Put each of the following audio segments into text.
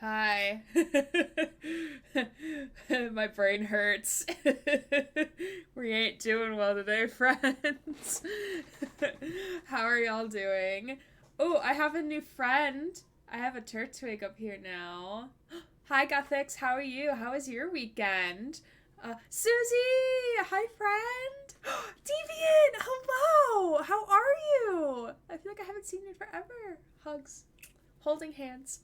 Hi. My brain hurts. We ain't doing well today, friends. How are y'all doing? Oh, I have a new friend. I have a Turtwig up here now. Hi, Gothics. How are you? How was your weekend? Susie! Hi, friend! Deviant! Hello! How are you? I feel like I haven't seen you forever. Hugs. Holding hands.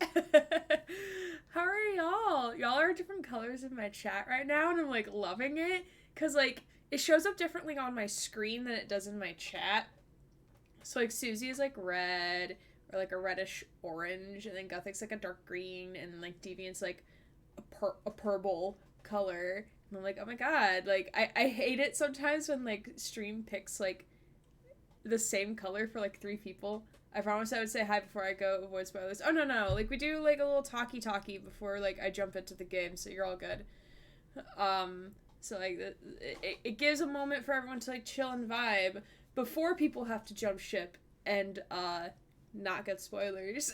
How are y'all? Y'all are different colors in my chat right now, and I'm like loving it because like it shows up differently on my screen than it does in my chat. So like Susie is like red or like a reddish orange, and then Guthic's like a dark green, and like Deviant's like a purple color. And I'm like, oh my god, like I hate it sometimes when like stream picks like the same color for like three people. I promise I would say hi before I go avoid spoilers. Oh no, like we do like a little talkie before like I jump into the game, so you're all good. So like it gives a moment for everyone to like chill and vibe before people have to jump ship and not get spoilers.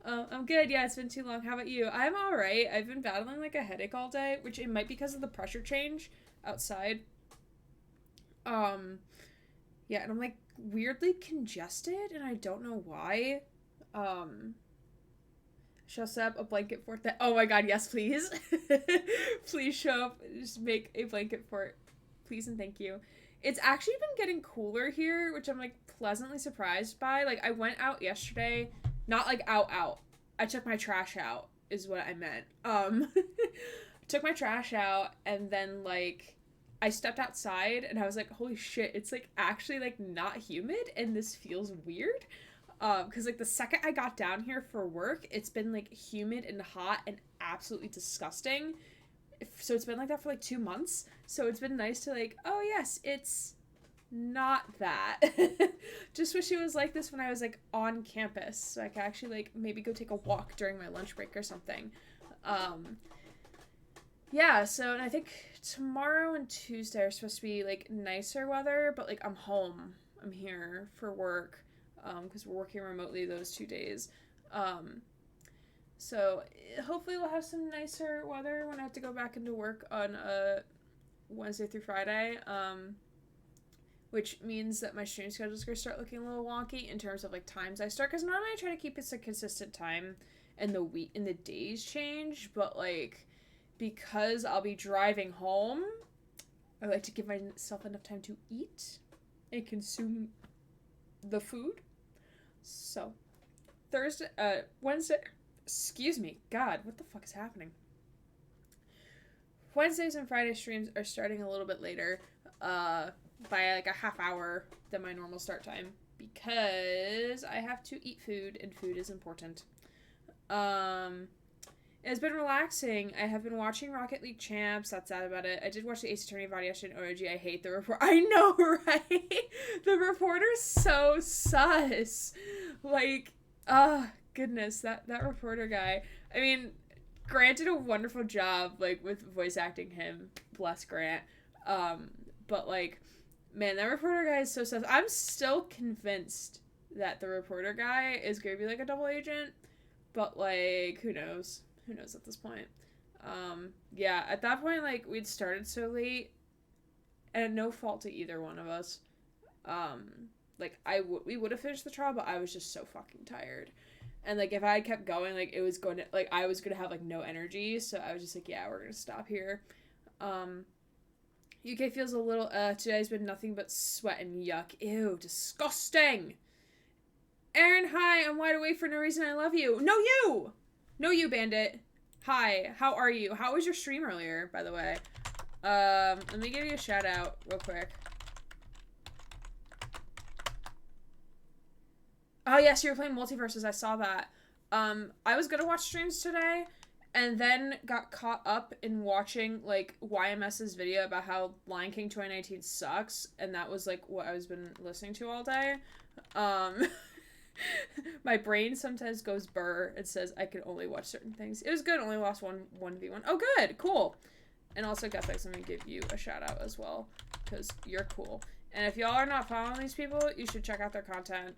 I'm good. Yeah, it's been too long. How about you? I'm all right. I've been battling like a headache all day, which it might be because of the pressure change outside. Um, yeah, and I'm like weirdly congested and I don't know why. Um Shall set up a blanket fort that oh my god, yes please. Please show up, just make a blanket fort. Please and thank you. It's actually been getting cooler here, which I'm like pleasantly surprised by. Like I went out yesterday, not like out. I took my trash out is what I meant. Took my trash out and then like I stepped outside and I was like, holy shit, it's like actually like not humid and this feels weird. Because like the second I got down here for work, it's been like humid and hot and absolutely disgusting. So it's been like that for like 2 months. So it's been nice to like, oh yes, it's not that. Just wish it was like this when I was like on campus. So I could actually like maybe go take a walk during my lunch break or something. Um, yeah, so and I think tomorrow and Tuesday are supposed to be like nicer weather, but like I'm home. I'm here for work because we're working remotely those 2 days. Um, so hopefully we'll have some nicer weather when I have to go back into work on Wednesday through Friday. Which means that my stream schedule is going to start looking a little wonky in terms of like times I start. Because normally I try to keep it a consistent time, and the days change. But like because I'll be driving home, I like to give myself enough time to eat and consume the food. So Wednesday, excuse me, God, what the fuck is happening? Wednesdays and Friday streams are starting a little bit later, by like a half hour than my normal start time because I have to eat food and food is important. Um, It's been relaxing. I have been watching Rocket League Champs. That's sad about it. I did watch the Ace Attorney VOD yesterday in OG. I hate the report. I know, right? The reporter's so sus. Like, goodness, that reporter guy. I mean, Grant did a wonderful job, like, with voice acting him. Bless Grant. But, like, man, that reporter guy is so sus. I'm still convinced that the reporter guy is going to be, like, a double agent. But, like, who knows? Who knows at this point? Yeah, at that point, like, we'd started so late, and no fault to either one of us. Like, we would have finished the trial, but I was just so fucking tired. And, like, if I had kept going, like, it was going to, like, I was going to have, like, no energy, so I was just like, yeah, we're going to stop here. UK feels a little, today's been nothing but sweat and yuck. Ew, disgusting! Aaron, hi, I'm wide awake for no reason, I love you. No, you! No, you, Bandit. Hi, how are you? How was your stream earlier, by the way? Let me give you a shout out real quick. Oh, yes, you were playing Multiverses. I saw that. I was gonna watch streams today, and then got caught up in watching, like, YMS's video about how Lion King 2019 sucks, and that was, like, what I've been listening to all day. My brain sometimes goes burr and says I can only watch certain things. It was good, only lost 1v1. Oh, good, cool. And also, Gutfix, I'm gonna give you a shout out as well, because you're cool. And if y'all are not following these people, you should check out their content,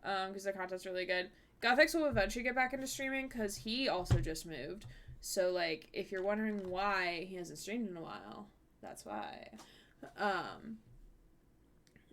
because their content's really good. Gothix will eventually get back into streaming because he also just moved. So, like, if you're wondering why he hasn't streamed in a while, that's why.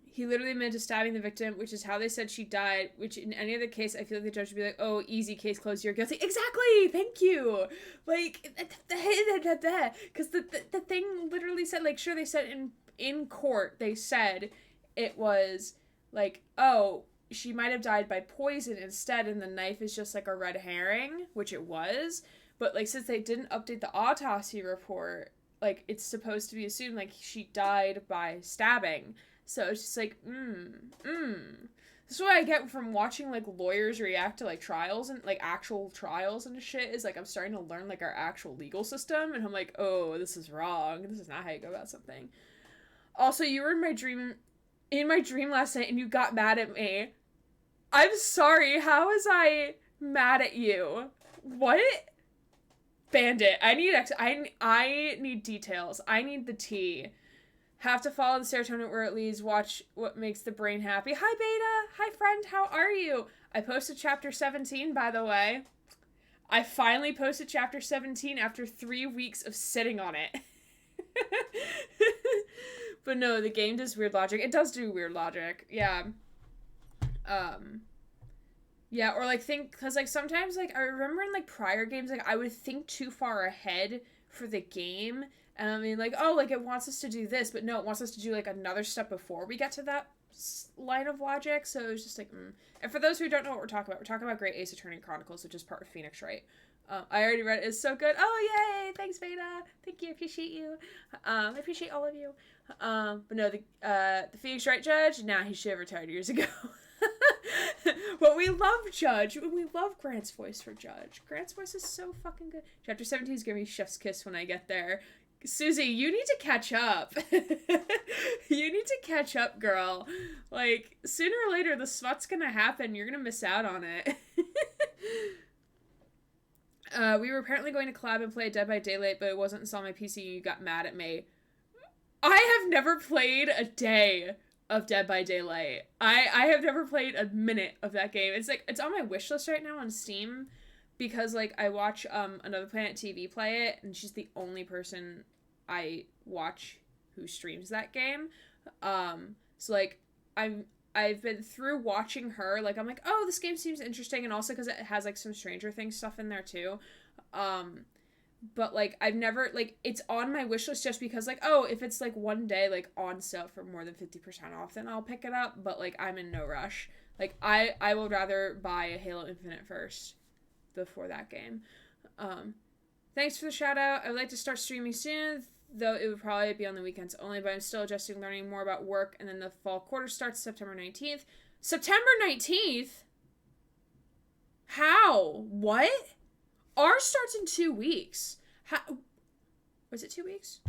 He literally admitted to stabbing the victim, which is how they said she died, which in any other case, I feel like the judge would be like, oh, easy, case closed, you're guilty. Exactly! Thank you! Like, because the thing literally said, like, sure, they said in court, they said it was, like, oh, she might have died by poison instead, and the knife is just, like, a red herring, which it was. But, like, since they didn't update the autopsy report, like, it's supposed to be assumed, like, she died by stabbing. So it's just like, This is what I get from watching, like, lawyers react to, like, trials and, like, actual trials and shit, is, like, I'm starting to learn, like, our actual legal system, and I'm like, oh, this is wrong. This is not how you go about something. Also, you were in my dream last night, and you got mad at me. I'm sorry, how was I mad at you? What? Bandit, I need details. I need the tea. Have to follow the serotonin where it leads. Watch what makes the brain happy. Hi, Beta. Hi, friend. How are you? I posted chapter 17, by the way. I finally posted chapter 17 after 3 weeks of sitting on it. But no, the game does weird logic. It does do weird logic. Yeah. Yeah, or, like, because, like, sometimes, like, I remember in, like, prior games, like, I would think too far ahead for the game. And I mean, like, oh, like, it wants us to do this, but no, it wants us to do, like, another step before we get to that line of logic. So it was just like, And for those who don't know what we're talking about Great Ace Attorney Chronicles, which is part of Phoenix Wright. I already read it. It's so good. Oh, yay! Thanks, Beta. Thank you. I appreciate you. I appreciate all of you. But no, the Phoenix Wright judge, he should have retired years ago. But we love Judge. We love Grant's voice for Judge. Grant's voice is so fucking good. Chapter 17 is gonna be chef's kiss when I get there. Susie, you need to catch up. You need to catch up, girl. Like, sooner or later, the smut's gonna happen. You're gonna miss out on it. We were apparently going to collab and play Dead by Daylight, but it wasn't installed on my PC and you got mad at me. I have never played a day of Dead by Daylight. I have never played a minute of that game. It's like, it's on my wish list right now on Steam. Because, like, I watch Another Planet TV play it, and she's the only person I watch who streams that game. So, like, I've been through watching her, like, I'm like, oh, this game seems interesting, and also because it has, like, some Stranger Things stuff in there, too. But, like, I've never, like, it's on my wish list just because, like, oh, if it's, like, one day, like, on sale for more than 50% off, then I'll pick it up, but, like, I'm in no rush. Like, I would rather buy a Halo Infinite first before that game. Thanks for the shout out. I would like to start streaming soon, though it would probably be on the weekends only, but I'm still adjusting, learning more about work, and then the fall quarter starts September 19th. September 19th? How? What? Ours starts in 2 weeks. How? Was it 2 weeks?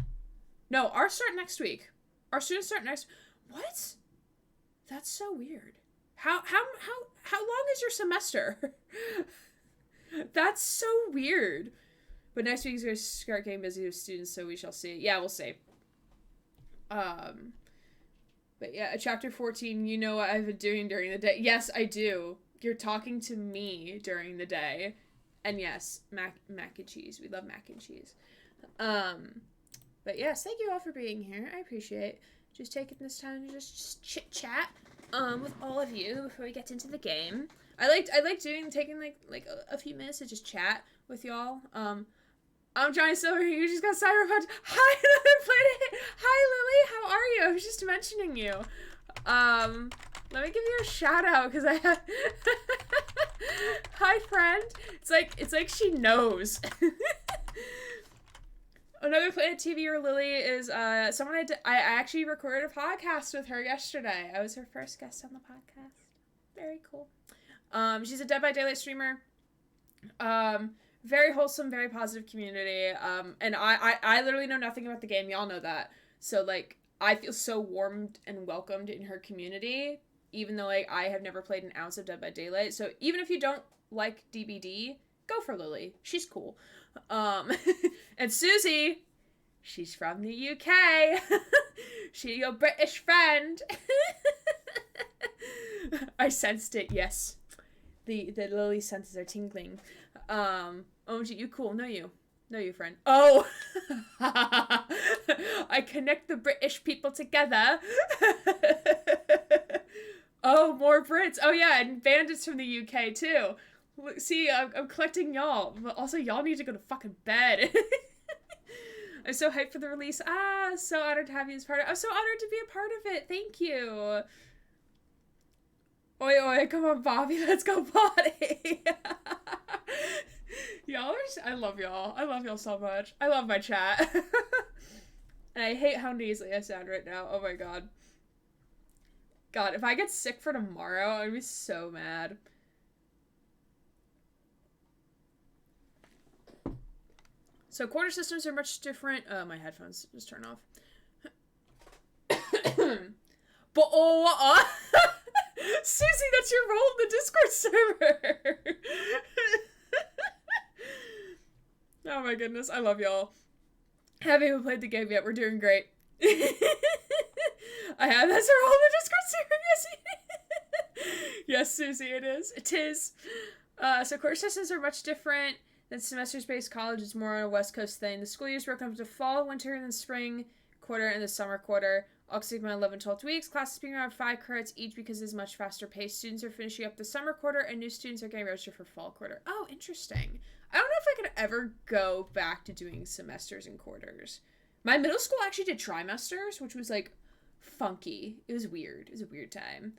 No, ours start next week. Our students start next. What? That's so weird. How long is your semester? That's so weird. But next week's going to start getting busy with students, so we shall see. Yeah, we'll see. But yeah, chapter 14, you know what I've been doing during the day. Yes, I do. You're talking to me during the day. And yes, mac and cheese. We love mac and cheese. But yes, thank you all for being here. I appreciate just taking this time to just chit-chat with all of you before we get into the game. I like taking like a few minutes to just chat with y'all. I'm Johnny Silver. You just got Cyberpunk. Hi, another planet. Hi, Lily. How are you? I was just mentioning you. Let me give you a shout out because I had. Hi, friend. It's like she knows. Another Planet TV or Lily is someone I actually recorded a podcast with her yesterday. I was her first guest on the podcast. Very cool. She's a Dead by Daylight streamer. Very wholesome, very positive community. And I literally know nothing about the game. Y'all know that. So, like, I feel so warmed and welcomed in her community, even though, like, I have never played an ounce of Dead by Daylight. So, even if you don't like DBD, go for Lily. She's cool. And Susie, she's from the UK. She's your British friend. I sensed it, yes. the lily senses are tingling. OMG, you cool. No, you, friend. Oh, I connect the British people together. Oh, more Brits. Oh yeah, and bandits from the UK too. See, I'm collecting y'all, but also y'all need to go to fucking bed. I'm so hyped for the release. So honored to have you as part of it. I'm so honored to be a part of it. Thank you. Oi, oi, come on, Bobby. Let's go potty. Y'all I love y'all. I love y'all so much. I love my chat. And I hate how nasally I sound right now. Oh my god. God, if I get sick for tomorrow, I'm gonna be so mad. So quarter systems are much different. My headphones just turned off. But Susie, that's your role in the Discord server. Oh my goodness, I love y'all. Haven't even played the game yet. We're doing great. I have. That's her role in the Discord server. Yes, Susie, it is. It is. So quarter systems are much different than semesters-based college. Is more on a West Coast thing. The school years broken up into fall, winter, and then spring quarter and the summer quarter. All my 11, 12 weeks. Classes being around 5 credits each because it's much faster paced. Students are finishing up the summer quarter and new students are getting registered for fall quarter. Oh, interesting. I don't know if I could ever go back to doing semesters and quarters. My middle school actually did trimesters, which was like funky. It was weird. It was a weird time.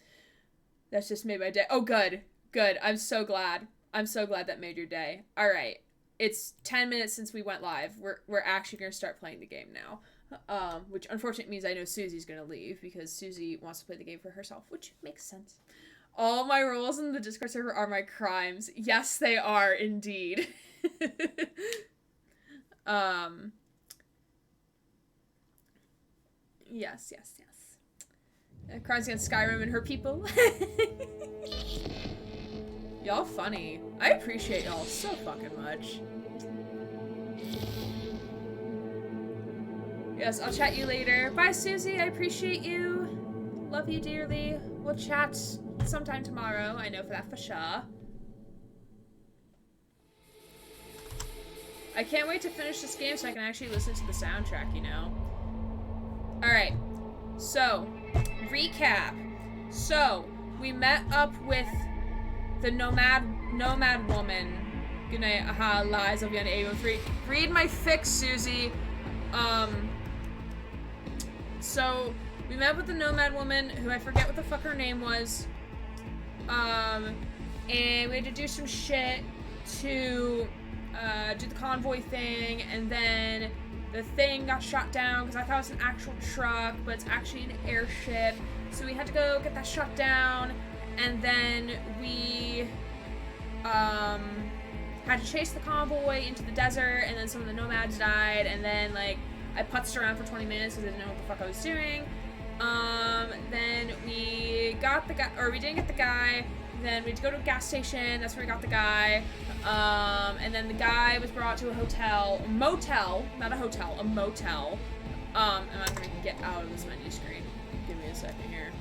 That's just made my day. Oh, good. Good. I'm so glad. I'm so glad that made your day. All right. It's 10 minutes since we went live. We're actually going to start playing the game now. Which unfortunately means I know Susie's gonna leave because Susie wants to play the game for herself, which makes sense. All my roles in the Discord server are my crimes. Yes, they are indeed. Yes. Crimes against Skyrim and her people. Y'all funny. I appreciate y'all so fucking much. Yes, I'll chat you later. Bye, Susie. I appreciate you. Love you dearly. We'll chat sometime tomorrow. I know for that for sure. I can't wait to finish this game so I can actually listen to the soundtrack, you know? Alright. So, recap. So, we met up with the Nomad woman. Good night. Aha, lies. I'll be on 803. Read my fic, Susie. So, we met with the Nomad woman, who I forget what the fuck her name was, and we had to do some shit to, do the convoy thing, and then the thing got shot down, because I thought it was an actual truck, but it's actually an airship, so we had to go get that shut down, and then we, had to chase the convoy into the desert, and then some of the nomads died, and then, like, I putzed around for 20 minutes because I didn't know what the fuck I was doing. Then we got the guy, or we didn't get the guy. Then we had to go to a gas station. That's where we got the guy. And then the guy was brought to a hotel, a motel, not a hotel, a motel. And I'm gonna get out of this menu screen. Give me a second here.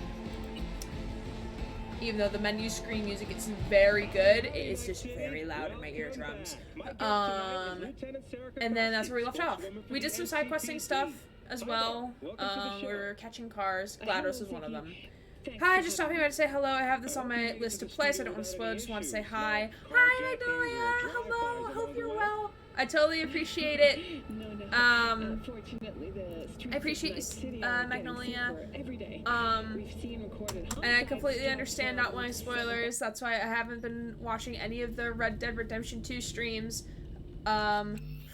Even though the menu screen music is very good, it is just very loud in my eardrums. And then that's where we left off. We did some side questing stuff as well. We were catching cars. GLaDOS was one of them. Hi, just stopping by to say hello. I have this on my list to play, so I don't want to spoil. Just want to say hi. Hi, Magnolia. Hello. I hope you're well. I totally appreciate it. I appreciate you, Magnolia. And I completely understand not wanting spoilers. That's why I haven't been watching any of the Red Dead Redemption 2 streams,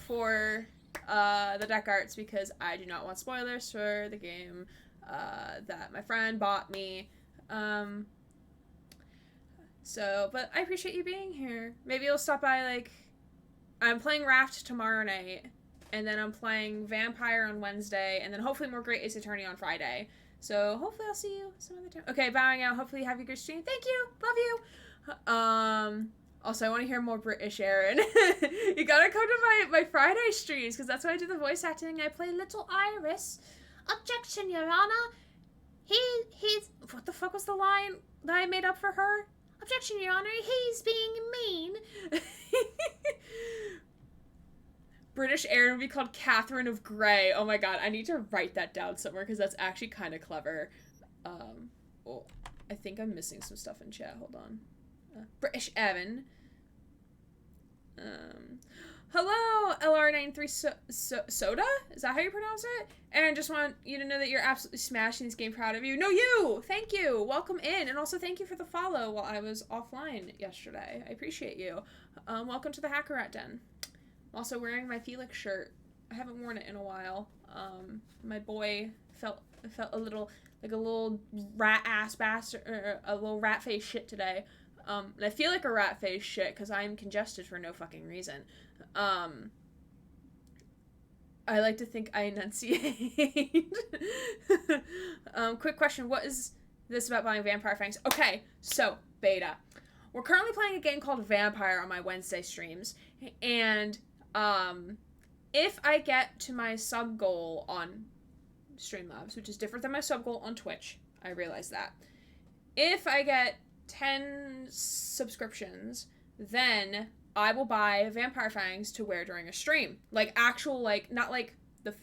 for, the deck arts, because I do not want spoilers for the game, that my friend bought me. But I appreciate you being here. Maybe you'll stop by, like, I'm playing Raft tomorrow night, and then I'm playing Vampire on Wednesday, and then hopefully more Great Ace Attorney on Friday. So hopefully I'll see you some other time. Okay, bowing out. Hopefully you have a good stream. Thank you. Love you. Also, I want to hear more British Aaron. You gotta come to my Friday streams, because that's why I do the voice acting. I play Little Iris. Objection, Your Honor. He's... What the fuck was the line that I made up for her? Objection, Your Honor. He's being mean. British heir would be called Catherine of Grey. Oh my god, I need to write that down somewhere because that's actually kind of clever. Oh, I think I'm missing some stuff in chat. Hold on. British Evan. Hello, LR93 Soda? Is that how you pronounce it? And just want you to know that you're absolutely smashing this game. Proud of you. No, you! Thank you! Welcome in. And also thank you for the follow while I was offline yesterday. I appreciate you. Welcome to the Hacker Rat Den. I'm also wearing my Felix shirt. I haven't worn it in a while. My boy felt a little, like a little rat-ass bastard, or a little rat-face shit today. And I feel like a rat-face shit because I'm congested for no fucking reason. I like to think I enunciate. Quick question. What is this about buying Vampire Fangs? Okay, so, beta. We're currently playing a game called Vampire on my Wednesday streams. And, if I get to my sub goal on Streamlabs, which is different than my sub goal on Twitch, I realize that. If I get 10 subscriptions, then I will buy Vampire Fangs to wear during a stream. Like, actual, like, not like the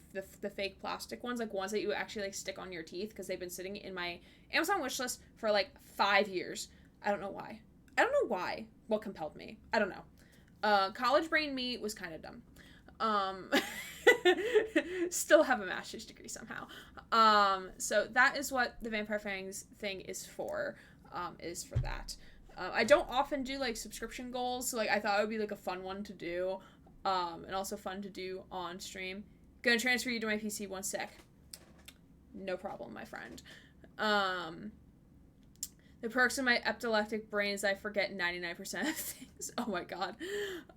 fake plastic ones, like ones that you actually, like, stick on your teeth, because they've been sitting in my Amazon wishlist for, like, 5 years. I don't know why. What compelled me? I don't know. College brain me was kind of dumb. Still have a master's degree somehow. So that is what the Vampire Fangs thing is for. Is for that. I don't often do, like, subscription goals, so, like, I thought it would be, like, a fun one to do, and also fun to do on stream. Gonna transfer you to my PC 1 sec. No problem, my friend. The perks of my epileptic brain is I forget 99% of things. Oh my god.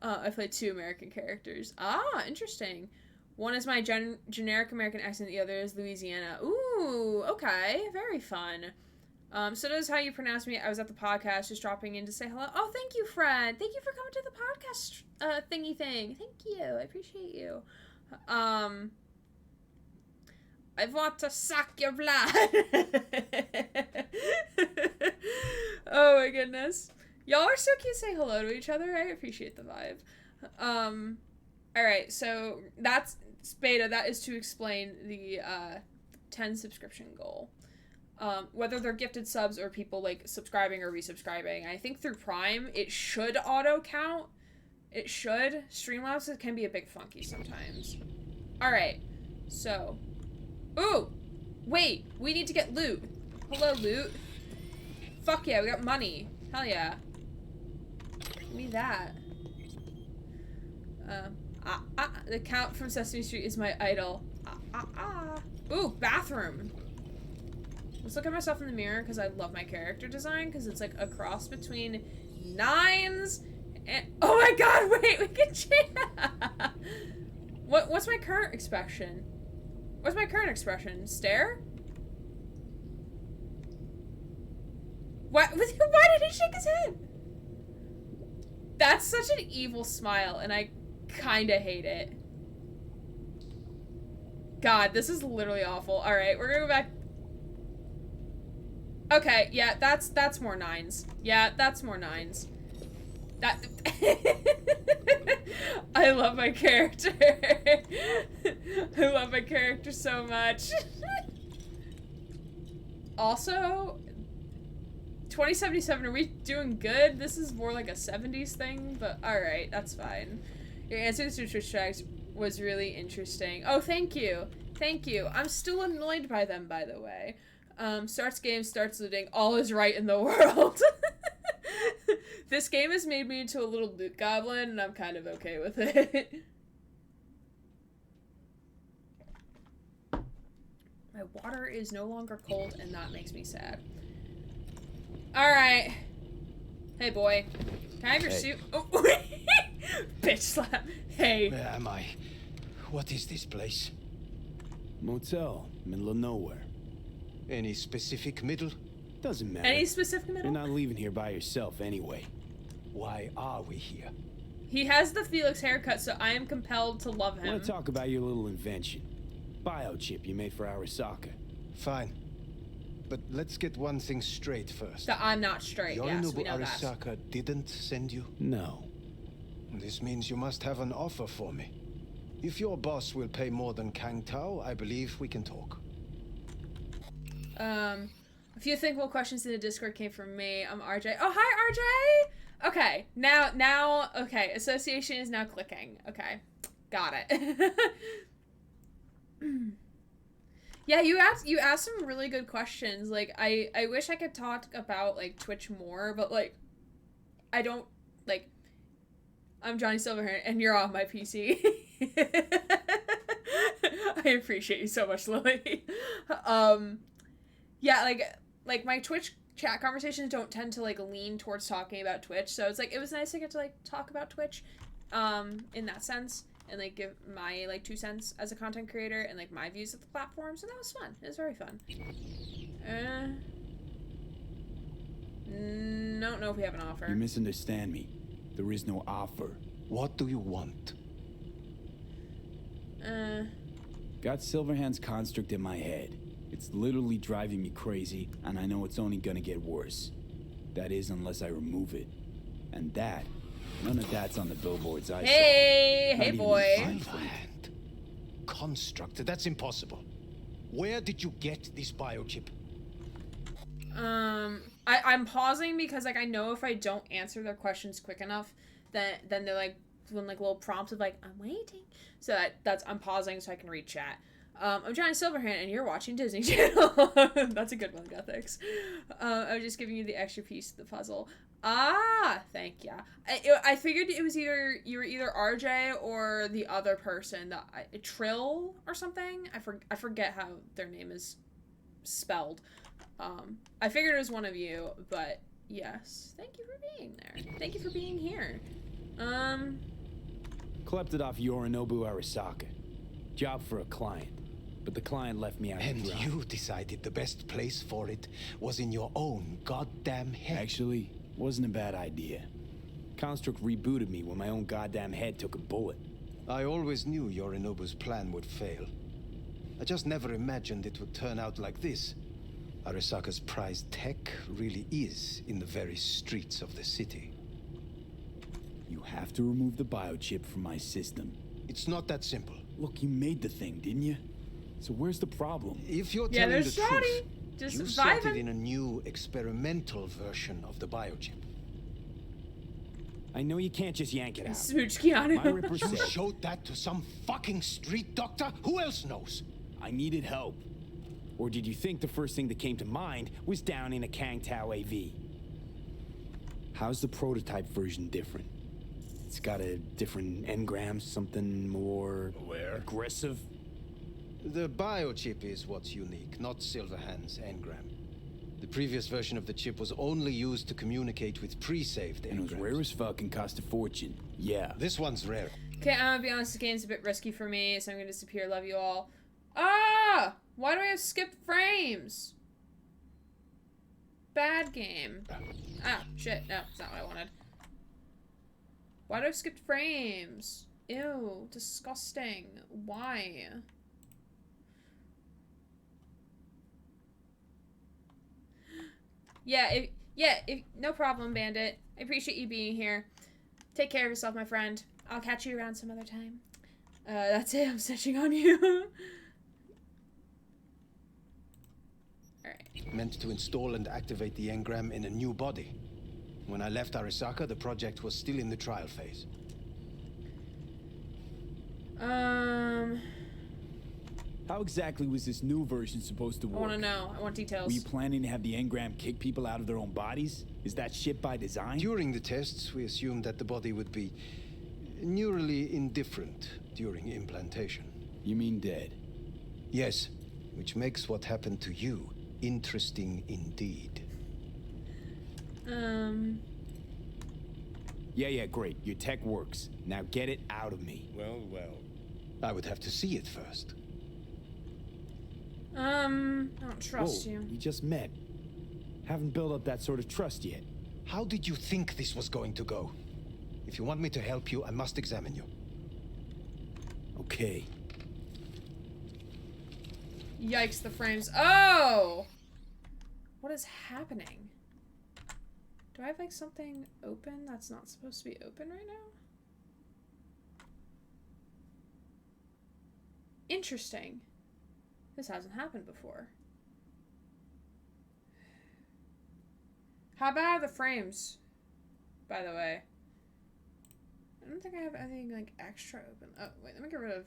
I play 2 American characters. Ah, interesting. One is my generic American accent, the other is Louisiana. Ooh, okay. Very fun. So does how you pronounce me. I was at the podcast just dropping in to say hello. Oh, thank you, Fred. Thank you for coming to the podcast thingy thing. Thank you. I appreciate you. I want to suck your blood. Oh my goodness. Y'all are so cute saying hello to each other. I appreciate the vibe. Alright, so that's beta. That is to explain the 10 subscription goal. Whether they're gifted subs or people, like, subscribing or resubscribing. I think through Prime, it should auto-count. It should. Streamlabs can be a bit funky sometimes. Alright, so. Ooh! Wait, we need to get loot. Hello, loot. Fuck yeah, we got money. Hell yeah. Give me that. The Count from Sesame Street is my idol. Ooh, bathroom. Let's look at myself in the mirror because I love my character design because it's like a cross between Nines and oh my god, wait, we can change. What's my current expression? What's my current expression? Stare? Why did he shake his head? That's such an evil smile and I kinda hate it. God, this is literally awful. Alright, we're gonna go back. Okay, yeah, that's more Nines. Yeah, that's more Nines. That I love my character. I love my character so much. Also, 2077, are we doing good? This is more like a 70s thing, but alright, that's fine. Your answer to Twitch tracks was really interesting. Oh, thank you. Thank you. I'm still annoyed by them, by the way. Starts game, starts looting, all is right in the world. This game has made me into a little loot goblin, and I'm kind of okay with it. My water is no longer cold, and that makes me sad. Alright. Hey, boy. Can I have your suit? Oh, bitch slap. Hey. Where am I? What is this place? Motel, middle of nowhere. Any specific middle? Doesn't matter. Any specific middle? You're not leaving here by yourself anyway. Why are we here? He has the Felix haircut, so I am compelled to love him. I want to talk about your little invention. Biochip you made for Arasaka. Fine. But let's get one thing straight first. That I'm not straight. Yes, we Yorinobu know that. Arisaka didn't send you? No. This means you must have an offer for me. If your boss will pay more than Kang Tao, I believe we can talk. A few thinkable questions in the Discord came from me. I'm RJ. Oh, hi, RJ! Okay, now, okay, association is now clicking. Okay, got it. Yeah, you asked some really good questions. Like, I wish I could talk about, like, Twitch more, but, like, I don't, like, I'm Johnny Silverhand, and you're on my PC. I appreciate you so much, Lily. Yeah, like my Twitch chat conversations don't tend to, like, lean towards talking about Twitch, so it's, like, it was nice to get to, like, talk about Twitch, in that sense, and, like, give my, like, 2 cents as a content creator, and, like, my views of the platform, so that was fun. It was very fun. Don't know if we have an offer. You misunderstand me. There is no offer. What do you want? Got Silverhand's construct in my head. It's literally driving me crazy, and I know it's only gonna get worse. That is, unless I remove it. And that, none of that's on the billboards I saw. Hey Not even boy. Silverhand. Construct, that's impossible. Where did you get this biochip? I'm pausing because, like, I know if I don't answer their questions quick enough, then they're, like, doing, like, little prompts of, like, I'm waiting. So I'm pausing so I can read chat. I'm Johnny Silverhand, and you're watching Disney Channel. That's a good one, Gothics. I was just giving you the extra piece of the puzzle. Ah, thank ya. I figured it was you were either RJ or the other person, Trill or something. I forget how their name is spelled. I figured it was one of you, but yes, thank you for being there. Thank you for being here. Klept it off Yorinobu Arisaka. Job for a client. But the client left me out to And dry. you decided the best place for it was in your own goddamn head. Actually, wasn't a bad idea. Construct rebooted me when my own goddamn head took a bullet. I always knew Yorinobu's plan would fail. I just never imagined it would turn out like this. Arisaka's prized tech really is in the very streets of the city. You have to remove the biochip from my system. It's not that simple. Look, you made the thing, didn't you? So where's the problem? If you're Yeah, telling the there's Shotty. truth, Just you set it vibing. in a new experimental version of the biochip. I know you can't just yank it out. Smooch My Keanu. Ripper You said showed that to some fucking street doctor? Who else knows? I needed help. Or did you think the first thing that came to mind was down in a Kang Tao AV? How's the prototype version different? It's got a different engram, something more aggressive. The biochip is what's unique, not Silverhand's engram. The previous version of the chip was only used to communicate with pre-saved And it was engrams. rare as fuck and cost a fortune. Yeah. This one's rare. Okay, I'm gonna be honest, this game's a bit risky for me, so I'm gonna disappear. Love you all. Ah! Why do I have skipped frames? Bad game. Ah, shit. No, it's not what I wanted. Why do I have skipped frames? Ew, disgusting. Why? Yeah, no problem, Bandit. I appreciate you being here. Take care of yourself, my friend. I'll catch you around some other time. That's it. I'm snitching on you. Alright. Meant to install and activate the engram in a new body. When I left Arisaka, the project was still in the trial phase. How exactly was this new version supposed to I work? want to know. I want details. Were you planning to have the engram kick people out of their own bodies? Is that shit by design? During the tests, we assumed that the body would be neurally indifferent during implantation. You mean dead? Yes, which makes what happened to you interesting indeed. Yeah, great. Your tech works. Now get it out of me. Well. I would have to see it first. I don't trust Whoa, you. we just met. Haven't built up that sort of trust yet. How did you think this was going to go? If you want me to help you, I must examine you. Okay. Yikes, the frames. Oh! What is happening? Do I have like something open that's not supposed to be open right now? Interesting. This hasn't happened before. How bad are the frames, by the way? I don't think I have anything like extra open. Oh, wait, let me get rid of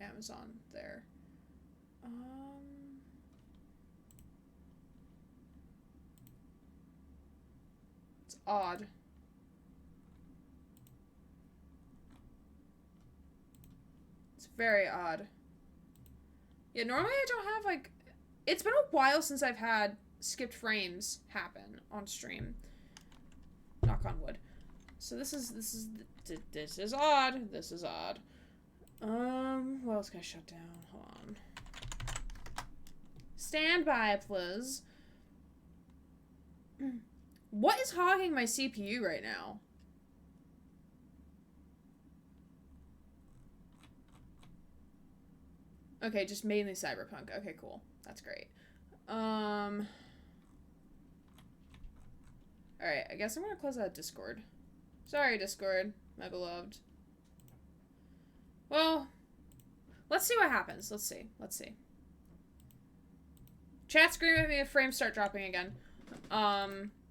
Amazon there. It's odd. It's very odd. Yeah, normally I don't have like... It's been a while since I've had skipped frames happen on stream. Knock on wood. So this is odd. This is odd. What else can I shut down? Hold on. Stand by, please. What is hogging my CPU right now? Okay, just mainly Cyberpunk. Okay, cool. That's great. Alright, I guess I'm gonna close out Discord. Sorry, Discord, my beloved. Well, let's see what happens. Let's see. Let's see. Chat scream at me if frames start dropping again.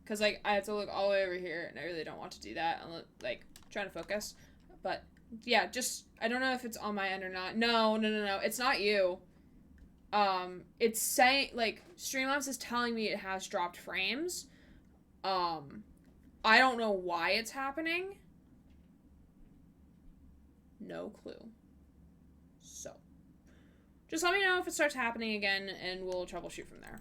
Cause like I have to look all the way over here, and I really don't want to do that. I'm like trying to focus, but yeah, just I don't know if it's on my end or not. No, it's not you. It's saying like Streamlabs is telling me it has dropped frames. I don't know why it's happening. No clue. So, just let me know if it starts happening again, and we'll troubleshoot from there.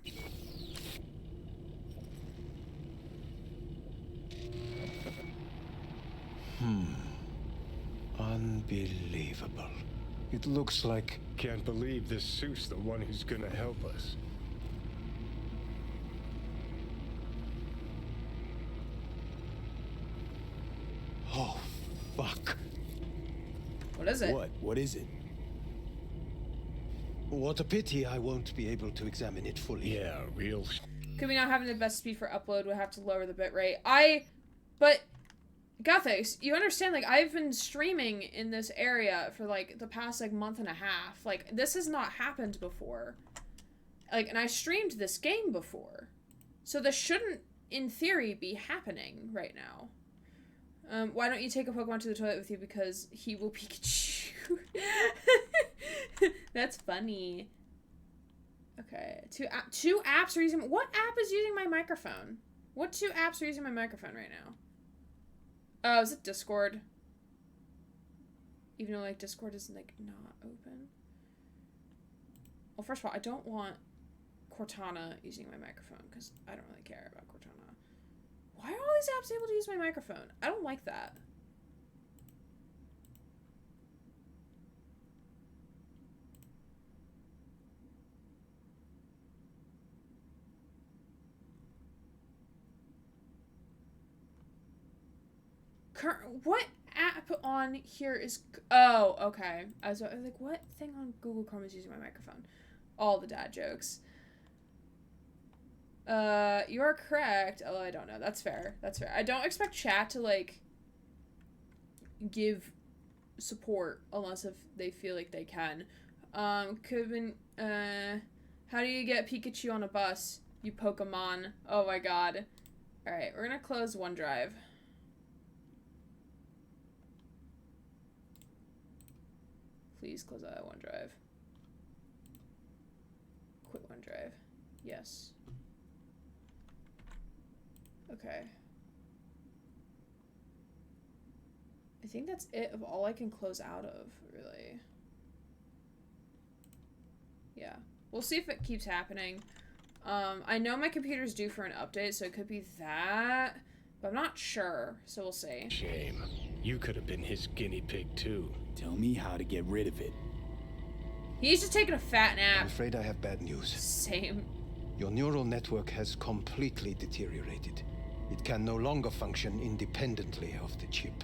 Unbelievable. It looks like... Can't believe this suit's the one who's gonna help us. Oh, fuck. What is it? What is it? What a pity I won't be able to examine it fully. Yeah, real... Could be not having the best speed for upload. We'll have to lower the bitrate. But... Gothics, you understand, like, I've been streaming in this area for, like, the past, like, month and a half. Like, this has not happened before. Like, and I streamed this game before. So this shouldn't, in theory, be happening right now. Why don't you take a Pokemon to the toilet with you? Because he will Pikachu. That's funny. Okay. Two apps are using... What app is using my microphone? What two apps are using my microphone right now? Oh, is it Discord? Even though, like, Discord is, like, not open. Well, first of all, I don't want Cortana using my microphone, because I don't really care about Cortana. Why are all these apps able to use my microphone? I don't like that. What app on here is... Oh, okay. I was like, what thing on Google Chrome is using my microphone? All the dad jokes. You are correct. Although I don't know. That's fair. That's fair. I don't expect chat to, like, give support unless if they feel like they can. Kevin, how do you get Pikachu on a bus? You Pokemon. Oh my god. Alright, we're gonna close OneDrive. Please close out OneDrive. Quit OneDrive. Yes. Okay. I think that's it of all I can close out of, really. Yeah. We'll see if it keeps happening. I know my computer's due for an update, so it could be that, but I'm not sure, so we'll see. Shame. You could have been his guinea pig, too. Tell me how to get rid of it. He's just taking a fat nap. I'm afraid I have bad news. Same. Your neural network has completely deteriorated. It can no longer function independently of the chip.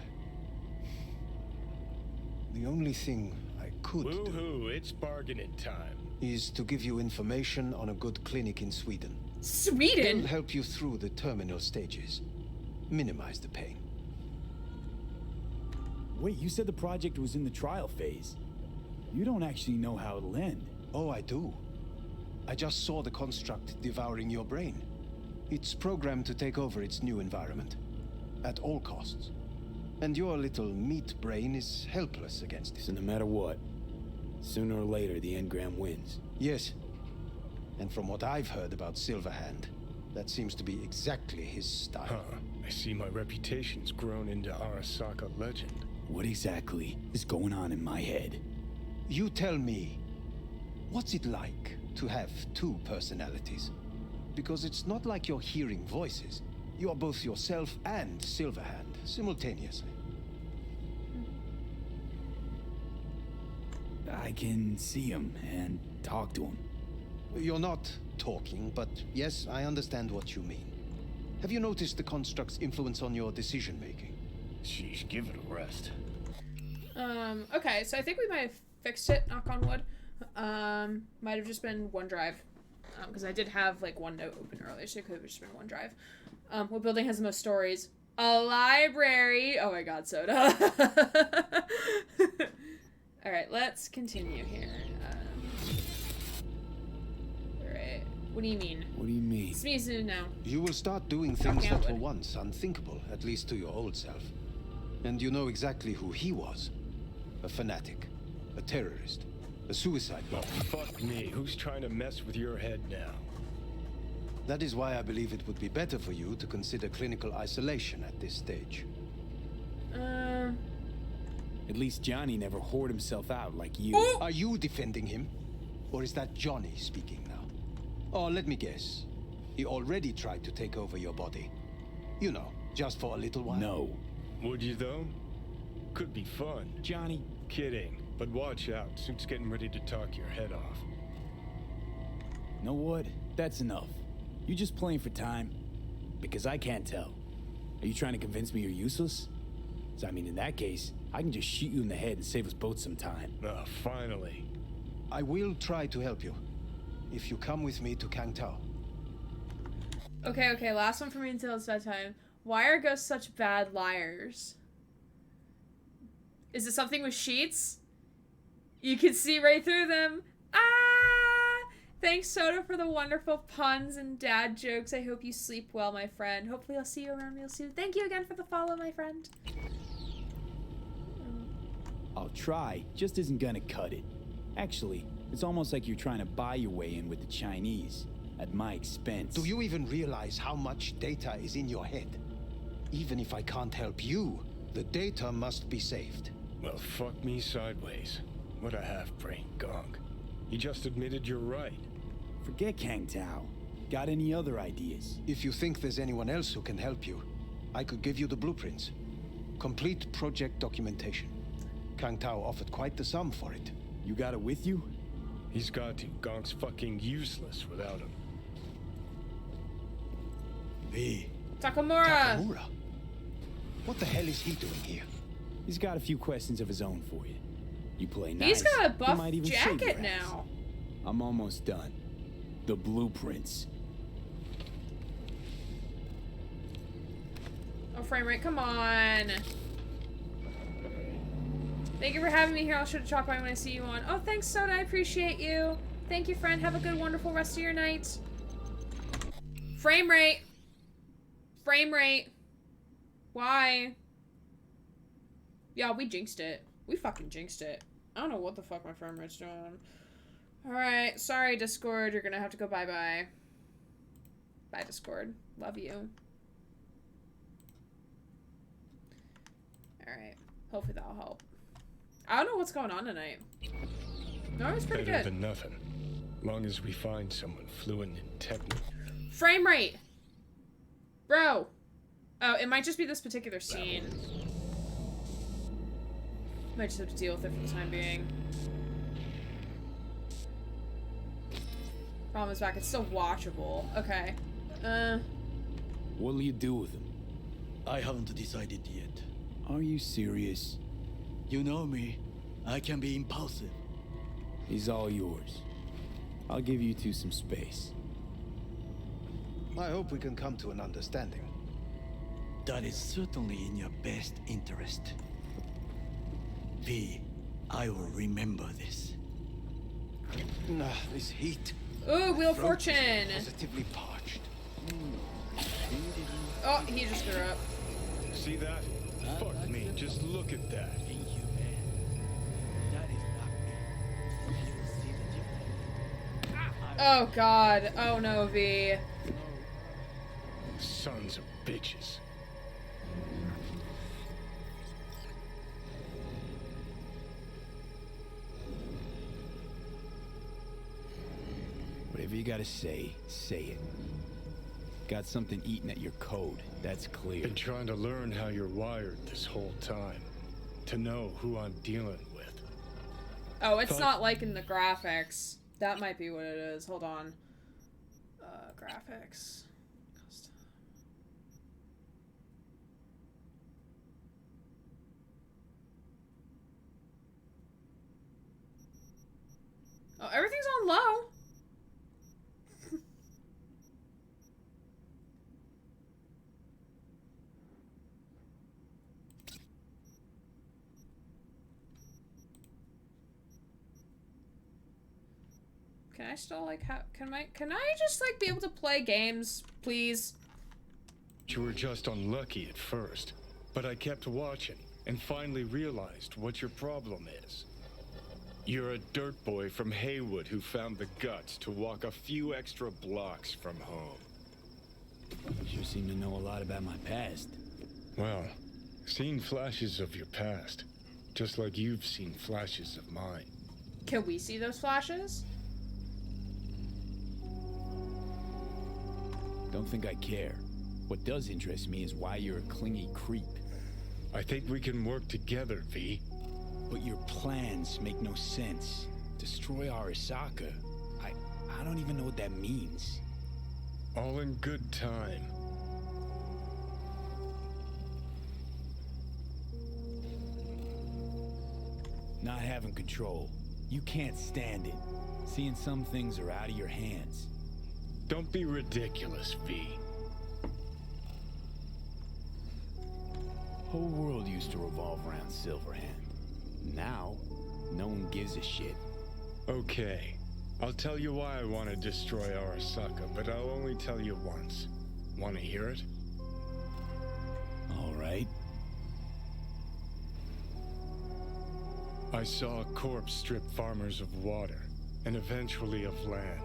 The only thing I could Woohoo, it's bargaining time. is to give you information on a good clinic in Sweden. Sweden? They'll help you through the terminal stages. Minimize the pain. Wait, you said the project was in the trial phase. You don't actually know how it'll end. Oh, I do. I just saw the construct devouring your brain. It's programmed to take over its new environment. At all costs. And your little meat brain is helpless against it. So no matter what, sooner or later the engram wins. Yes. And from what I've heard about Silverhand, that seems to be exactly his style. Huh. I see my reputation's grown into Arasaka legend. What exactly is going on in my head? You tell me, what's it like to have two personalities? Because it's not like you're hearing voices. You are both yourself and Silverhand simultaneously. I can see him and talk to him. You're not talking, but yes, I understand what you mean. Have you noticed the construct's influence on your decision-making? Sheesh, give it a rest. Okay, so I think we might have fixed it, knock on wood. Might have just been OneDrive. Because I did have, like, OneNote open earlier, so it could have just been OneDrive. What building has the most stories? A library! Oh my god, Soda. Alright, let's continue here. Alright, what do you mean? What do you mean? It's me soon now. You will start doing things that were once unthinkable, at least to your old self. And you know exactly who he was. A fanatic. A terrorist. A suicide Oh, bomber. fuck me. Who's trying to mess with your head now? That is why I believe it would be better for you to consider clinical isolation at this stage. At least Johnny never whored himself out like you. Are you defending him? Or is that Johnny speaking now? Oh, let me guess. He already tried to take over your body. You know, just for a little while. No. Would you, though? Could be fun. Johnny. Kidding. But watch out. Suit's getting ready to talk your head off. Know what? That's enough. You just playing for time? Because I can't tell. Are you trying to convince me you're useless? 'Cause I mean, in that case, I can just shoot you in the head and save us both some time. Ah, finally. I will try to help you. If you come with me to Kangtao. Okay, last one for me until it's bedtime. Why are ghosts such bad liars? Is it something with sheets? You can see right through them. Ah! Thanks, Soda, for the wonderful puns and dad jokes. I hope you sleep well, my friend. Hopefully I'll see you around real soon. Thank you again for the follow, my friend. I'll try, just isn't gonna cut it. Actually, it's almost like you're trying to buy your way in with the Chinese, at my expense. Do you even realize how much data is in your head? Even if I can't help you, the data must be saved. Well, fuck me sideways. What a half-brain gong. You just admitted you're right. Forget Kang Tao. Got any other ideas? If you think there's anyone else who can help you, I could give you the blueprints. Complete project documentation. Kang Tao offered quite the sum for it. You got it with you? He's got to. Gong's fucking useless without him. V. Takamura! Takamura? What the hell is he doing here? He's got a few questions of his own for you. You play nice. He's got a he buff might even save your jacket ass. now. I'm almost done. The blueprints. Oh, frame rate, come on. Thank you for having me here. I'll show the chalk line when I see you on. Oh, thanks, Soda. I appreciate you. Thank you, friend. Have a good, wonderful rest of your night. Frame rate. Frame rate. Why? Yeah, we jinxed it. We fucking jinxed it. I don't know what the fuck my frame rate's doing. Alright, sorry, Discord. You're gonna have to go bye-bye. Bye, Discord. Love you. Alright. Hopefully that'll help. I don't know what's going on tonight. No, it's pretty Better good. than nothing. Long as we find someone fluent in techno. Frame rate! Bro! Oh, it might just be this particular scene. Might just have to deal with it for the time being. Problem is back. It's still watchable. Okay. What'll you do with him? I haven't decided yet. Are you serious? You know me. I can be impulsive. He's all yours. I'll give you two some space. I hope we can come to an understanding. That is certainly in your best interest. V, I will remember this. This heat. Ooh, Wheel of Throat is Fortune. positively parched. Oh, he just threw up. See that? Fuck me, just look at that. Inhumane. That is not me. You will see the difference. Oh god. Oh no, V. Sons of bitches. Whatever you gotta say, say it. Got something eating at your code, that's clear. Been trying to learn how you're wired this whole time. To know who I'm dealing with. Oh, it's not like in the graphics. That might be what it is. Hold on. Graphics. Custom. Oh, everything's on low. Can I still like can I just like be able to play games, please? You were just unlucky at first, but I kept watching and finally realized what your problem is. You're a dirt boy from Haywood who found the guts to walk a few extra blocks from home. Sure seem to know a lot about my past. Well, seen flashes of your past, just like you've seen flashes of mine. Can we see those flashes? Don't think I care. What does interest me is why you're a clingy creep. I think we can work together, V. But your plans make no sense. Destroy Arasaka? I don't even know what that means. All in good time. Not having control. You can't stand it. Seeing some things are out of your hands. Don't be ridiculous, V. Whole world used to revolve around Silverhand. Now, no one gives a shit. Okay. I'll tell you why I want to destroy Arasaka, but I'll only tell you once. Want to hear it? All right. I saw a corpse strip farmers of water, and eventually of land.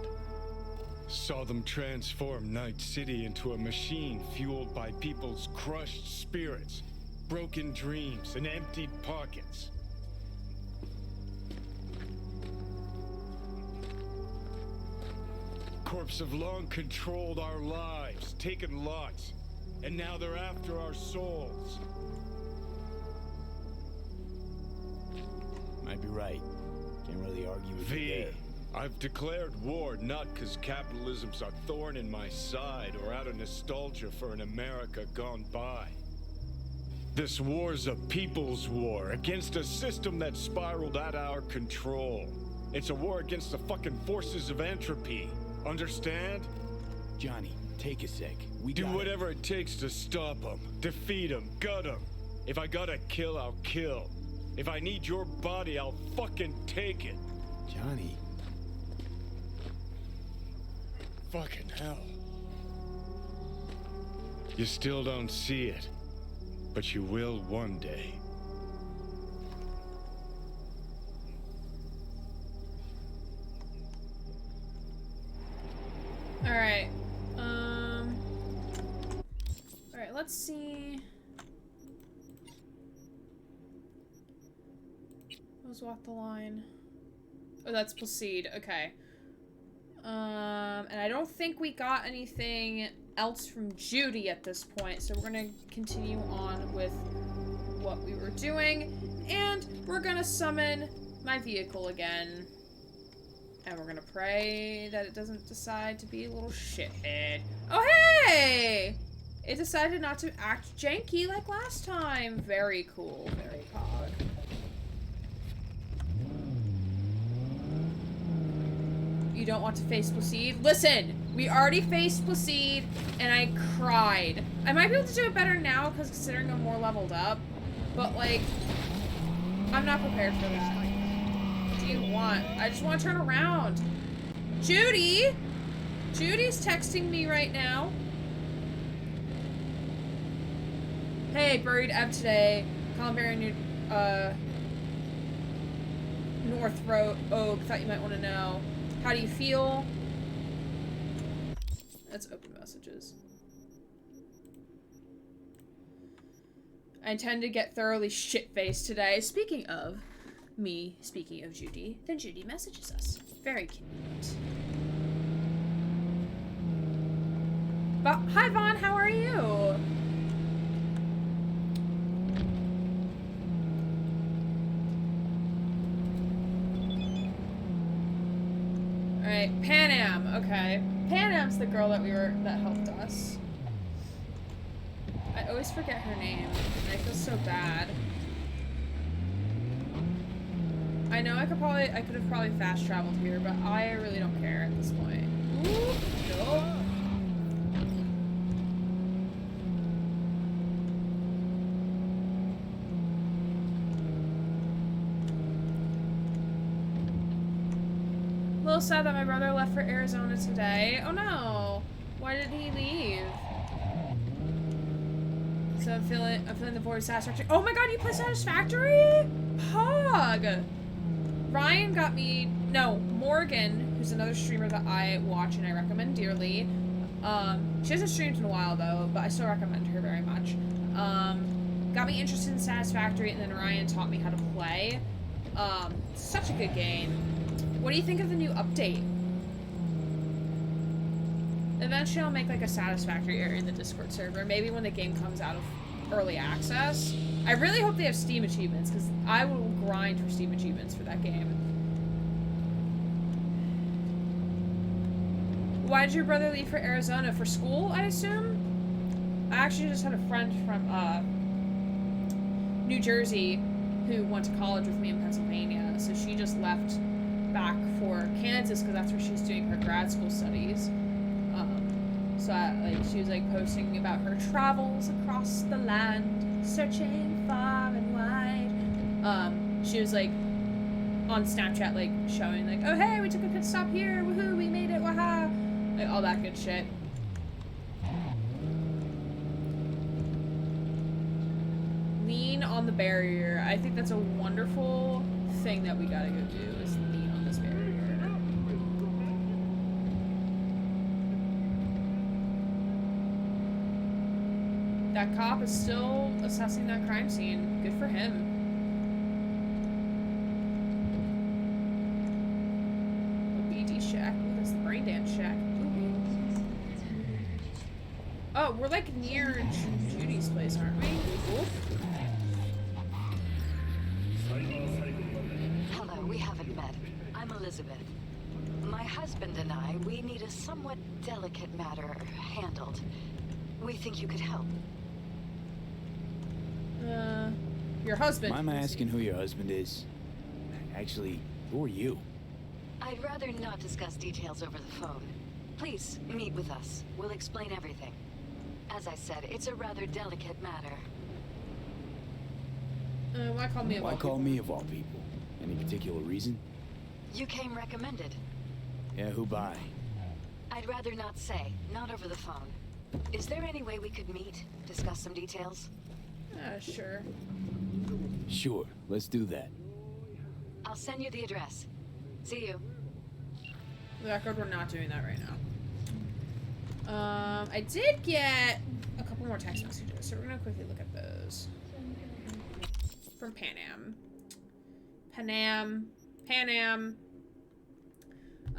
Saw them transform Night City into a machine fueled by people's crushed spirits, broken dreams, and emptied pockets. Corps have long controlled our lives, taken lots, and now they're after our souls. Might be right. Can't really argue with you V, there. I've declared war not because capitalism's a thorn in my side or out of nostalgia for an America gone by. This war's a people's war against a system that spiraled out of our control. It's a war against the fucking forces of entropy. Understand? Johnny, take a sec. We Do gotta- whatever it takes to stop them, defeat them, gut them. If I gotta kill, I'll kill. If I need your body, I'll fucking take it. Johnny. Fucking hell. You still don't see it, but you will one day. Alright. Alright, let's see. Let's walk the line. Oh, that's proceed. Okay. And I don't think we got anything else from Judy at this point, so we're gonna continue on with what we were doing, and we're gonna summon my vehicle again. And we're gonna pray that it doesn't decide to be a little shithead. Oh, hey! It decided not to act janky like last time. Very cool. Very pog. You don't want to face proceed? Listen! We already faced Placide, and I cried. I might be able to do it better now, because considering I'm more leveled up. But, like, I'm not prepared for that. What do you want? I just want to turn around. Judy! Judy's texting me right now. Hey, buried Ev today. Columbarian North Oak. Thought you might want to know. How do you feel? Let's open messages. I intend to get thoroughly shit-faced today. Speaking of Judy, then Judy messages us. Very cute. But hi Vaughn, how are you? Alright, Panam, okay. Panam's the girl that helped us. I always forget her name, and I feel so bad. I know I could have probably fast traveled here, but I really don't care at this point. Ooh, no. A little sad that my brother left for Arizona today. Oh no! Why did he leave? So I'm feeling the void of Satisfactory. Oh my god, you play Satisfactory? Pog! Ryan got me, no, Morgan, who's another streamer that I watch and I recommend dearly. She hasn't streamed in a while though, but I still recommend her very much. Got me interested in Satisfactory, and then Ryan taught me how to play. Such a good game. What do you think of the new update? Eventually I'll make like a Satisfactory area in the Discord server, maybe when the game comes out of early access. I really hope they have Steam achievements, because I will grind for Steam achievements for that game. Why did your brother leave for Arizona? For school, I assume? I actually just had a friend from New Jersey who went to college with me in Pennsylvania, so she just left back for Kansas because that's where she's doing her grad school studies. She was like posting about her travels across the land, searching far and wide. She was like on Snapchat, like showing like, oh hey, we took a pit stop here, woohoo, we made it, waha, like all that good shit. Lean on the barrier. I think that's a wonderful thing that we gotta go do, is lean on this barrier. That cop is still assessing that crime scene. Good for him. BD shack. Ooh, that's the brain dance shack. Ooh. Oh, we're like near Judy's place, aren't we? Ooh. Hello, we haven't met. I'm Elizabeth. My husband and I, we need a somewhat delicate matter handled. We think you could help. Your husband. Mind my asking who your husband is? Actually, who are you? I'd rather not discuss details over the phone. Please, meet with us. We'll explain everything. As I said, it's a rather delicate matter. Why call me of all people? Why call me of all people? Any particular reason? You came recommended. Yeah, who by? I'd rather not say, not over the phone. Is there any way we could meet, discuss some details? Sure. Sure, let's do that. I'll send you the address. See you. The record, we're not doing that right now. I did get a couple more text messages, so we're gonna quickly look at those. From Panam.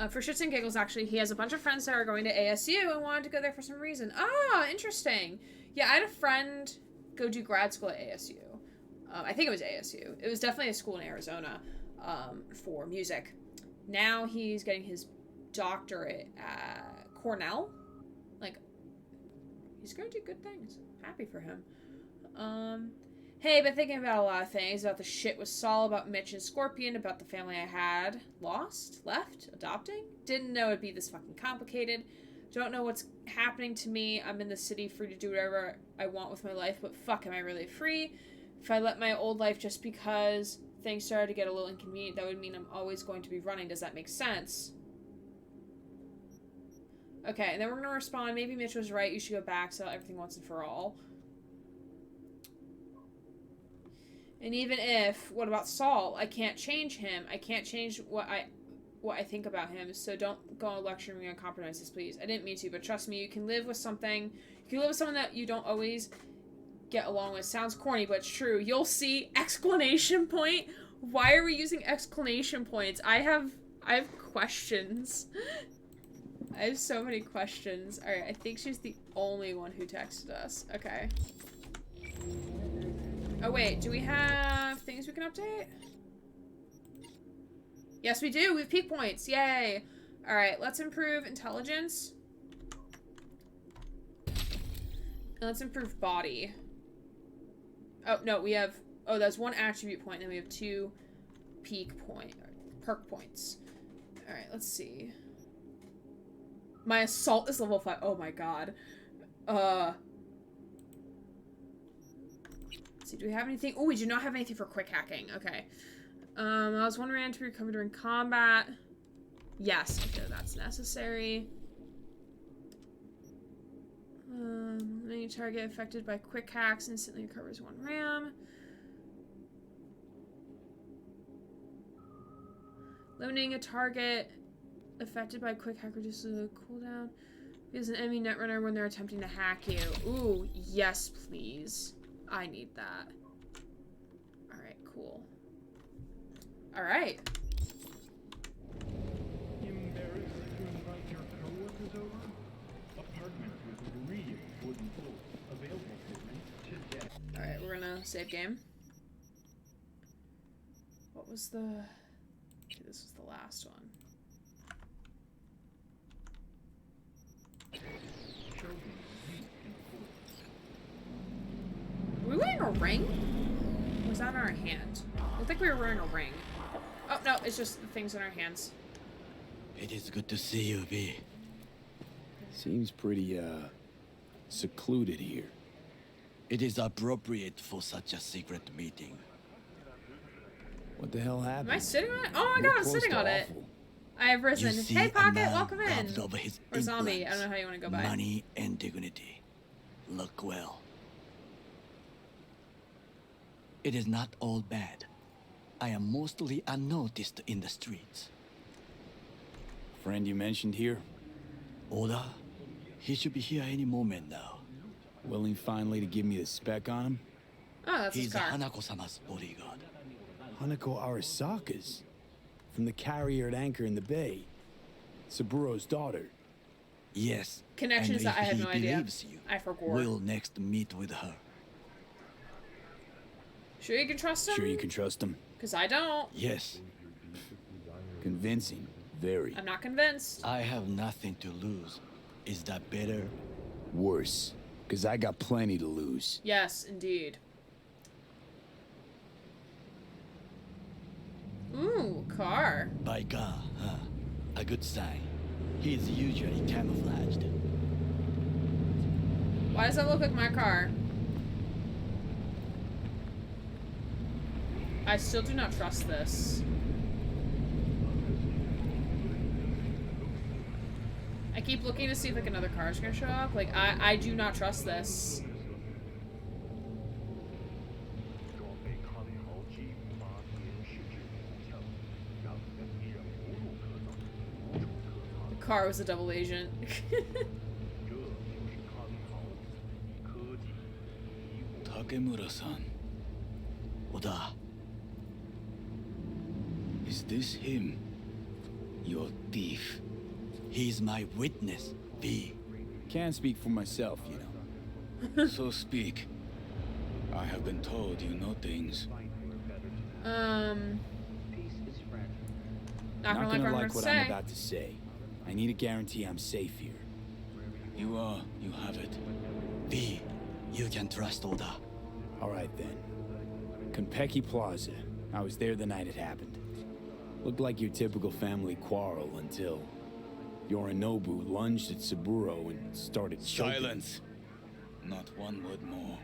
For shits and giggles, actually, he has a bunch of friends that are going to ASU and wanted to go there for some reason. Ah, interesting. Yeah, I had a friend go do grad school at ASU. I think it was ASU. It was definitely a school in Arizona for music. Now he's getting his doctorate at Cornell. Like, he's going to do good things. Happy for him. Hey, been thinking about a lot of things. About the shit with Saul, about Mitch and Scorpion, about the family I had lost, left, adopting. Didn't know it'd be this fucking complicated. Don't know what's happening to me. I'm in the city, free to do whatever I want with my life, but fuck, am I really free? If I let my old life just because things started to get a little inconvenient, that would mean I'm always going to be running. Does that make sense? Okay, and then we're going to respond. Maybe Mitch was right. You should go back, sell everything once and for all. And even if, what about Saul? I can't change him. I can't change what I think about him, so don't go lecturing me on compromises, please. I didn't mean to, but trust me, you can live with something. You can live with someone that you don't always get along with. Sounds corny, but it's true. You'll see! Exclamation point! Why are we using exclamation points? I have questions. I have so many questions. Alright, I think she's the only one who texted us. Okay. Oh wait, do we have things we can update? Yes, we do! We have peak points! Yay! Alright, let's improve intelligence. And let's improve body. Oh, no, we have... Oh, that's one attribute point, and then we have 2 perk points. Alright, let's see. My assault is level 5. Oh my god. Let's see, do we have anything? Oh, we do not have anything for quick hacking. Okay. I was wondering to recover during combat. Yes, okay, that's necessary. Any target affected by quick hacks instantly recovers 1 RAM. Limiting a target affected by quick hack reduces the cooldown. Is an enemy netrunner when they're attempting to hack you. Ooh, yes, please. I need that. Alright, cool. Alright. Embarrassed to invite your coworkers over? Apartment with real wooden floor. Available for rent today. Alright, we're gonna save game. What was the... Okay, this was the last one. Were we wearing a ring? Or was that on our hand? I think we were wearing a ring. Oh, no, it's just the things in our hands. It is good to see you, V. Seems pretty, secluded here. It is appropriate for such a secret meeting. What the hell happened? Am I sitting on it? Oh my We're god, I'm close sitting to on it. awful. I have risen. You see Hey, a Pocket, man welcome in. robbed over his Or zombie, I influence, don't know how you want to go by. money and dignity. Look well. It is not all bad. I am mostly unnoticed in the streets. Friend you mentioned here? Oda, he should be here any moment now. Willing finally to give me the spec on him? Oh, that's his He's car. Hanako-sama's bodyguard. Hanako Arasaka's. From the carrier at anchor in the bay. Saburo's daughter. Yes. Connections and that I if had he no idea. believes you, I forgot. we'll next meet with her. Sure you can trust him? Sure you can trust him? Because I don't. Yes, Convincing. Very. I'm not convinced. I have nothing to lose. Is that better? Worse. Because I got plenty to lose. Yes, indeed. Ooh, car. By God, huh? A good sign. He is usually camouflaged. Why does that look like my car? I still do not trust this. I keep looking to see if like another car is gonna show up. Like I do not trust this. The car was a double agent. Takemura-san. Oda. Is this him? Your thief. He's my witness, V. Can't speak for myself, you know. So speak. I have been told you know things. Not Not gonna like gonna what I'm like gonna what say. I'm about to say. I need a guarantee I'm safe here. You have it. V, you can trust Oda. Alright then. Konpeki Plaza. I was there the night it happened. Looked like your typical family quarrel until... Yorinobu lunged at Saburo and started choking. Silence! Not one word more.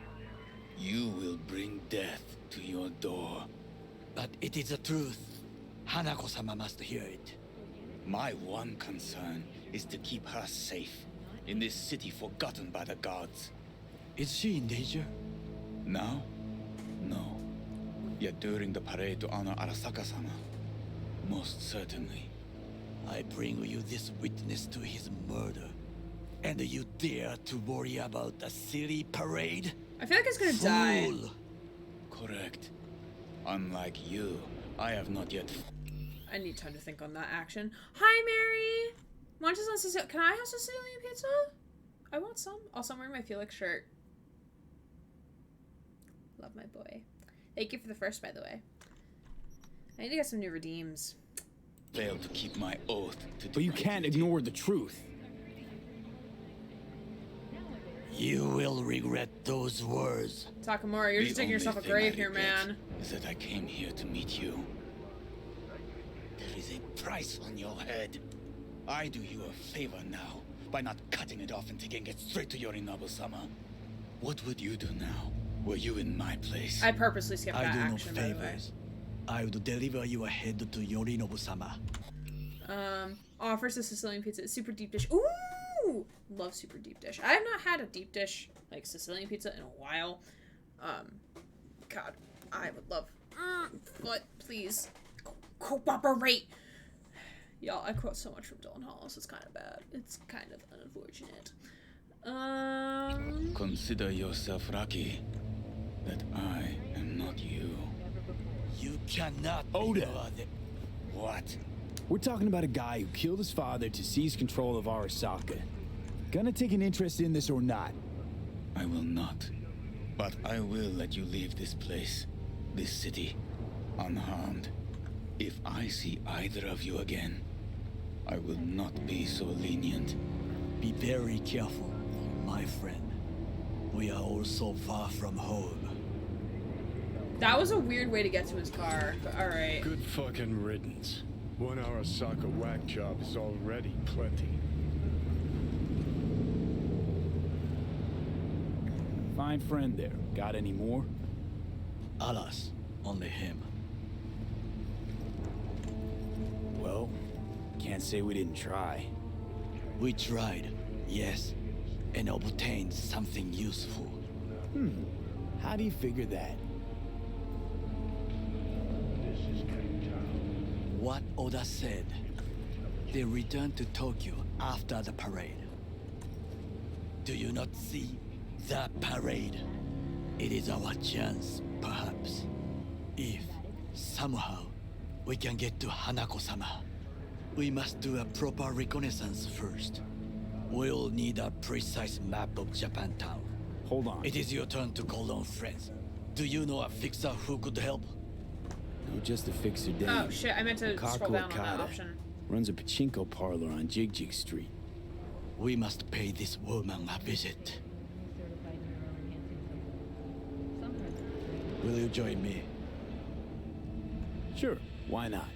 You will bring death to your door. But it is the truth. Hanako-sama must hear it. My one concern is to keep her safe in this city forgotten by the gods. Is she in danger? Now? No. Yet during the parade to honor Arasaka-sama, most certainly. I bring you this witness to his murder. And you dare to worry about a silly parade? I feel like it's gonna die. Fool! Correct. Unlike you, I have not yet... I need time to think on that action. Hi, Mary! Want some Sicilian? Can I have Sicilian pizza? I want some. Also, I'm wearing my Felix shirt. Love my boy. Thank you for the first, by the way. I need to get some new redeems. Failed to keep my oath to do But you my can't duty. ignore the truth. You will regret those words. Takamura, you're The just digging yourself a only thing grave I here, regret man. is that I came here to meet you. There is a price on your head. I do you a favor now by not cutting it off and taking it straight to Yorinobu-sama. What would you do now? Were you in my place? I purposely skipped I that do no action, by the way. favors. I would deliver your head to Yorinobu-sama. Offers a Sicilian pizza. Super deep dish. Ooh! Love super deep dish. I have not had a deep dish, like Sicilian pizza, in a while. God, I would love... but, please, cooperate! Y'all, I quote so much from Dylan Hollis. It's kind of bad. It's kind of unfortunate. Consider yourself lucky that I am not you. You cannot Oda. ignore the... What? We're talking about a guy who killed his father to seize control of Arasaka. Gonna take an interest in this or not? I will not. But I will let you leave this place, this city, unharmed. If I see either of you again, I will not be so lenient. Be very careful, my friend. We are all so far from home. That was a weird way to get to his car, but alright. Good fucking riddance. One Arasaka whack job is already plenty. Fine friend there. Got any more? Alas, only him. Well, can't say we didn't try. We tried, yes, and obtained something useful. How do you figure that? This is Kangtao. What Oda said. They returned to Tokyo after the parade. Do you not see the parade? It is our chance, perhaps. If, somehow, we can get to Hanako-sama. We must do a proper reconnaissance first. We'll need a precise map of Japantown. Hold on. It is your turn to call on friends. Do you know a fixer who could help? No, just a fixer Dave. Oh shit, I meant to scroll Kako down on that Okada. option. Runs a pachinko parlor on Jig Street. We must pay this woman a visit. Will you join me? Sure, why not?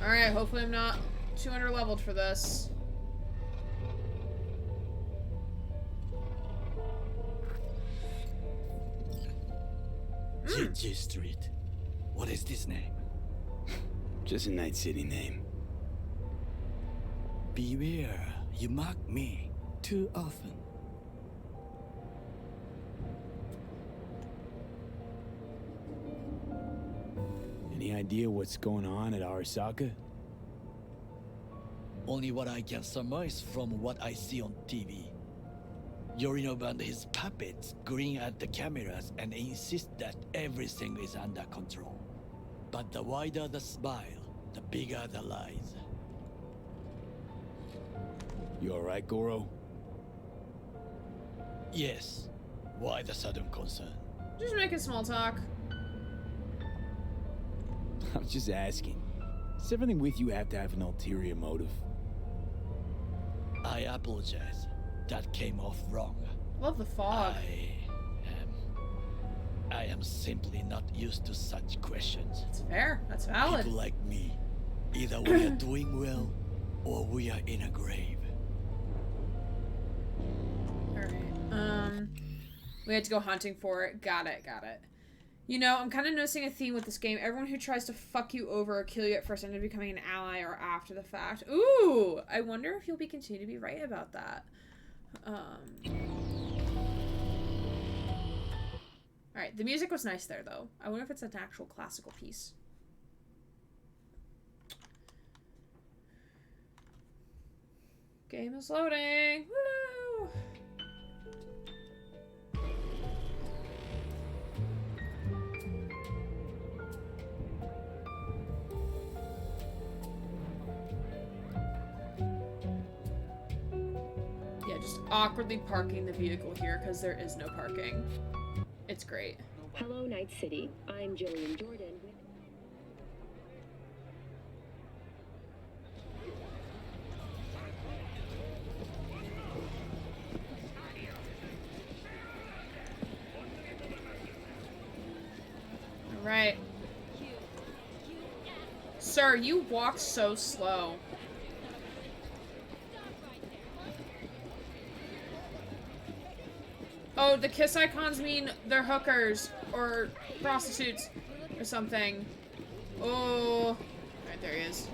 Alright, hopefully I'm not 200 leveled for this. G Street. What is this name? Just a Night City name. Beware, you mock me too often. Any idea what's going on at Arasaka? Only what I can surmise from what I see on TV. Yorinobu and his puppets grin at the cameras and insist that everything is under control. But the wider the smile, the bigger the lies. You alright, Goro? Yes. Why the sudden concern? Just making small talk. I was just asking. Does everything with you have to have an ulterior motive? I apologize. That came off wrong. Love the fog. I am I am simply not used to such questions. It's fair. That's valid. People like me, either we are doing well or we are in a grave. Alright. We had to go hunting for it. Got it. You know, I'm kind of noticing a theme with this game. Everyone who tries to fuck you over or kill you at first ends up becoming an ally or after the fact. Ooh! I wonder if you'll continue to be right about that. Alright, the music was nice there, though. I wonder if it's an actual classical piece. Game is loading! Woo! Yeah, just awkwardly parking the vehicle here because there is no parking. It's great. Hello, Night City. I'm Jillian Jordan with... Alright. Sir, you walk so slow. Oh, the kiss icons mean they're hookers or prostitutes or something. Oh. Alright, there he is.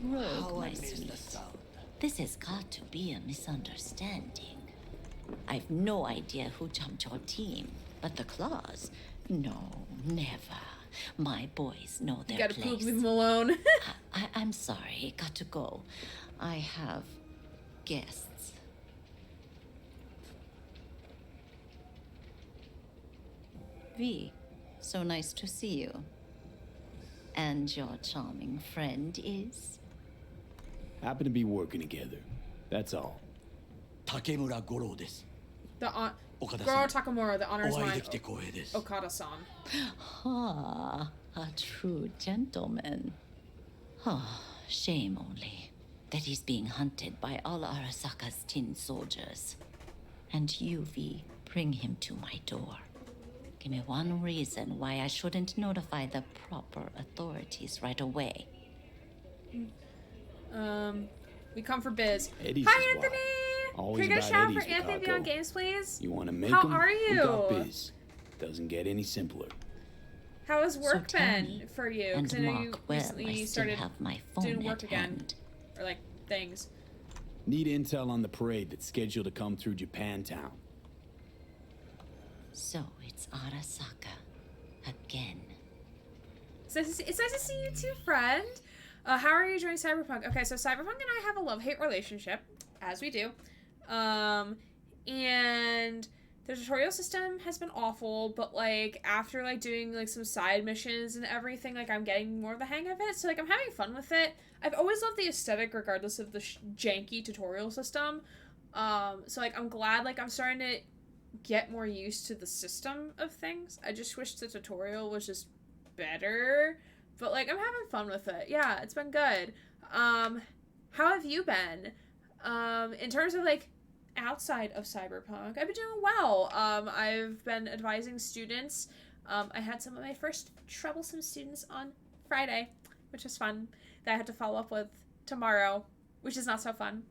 Rogue, my sweet. This has got to be a misunderstanding. I've no idea who jumped your team, but the claws? No, never. My boys know their place. You gotta poop, leave them alone. I'm sorry, got to go. I have guests. V, so nice to see you. And your charming friend is? Happen to be working together. That's all. Takemura Goro desu. Goro Okada-san. Takamura, the honor is mine. お会いできて光栄です。 Okada-san. Ah, a true gentleman. Ah, shame only that he's being hunted by all Arasaka's tin soldiers. And you, V, bring him to my door. Give me one reason why I shouldn't notify the proper authorities right away. We come for biz. Eddie's Hi, is Anthony! Always Can I get a about shout out Eddie's for Anthony with Beyond Kako. Games, please? You want to make How 'em? are We got you? biz. Doesn't get any simpler. How has work So tell been me, for you? and Because I know you mark well, recently I still started have my phone doing work at again. hand. Or like things. Need intel on the parade that's scheduled to come through Japantown. So it's Arasaka again. It's nice to see you too, friend. How are you enjoying Cyberpunk? Okay, so Cyberpunk and I have a love-hate relationship, as we do. And the tutorial system has been awful, but like after like doing like some side missions and everything, like I'm getting more of the hang of it. So like I'm having fun with it. I've always loved the aesthetic regardless of the janky tutorial system. So like I'm glad like I'm starting to get more used to the system of things. I just wish the tutorial was just better. But like I'm having fun with it. Yeah, it's been good. How have you been? In terms of like outside of Cyberpunk, I've been doing well. I've been advising students. I had some of my first troublesome students on Friday, which was fun, that I had to follow up with tomorrow, which is not so fun.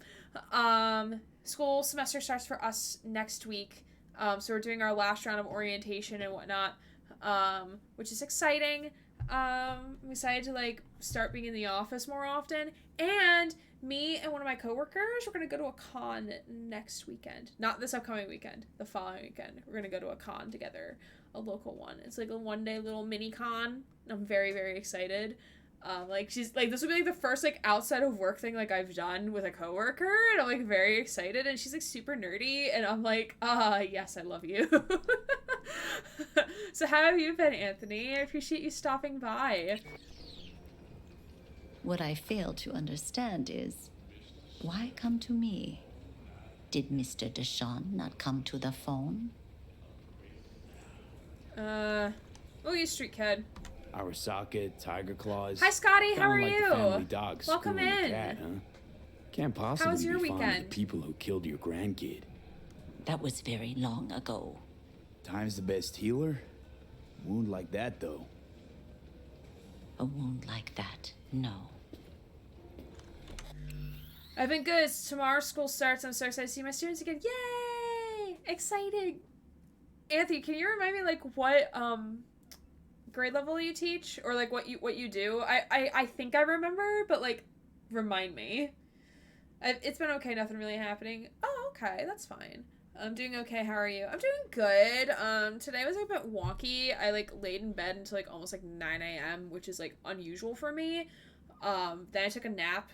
School semester starts for us next week. So we're doing our last round of orientation and whatnot, which is exciting. I'm excited to like start being in the office more often, and me and one of my coworkers, we're gonna go to a con next weekend. Not this upcoming weekend, the following weekend. We're gonna go to a con together, a local one. It's like a one-day little mini con. I'm very, very excited. Like she's like, this will be like the first like outside of work thing like I've done with a coworker, and I'm like very excited. And she's like super nerdy, and I'm like, yes, I love you. So how have you been, Anthony? I appreciate you stopping by. What I fail to understand is, why come to me? Did Mr. Deshawn not come to the phone? Oh, you street kid. Arasaka, Tiger Claws. Hi, Scotty. How are Kinda like you? the family dog Welcome screwing the in. cat, huh? Can't How was possibly your be fond of the weekend? people who killed your grandkid. That was very long ago. Time's the best healer. Wound like that, though. A wound like that, no. I've been good. Tomorrow school starts. I'm so excited to see my students again. Yay! Exciting. Anthony, can you remind me like what grade level you teach or like what you do? I think I remember, but like remind me. It's been okay. Nothing really happening. Oh, okay. That's fine. I'm doing okay. How are you? I'm doing good. Today was like a bit wonky. I like laid in bed until like almost like 9 a.m., which is like unusual for me. Then I took a nap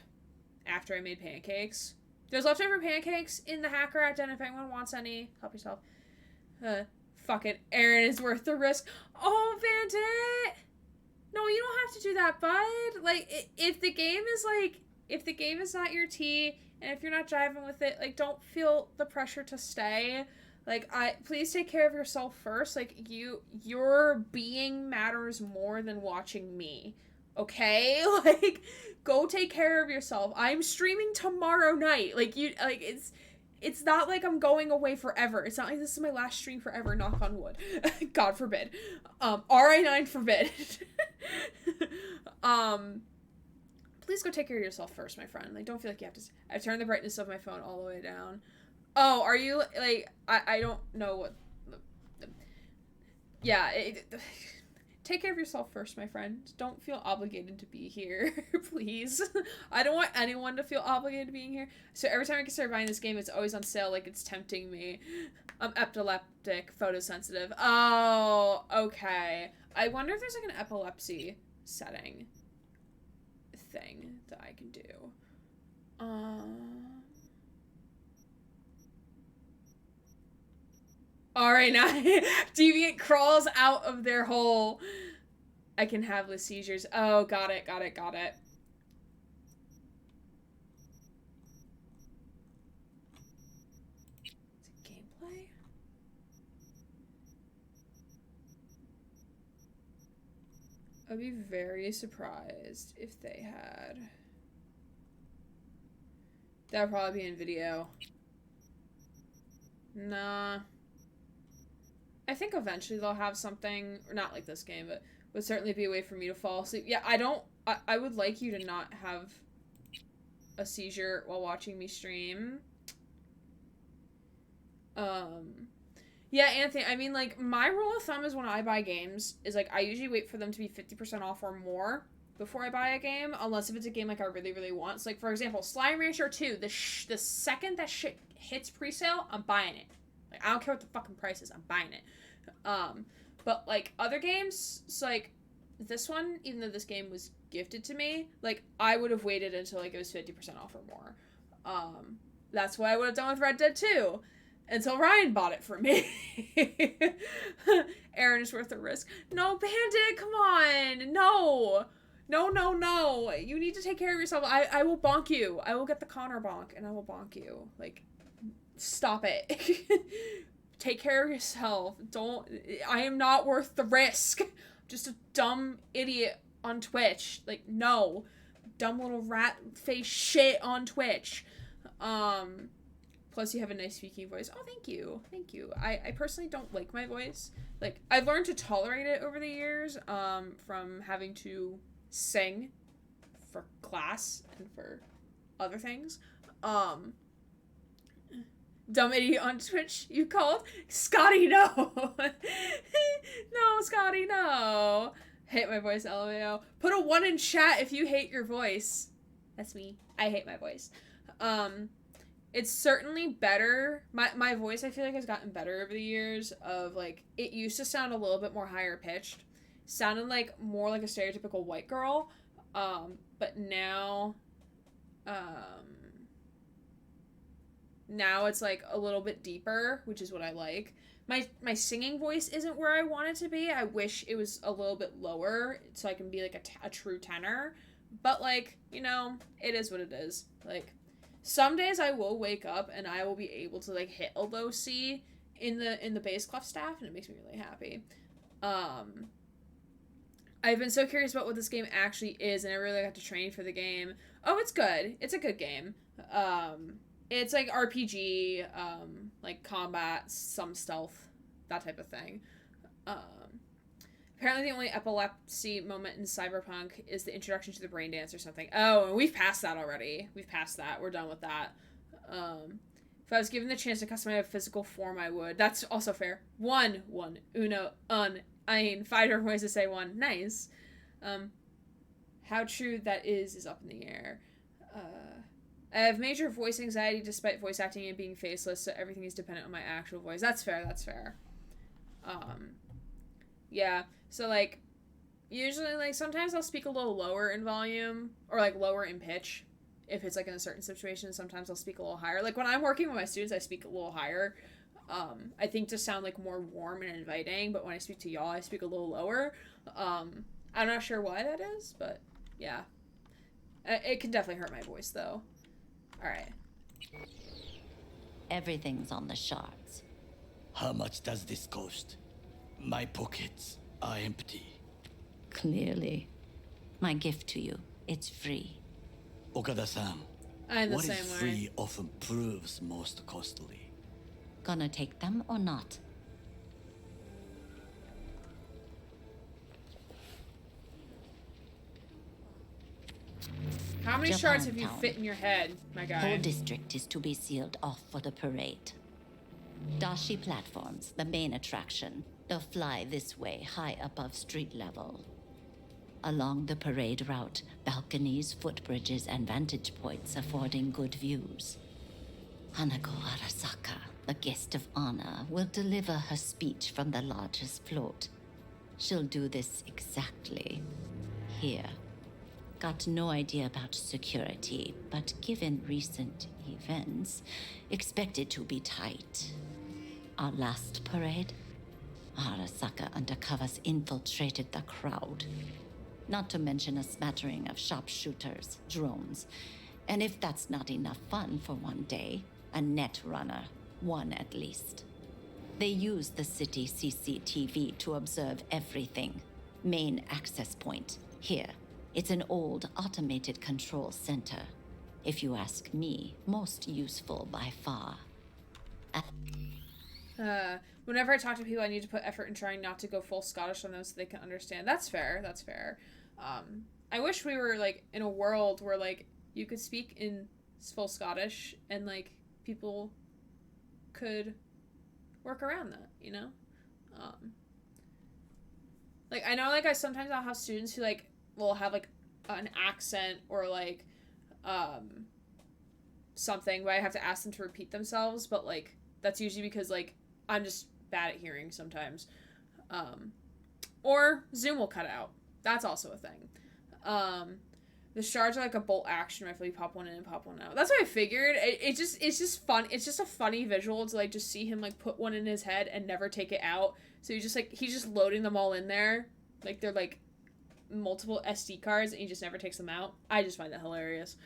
after I made pancakes. There's leftover pancakes in the hacker at den if anyone wants any. Help yourself. Fuck it. Aaron is worth the risk. Oh, Bandit! No, you don't have to do that, bud. Like, if the game is not your tea, and if you're not jiving with it, like, don't feel the pressure to stay. Like, please take care of yourself first. Like, your being matters more than watching me. Okay? Like, go take care of yourself. I'm streaming tomorrow night. Like, it's not like I'm going away forever. It's not like this is my last stream forever, knock on wood. God forbid. RI9 forbid. Please go take care of yourself first, my friend. Like, don't feel like you have to... I've turned the brightness of my phone all the way down. Oh, are you, like... I don't know what... Yeah, take care of yourself first, my friend. Don't feel obligated to be here, please. I don't want anyone to feel obligated to being here. So every time I can start buying this game, it's always on sale, like it's tempting me. I'm epileptic, photosensitive. Oh, okay. I wonder if there's like an epilepsy setting thing that I can do. Alright, now Deviant crawls out of their hole. I can have the seizures. Oh, got it. Is it gameplay? I'd be very surprised if they had. That would probably be in video. Nah. I think eventually they'll have something, or not like this game, but would certainly be a way for me to fall asleep. Yeah, I would like you to not have a seizure while watching me stream. Yeah, Anthony, I mean, like, my rule of thumb is when I buy games is, like, I usually wait for them to be 50% off or more before I buy a game, unless if it's a game, like, I really, really want. So, like, for example, Slime Rancher 2, the second that shit hits pre-sale, I'm buying it. Like, I don't care what the fucking price is, I'm buying it. But, like, other games, so, like, this one, even though this game was gifted to me, like, I would have waited until, like, it was 50% off or more. That's what I would have done with Red Dead 2. Until Ryan bought it for me. Aaron is worth the risk. No, Bandit, come on. No. No. You need to take care of yourself. I will bonk you. I will get the Connor bonk, and I will bonk you. Like, stop it. Take care of yourself. I am not worth the risk. I'm just a dumb idiot on Twitch. Like, no. Dumb little rat face shit on Twitch. Plus, you have a nice speaking voice. Oh, thank you. Thank you. I personally don't like my voice. Like, I've learned to tolerate it over the years, from having to sing for class and for other things. Dumb idiot on Twitch, you called? Scotty, no! No, Scotty, no! Hate my voice, LMAO. Put a 1 in chat if you hate your voice. That's me. I hate my voice. It's certainly better. My voice, I feel like, has gotten better over the years of, like, it used to sound a little bit more higher pitched. Sounded like more like a stereotypical white girl. But now, now it's, like, a little bit deeper, which is what I like. My singing voice isn't where I want it to be. I wish it was a little bit lower so I can be, like, a true tenor. But, like, you know, it is what it is. Like, some days I will wake up and I will be able to, like, hit a low C in the bass clef staff, and it makes me really happy. I I've been so curious about what this game actually is, and I really got to train for the game. Oh, it's good. It's a good game. It's like RPG, like combat, some stealth, that type of thing. Apparently the only epilepsy moment in Cyberpunk is the introduction to the brain dance or something. Oh, and we've passed that already. We've passed that. We're done with that. If I was given the chance to customize a physical form, I would. That's also fair. One, uno, ein. 5 different ways to say one. Nice. How true that is up in the air. I have major voice anxiety despite voice acting and being faceless, so everything is dependent on my actual voice. That's fair, that's fair. Yeah, so, like, usually, like, sometimes I'll speak a little lower in volume, or, like, lower in pitch, if it's, like, in a certain situation. Sometimes I'll speak a little higher. Like, when I'm working with my students, I speak a little higher, I think to sound, like, more warm and inviting, but when I speak to y'all, I speak a little lower. I'm not sure why that is, but, yeah. It can definitely hurt my voice, though. Alright. Everything's on the shards. How much does this cost? My pockets are empty. Clearly. My gift to you. It's free. Okada-san, I'm the what same is way. free often proves most costly. Gonna take them or not? How many shards have you Japantown. fit in your head, my guy? Whole district is to be sealed off for the parade. Dashi platforms, the main attraction. They'll fly this way, high above street level. Along the parade route, balconies, footbridges, and vantage points affording good views. Hanako Arasaka, the guest of honor, will deliver her speech from the largest float. She'll do this exactly here. Got no idea about security, but given recent events, expect it to be tight. Our last parade, Arasaka undercovers infiltrated the crowd. Not to mention a smattering of sharpshooters, drones, and if that's not enough fun for one day, a net runner, one at least. They use the city CCTV to observe everything. Main access point, here. It's an old automated control center. If you ask me, most useful by far. Whenever I talk to people, I need to put effort in trying not to go full Scottish on them so they can understand. That's fair, that's fair. I wish we were, like, in a world where, like, you could speak in full Scottish and, like, people could work around that, you know? Like, I know, like, sometimes I'll have students who, like, will have, like, an accent or, like, something, but I have to ask them to repeat themselves, but, like, that's usually because, like, I'm just bad at hearing sometimes. Or Zoom will cut out. That's also a thing. The shards are like a bolt action rifle. You pop one in and pop one out. That's what I figured. It's just fun. It's just a funny visual to, like, just see him, like, put one in his head and never take it out. So he's just loading them all in there. Like, they're, like, multiple SD cards and he just never takes them out. I just find that hilarious.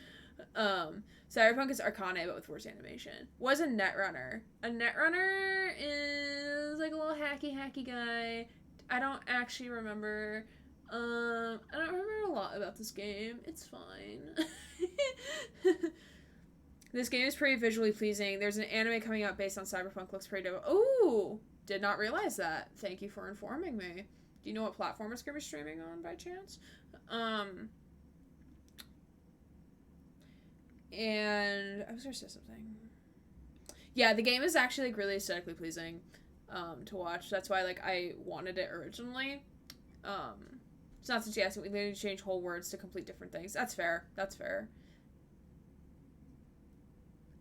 Cyberpunk is Arcane but with worse animation. Was a Netrunner. A Netrunner is like a little hacky guy. I don't actually remember. I don't remember a lot about this game. It's fine. This game is pretty visually pleasing. There's an anime coming out based on Cyberpunk. Looks pretty dope. Ooh! Did not realize that. Thank you for informing me. Do you know what platform it's going to be streaming on by chance? And I was going to say something. Yeah, the game is actually, like, really aesthetically pleasing to watch. That's why, like, I wanted it originally. It's not suggesting we literally change whole words to complete different things. That's fair. That's fair.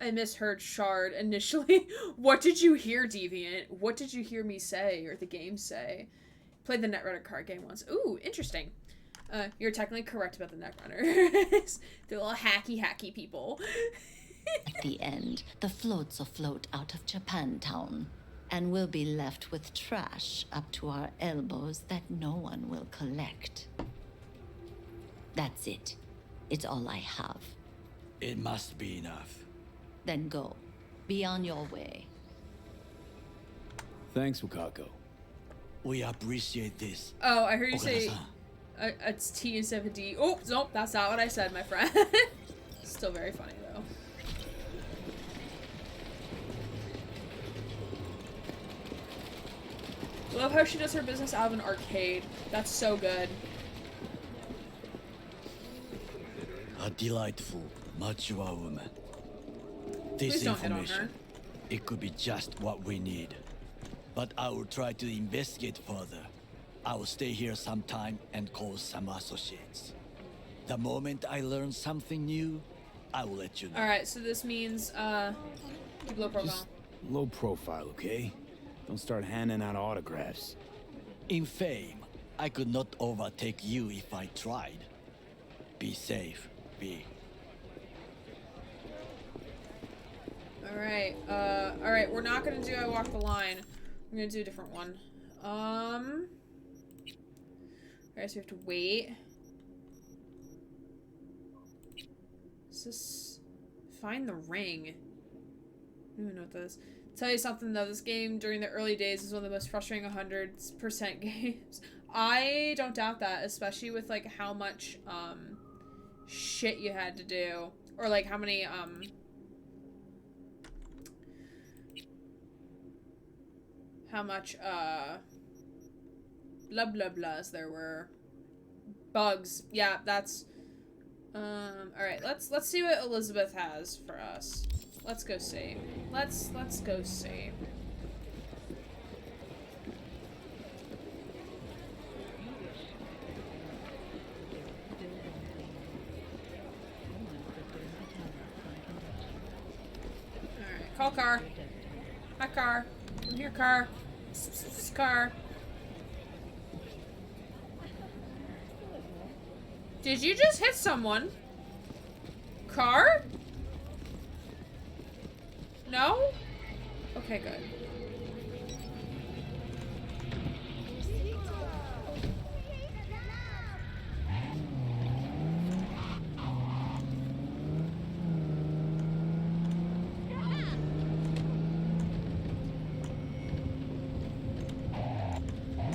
I misheard shard initially. What did you hear, Deviant? What did you hear me say or the game say? Played the Netrunner card game once. Ooh, interesting. You're technically correct about the Netrunners. They're little hacky people. At the end, the floats will float out of Japantown, and we'll be left with trash up to our elbows that no one will collect. That's it. It's all I have. It must be enough. Then go. Be on your way. Thanks, Wakako. We appreciate this. Oh, I heard you say... Okada-san, It's T instead of a D. Oh, nope, that's not what I said, my friend. Still very funny, though. I love how she does her business out of an arcade. That's so good. A delightful, mature woman. Please This don't hit on information, her. it could be just what we need. But I will try to investigate further. I will stay here some time and call some associates. The moment I learn something new, I will let you know. Alright, so this means, keep low profile. Just low profile, okay? Don't start handing out autographs. In fame, I could not overtake you if I tried. Be safe, V. Alright, we're not gonna do I Walk the Line. We're gonna do a different one. Alright, so we have to wait. Is this... Find the ring. I don't even know what that is. Tell you something though, this game during the early days is one of the most frustrating 100% games. I don't doubt that, especially with like how much shit you had to do. Or like how many how much blah blah blahs there were. Bugs. Yeah, that's alright, let's see what Elizabeth has for us. Let's go see. Let's go see. Alright, call car. Hi car. I'm here, car. Car. Did you just hit someone? Car? No? Okay, good.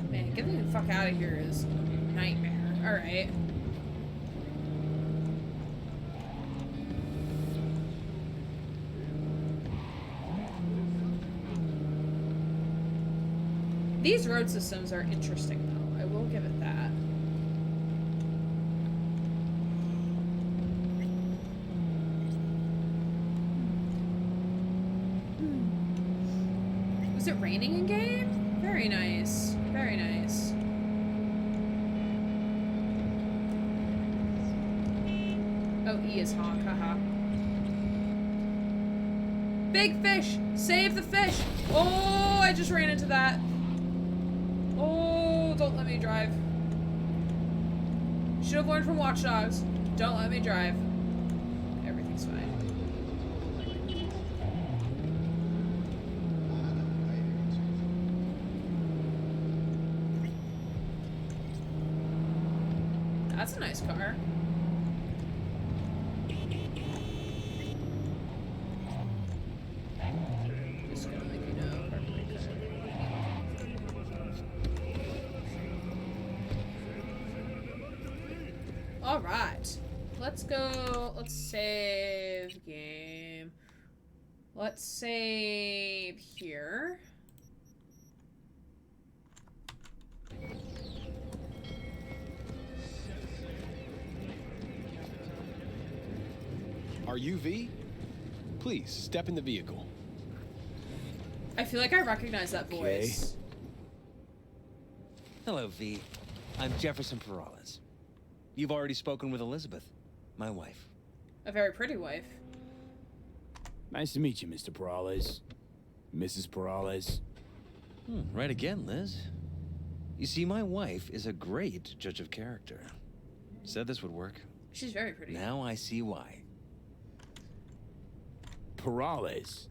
Man, getting the fuck out of here is a nightmare. Alright. These road systems are interesting, though. I will give it that. Was it raining in game? Very nice. Very nice. Oh, E is honk, haha. Big fish! Save the fish! Oh, I just ran into that. Oh, don't let me drive. Should have learned from Watch Dogs. Don't let me drive. Everything's fine. That's a nice car. Just gonna let you know. Alright. Let's go. Let's save game. Let's save here. Are you V? Please, step in the vehicle. I feel like I recognize that voice. Hello, V. I'm Jefferson Perales. You've already spoken with Elizabeth, my wife. A very pretty wife. Nice to meet you, Mr. Perales. Mrs. Perales. Right again, Liz. You see, my wife is a great judge of character. Said this would work. She's very pretty. Now I see why. Perales?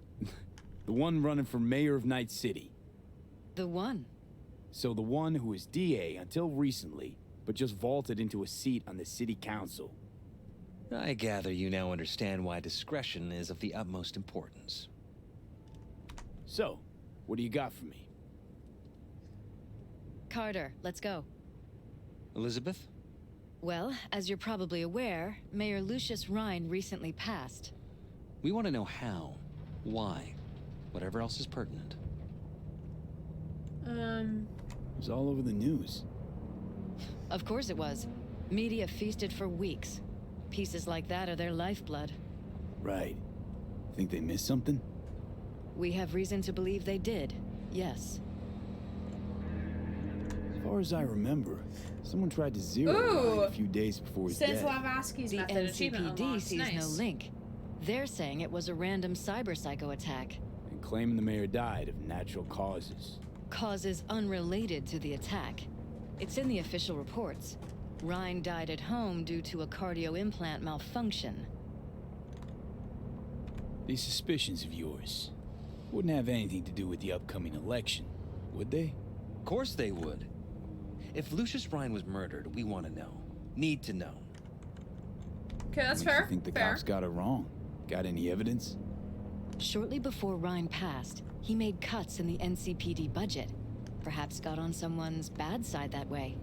The one running for mayor of Night City. The one? So the one who was DA until recently, but just vaulted into a seat on the city council. I gather you now understand why discretion is of the utmost importance. So, what do you got for me? Carter, let's go. Elizabeth, Well, as you're probably aware, Mayor Lucius Rhine recently passed. We want to know how, why, whatever else is pertinent. It was all over the news. Of course it was. Media feasted for weeks. Pieces like that are their lifeblood. Right. Think they missed something? We have reason to believe they did, yes. As far as I remember, someone tried to zero Ooh. Ryan a few days before his death. Stanislavski's The method achievement NCPD unlocked. sees Nice. no link. They're saying it was a random cyber psycho attack. And claiming the mayor died of natural causes. Causes unrelated to the attack. It's in the official reports. Rhine died at home due to a cardio implant malfunction. These suspicions of yours wouldn't have anything to do with the upcoming election, would they? Of course they would. If Lucius Rhine was murdered, we want to know. Need to know. Okay, that's Makes fair. you think the fair. cops got it wrong? Got any evidence? Shortly before Rhine passed, he made cuts in the NCPD budget. Perhaps got on someone's bad side that way.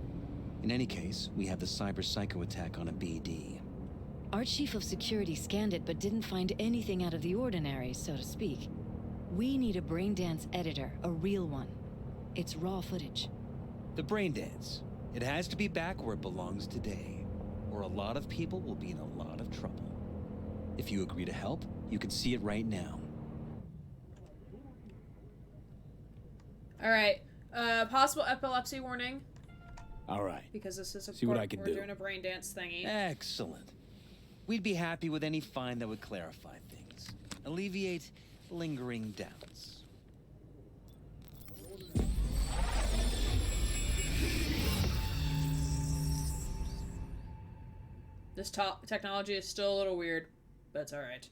In any case, we have the cyber psycho attack on a BD. Our chief of security scanned it but didn't find anything out of the ordinary, so to speak. We need a braindance editor, a real one. It's raw footage. The brain dance. It has to be back where it belongs today, or a lot of people will be in a lot of trouble. If you agree to help, you can see it right now. All right. Possible epilepsy warning. All right. Because this is a See what I can we're do. doing a brain dance thingy. Excellent. We'd be happy with any find that would clarify things, alleviate lingering doubts. This top technology is still a little weird, but it's all right.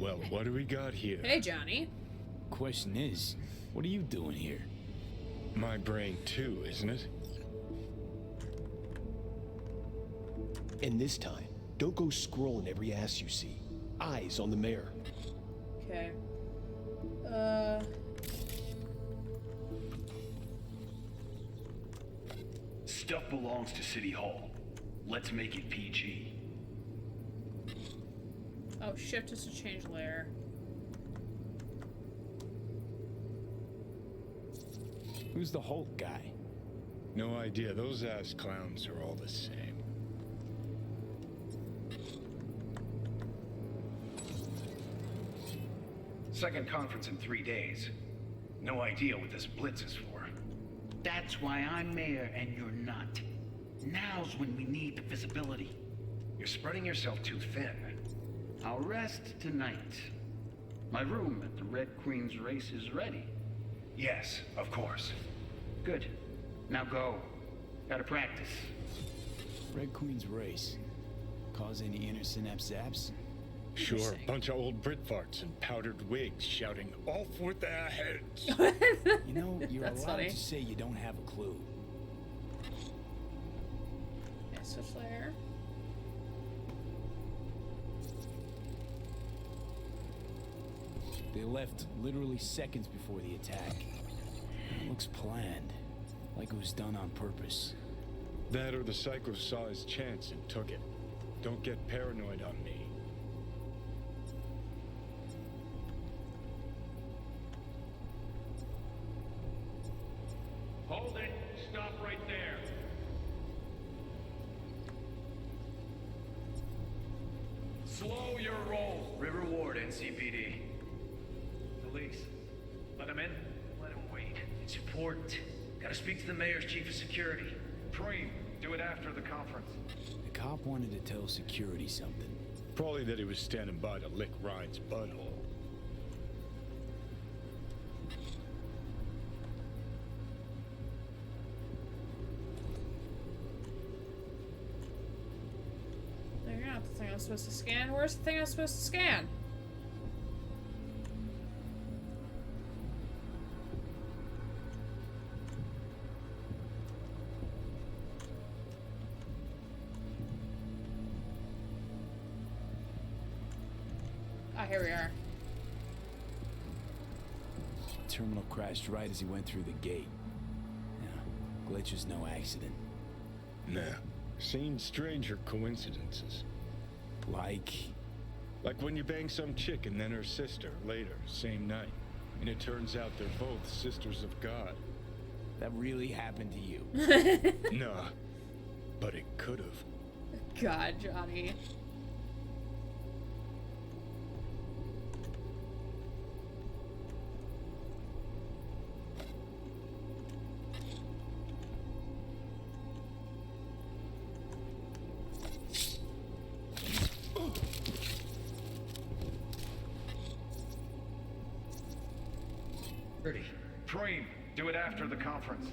Well, what do we got here? Hey, Johnny. Question is, what are you doing here? My brain too, isn't it? And this time, don't go scrolling every ass you see. Eyes on the mayor. Okay. Stuff belongs to City Hall. Let's make it PG. Oh, shift is to change layer. Who's the Hulk guy? No idea. Those ass clowns are all the same. Second conference in 3 days. No idea what this blitz is for. That's why I'm mayor and you're not. Now's when we need the visibility. You're spreading yourself too thin. I'll rest tonight. My room at the Red Queen's race is ready. Yes, of course. Good. Now go. Gotta practice. Red Queen's race. Cause any inner synapse zaps? Sure, bunch of old Brit farts in powdered wigs shouting, "Off with their heads!" You know, you're That's allowed funny. to say you don't have a clue. Yeah, switch layer. They left literally seconds before the attack. It looks planned, like it was done on purpose. That or the psycho saw his chance and took it. Don't get paranoid on me. Hold it. Stop right there. Slow your roll. River Ward, NCPD. Police. Let him in? Let him wait. It's important. Gotta speak to the mayor's chief of security. Preem, do it after the conference. The cop wanted to tell security something. Probably that he was standing by to lick Ryan's butthole. There you go. The thing I was supposed to scan. Where's the thing I was supposed to scan? Ah, here we are. Terminal crashed right as he went through the gate. Glitch was no accident. Nah. Seen stranger coincidences. Like when you bang some chick and then her sister later, same night. And it turns out they're both sisters of God. that really happened to you. Nah. But it could have. God, Johnny. Pretty. Preem, do it after the conference.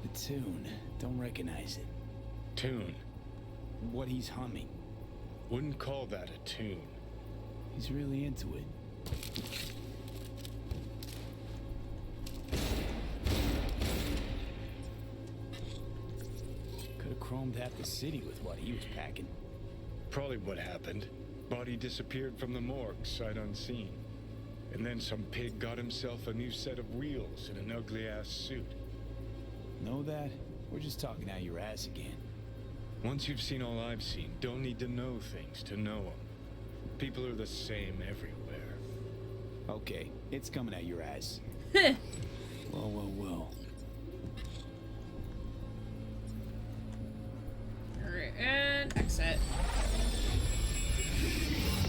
The tune. Don't recognize it. Tune. What he's humming. Wouldn't call that a tune. He's really into it. Could have chromed half the city with what he was packing. Probably what happened. Body disappeared from the morgue, sight unseen. And then some pig got himself a new set of wheels and an ugly-ass suit. Know that? We're just talking out your ass again. Once you've seen all I've seen, don't need to know things to know them. People are the same everywhere. Okay, it's coming out your ass. Well. Alright, and exit.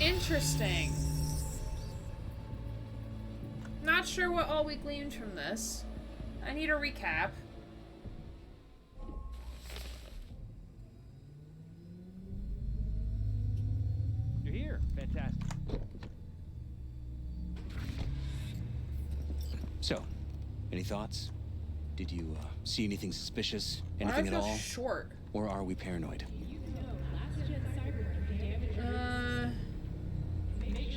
Interesting. Not sure what all we gleaned from this. I need a recap. You're here. Fantastic. So, any thoughts? Did you see anything suspicious? Why do I Anything at feel all? short? Or are we paranoid?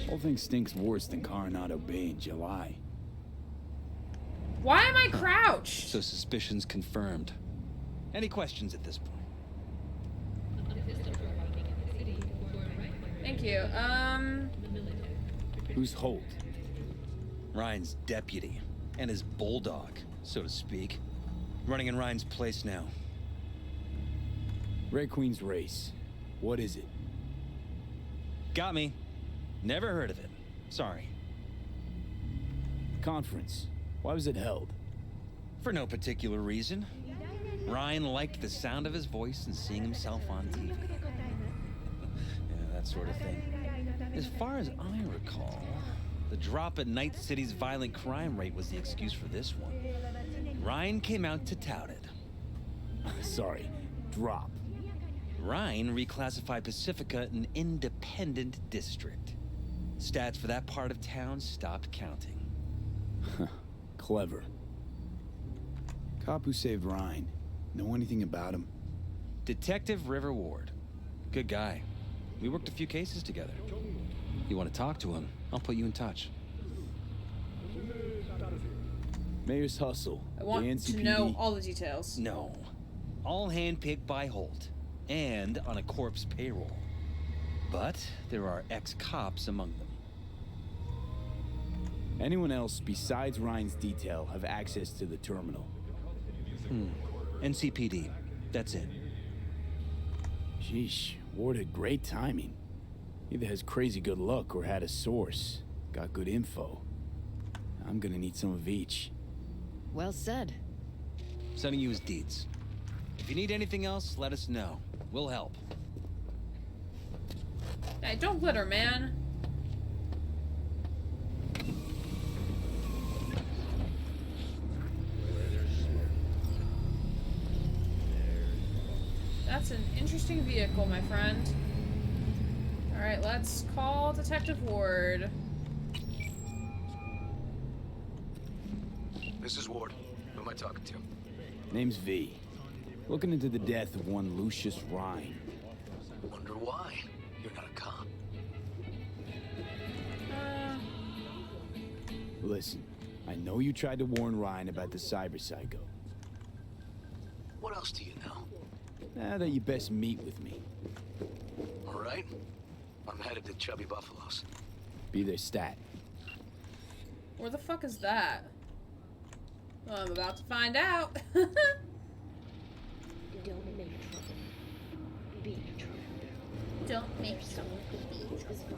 Whole thing stinks worse than Coronado Bay in July. Why am I crouched? So suspicions confirmed. Any questions at this point? Thank you. Who's Holt? Ryan's deputy. And his bulldog, so to speak. Running in Ryan's place now. Red Queen's race. What is it? Got me. Never heard of it. Sorry. Conference. Why was it held? For no particular reason. Ryan liked the sound of his voice and seeing himself on TV. Yeah, that sort of thing. As far as I recall, the drop at Night City's violent crime rate was the excuse for this one. Ryan came out to tout it. Sorry, drop. Ryan reclassified Pacifica an independent district. Stats for that part of town stopped counting. Clever. Cop who saved Ryan. Know anything about him? Detective River Ward. Good guy. We worked a few cases together. You want to talk to him? I'll put you in touch. Mayor's hustle. I want to know all the details. No. All handpicked by Holt. And on a corpse payroll. But there are ex-cops among them. Anyone else besides Ryan's detail have access to the terminal? NCPD. That's it. Sheesh, Ward had great timing. Either has crazy good luck or had a source. Got good info. I'm gonna need some of each. Well said. Sending you his deeds. If you need anything else, let us know. We'll help. Hey, don't glitter, man. That's an interesting vehicle, my friend. Alright, let's call Detective Ward. This is Ward. Who am I talking to? Name's V. Looking into the death of one Lucius Ryan. Wonder why? You're not a cop. Listen, I know you tried to warn Ryan about the cyber psycho. What else do you know? Now that you best meet with me. All right. I'm headed to Chubby Buffalo's. Be their stat. Where the fuck is that? Well, I'm about to find out. Don't make trouble. Be trouble. Don't make someone could be as far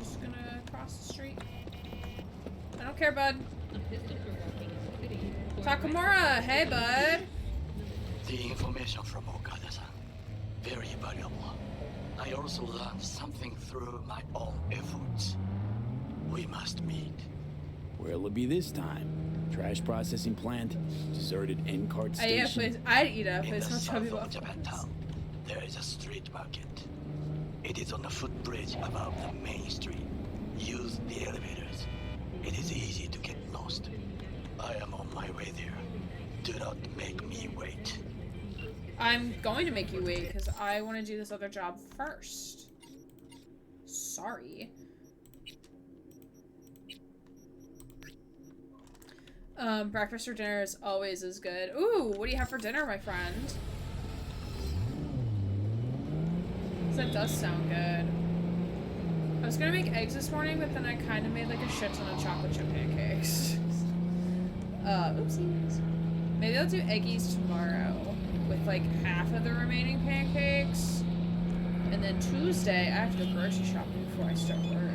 Just gonna cross the street. I don't care, bud. Takamura, hey, bud. The information from Okada-san, very valuable. I also learned something through my own efforts. We must meet. Where'll it be this time? Trash processing plant? Deserted end cart station? I'd eat up. In the It's not south trouble. of Japantown, there is a street market. It is on the footbridge above the main street. Use the elevators. It is easy to get lost. I am on my way there. Do not make me wait. I'm going to make you wait because I want to do this other job first. Sorry. Breakfast or dinner is always as good. Ooh, what do you have for dinner, my friend? That does sound good. I was gonna make eggs this morning, but then I kind of made like a shit ton of chocolate chip pancakes. Oopsies. Maybe I'll do eggies tomorrow with like half of the remaining pancakes. And then Tuesday, I have to go grocery shopping before I start work.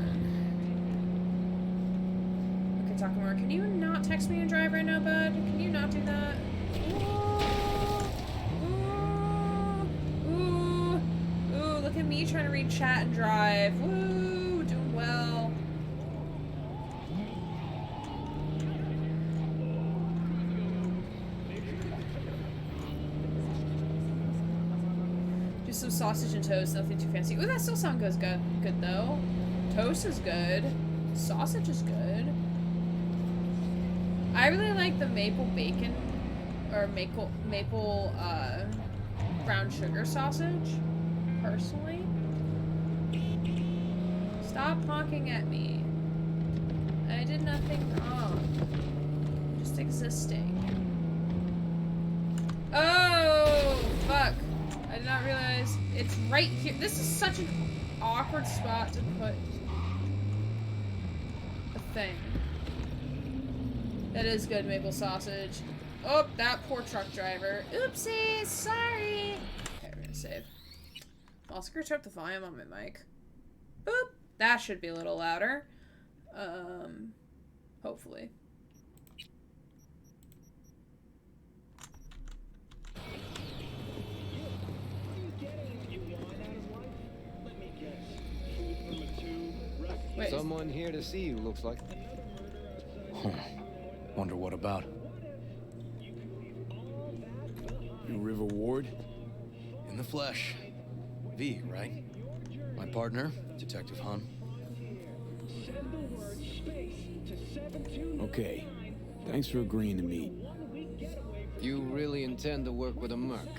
Okay, Takamura, can you not text me and drive right now, bud? Can you not do that? Ooh, look at me trying to read chat and drive. Woo, doing well. Do some sausage and toast, nothing too fancy. Ooh, that still sounds good though. Toast is good. Sausage is good. I really like the maple bacon or maple brown sugar sausage, personally. Stop honking at me. I did nothing wrong. Just existing. Oh, fuck. I did not realize it's right here. This is such an awkward spot to put a thing. That is good maple sausage. Oh, that poor truck driver. Oopsie, sorry. Okay, we're gonna save. I'll screw up the volume on my mic. Boop. That should be a little louder. Hopefully. Wait. Someone here to see you, looks like. Wonder what about? You River Ward? In the flesh. V, right? My partner, Detective Hun. Okay. Thanks for agreeing to meet. You really intend to work with a merc?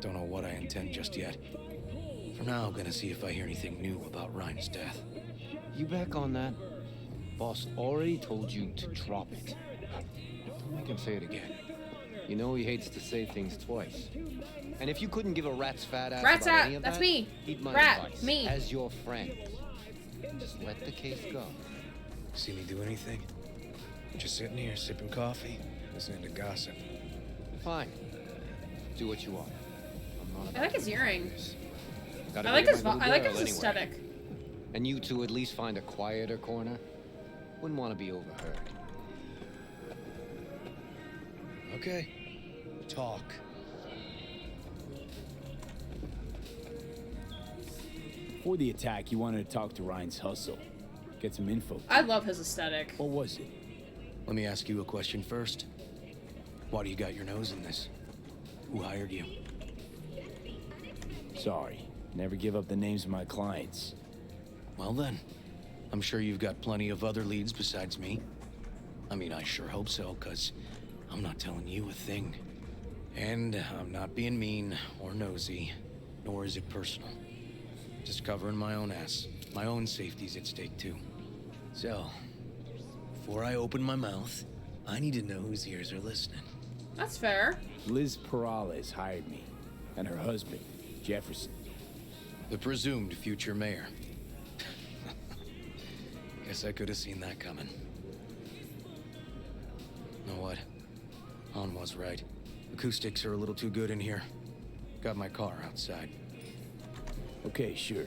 Don't know what I intend just yet. For now, I'm gonna see if I hear anything new about Ryan's death. You back on that? Boss already told you to drop it. Don't make him say it again. You know he hates to say things twice. And if you couldn't give a rat's fat ass Rat's about at, any of that's that, me. heed my Rat, advice. me. As your friend, just let the case go. See me do anything? Just sitting here sipping coffee, listening to gossip. Fine. Do what you want. I'm not I like his earrings. Gotta I like go his get my little I like girl his anyway. aesthetic. And you two at least find a quieter corner. Wouldn't want to be overheard. Okay. Talk. Before the attack, you wanted to talk to Ryan's hustle. Get some info. I love his aesthetic. What was it? Let me ask you a question first. Why do you got your nose in this? Who hired you? Sorry. Never give up the names of my clients. Well then, I'm sure you've got plenty of other leads besides me. I mean, I sure hope so, 'cause I'm not telling you a thing. And I'm not being mean or nosy, nor is it personal. Just covering my own ass. My own safety's at stake too. So, before I open my mouth, I need to know whose ears are listening. That's fair. Liz Perales hired me. And her husband, Jefferson. The presumed future mayor. Guess I could have seen that coming. Know what? Han was right. Acoustics are a little too good in here. Got my car outside. Okay, sure.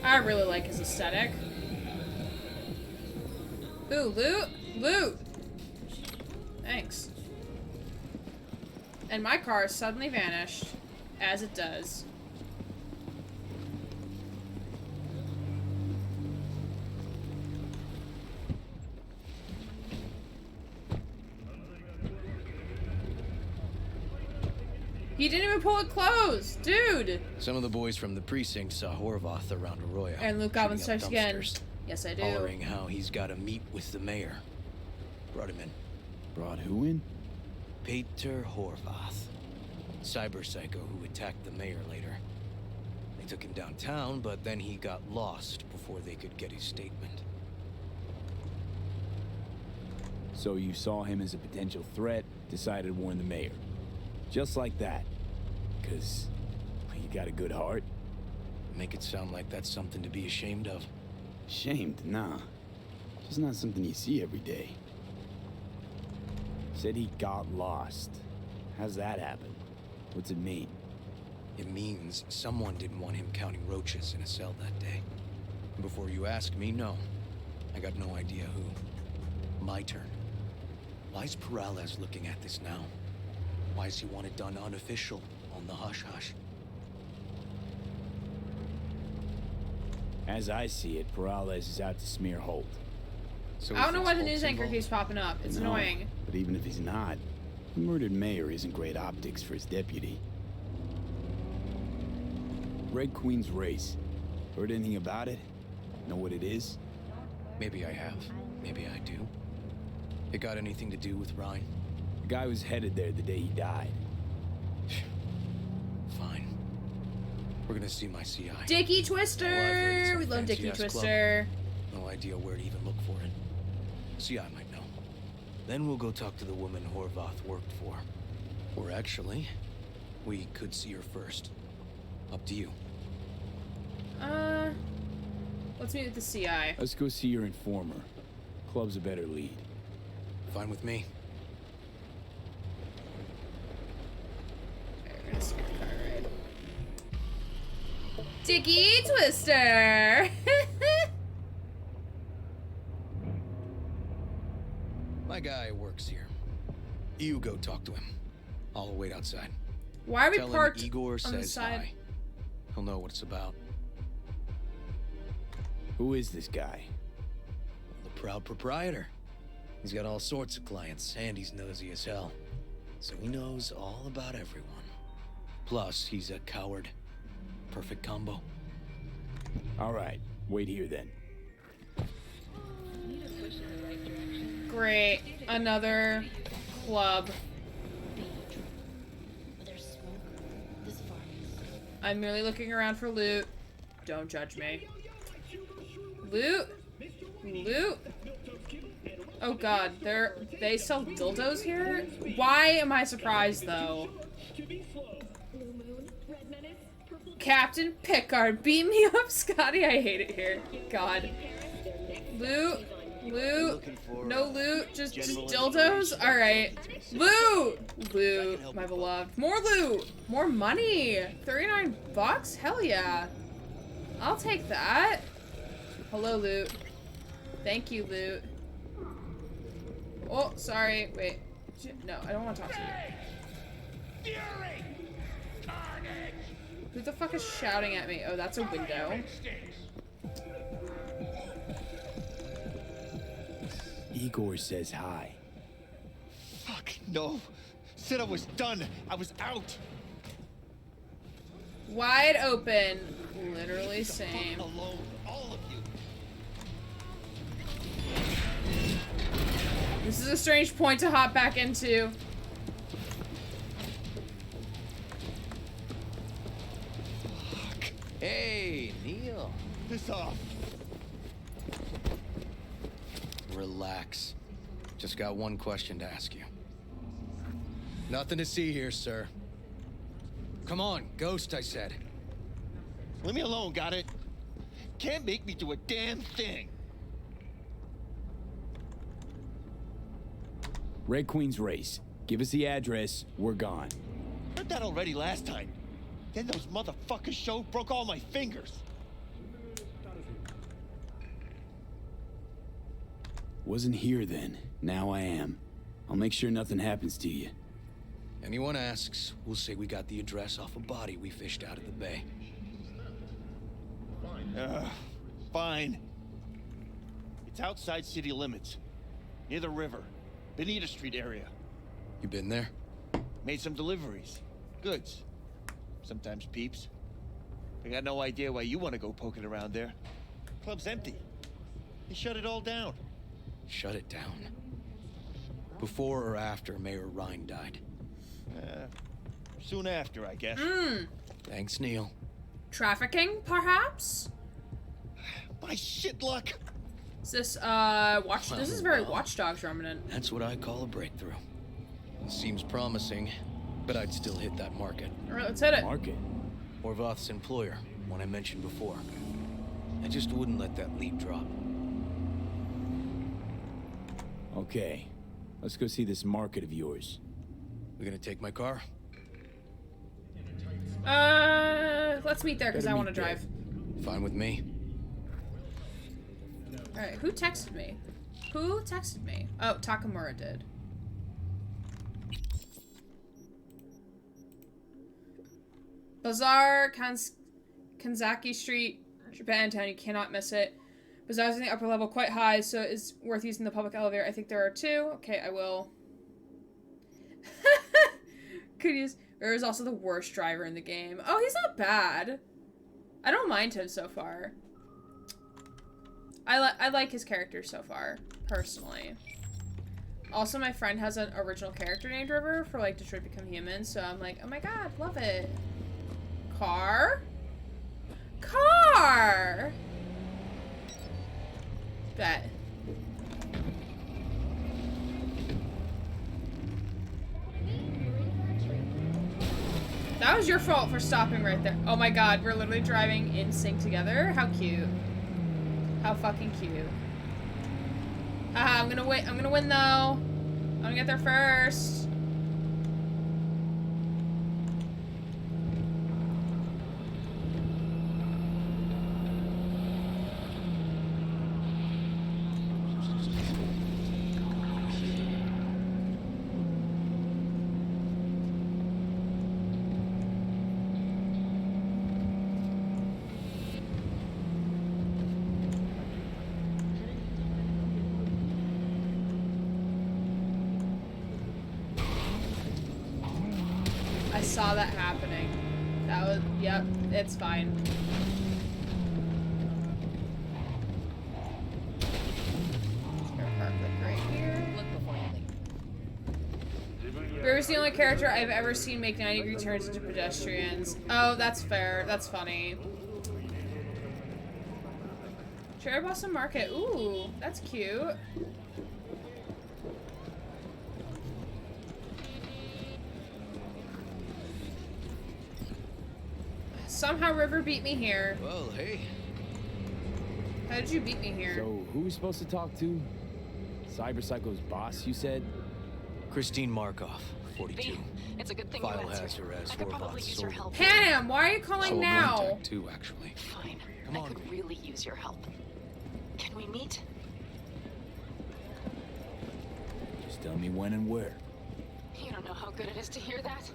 I really like his aesthetic. Ooh, loot! Loot! Thanks. And my car suddenly vanished, as it does. He didn't even pull it closed, dude! Some of the boys from the precinct saw Horvath around Arroyo. And Luke Goblin shooting up strikes again. dumpsters, Yes, I do. hollering how he's got to meet with the mayor. Brought him in. Brought who in? Peter Horvath. Cyber psycho who attacked the mayor later. They took him downtown, but then he got lost before they could get his statement. So you saw him as a potential threat, decided to warn the mayor. Just like that. 'Cause you got a good heart. Make it sound like that's something to be ashamed of. Ashamed? Nah. Just not something you see every day. Said he got lost. How's that happen? What's it mean? It means someone didn't want him counting roaches in a cell that day. And before you ask me, no. I got no idea who. My turn. Why's Peralez looking at this now? Why does he want it done unofficial, on the hush-hush? As I see it, Peralez is out to smear Holt. So I don't know why the news anchor keeps popping up. It's annoying. But even if he's not, the murdered mayor isn't great optics for his deputy. Red Queen's race. Heard anything about it? Know what it is? Maybe I have. Maybe I do. It got anything to do with Ryan? The guy was headed there the day he died. Fine. We're gonna see my CI. Dicky Twister! We love Dicky Twister. Club. No idea where to even look for it. CI might know. Then we'll go talk to the woman Horvath worked for. Or actually, we could see her first. Up to you. Let's meet with the CI. Let's go see your informer. Club's a better lead. Fine with me. Okay, we're gonna skip the car ride. Dicky Twister! My guy works here. You go talk to him. I'll wait outside. Why are we Tell parked him Igor on the says side? hi. He'll know what it's about. Who is this guy? The proud proprietor. He's got all sorts of clients, and he's nosy as hell. So he knows all about everyone. Plus, he's a coward. Perfect combo. All right, wait here then. Great. Another club. I'm merely looking around for loot. Don't judge me. Loot? Loot? Oh god, they sell dildos here? Why am I surprised though? Captain Pickard, beat me up, Scotty. I hate it here. God. Loot? Loot? No loot? Just dildos? Alright. Loot! Loot, my beloved. More loot! More money! 39 bucks? Hell yeah. I'll take that. Hello, loot. Thank you, loot. Oh, sorry. Wait. No, I don't want to talk to you. Who the fuck is shouting at me? Oh, that's a window. Igor says hi. Fuck, no. Said I was done. I was out. Wide open. Literally same. Alone, all of you. This is a strange point to hop back into. Fuck. Hey, Neil. Piss off. Relax. Just got one question to ask you. Nothing to see here, sir. Come on, Ghost, I said. Leave me alone, got it? Can't make me do a damn thing. Red Queen's race. Give us the address, we're gone. Heard that already last time. Then those motherfuckers showed, broke all my fingers. Wasn't here then. Now I am. I'll make sure nothing happens to you. Anyone asks, we'll say we got the address off a body we fished out of the bay. Fine. It's outside city limits. Near the river. Benita Street area. You been there? Made some deliveries. Goods. Sometimes peeps. I got no idea why you want to go poking around there. Club's empty. They shut it all down. Shut it down. Before or after Mayor Ryan died? Soon after, I guess. Thanks, Neil. Trafficking, perhaps? My shit luck. Is this, this is very Watch Dogs remnant. That's what I call a breakthrough. It seems promising, but I'd still hit that market. Alright, let's hit it. Market? Horvath's employer, one I mentioned before. I just wouldn't let that lead drop. Okay. Let's go see this market of yours. We gonna take my car? Let's meet there, because I want to drive. Fine with me. Alright, who texted me? Who texted me? Oh, Takamura did. Bazaar, Kanzaki Street, Japantown, you cannot miss it. Bazaar's in the upper level quite high, so it's worth using the public elevator. I think there are two. Okay, I will. Could use... River is also the worst driver in the game. Oh, he's not bad. I don't mind him so far. I like his character so far, personally. Also, my friend has an original character named River for, like, Detroit Become Human, so I'm like, oh my god, love it. Car? Car! Bet. That was your fault for stopping right there. Oh my god, we're literally driving in sync together. How cute. How fucking cute. Haha, I'm gonna wait. I'm gonna win though. I'm gonna get there first. I saw that happening. That was, yep, it's fine. Right here. Look before you leave. River's the only character I've ever seen make 90-degree turns into pedestrians. Oh, that's fair. That's funny. Cherry Blossom Market. Ooh, that's cute. Somehow River beat me here. Well, hey. How did you beat me here? So, who are we supposed to talk to? Cyberpsycho's boss, you said? Christine Markov, 42. V, it's a good thing File you answered. has her as I could probably Horvath's use your soldier. help. Panam, why are you calling Sold now? Montag too, actually. Fine. Come I on, could V. really use your help. Can we meet? Just tell me when and where. You don't know how good it is to hear that.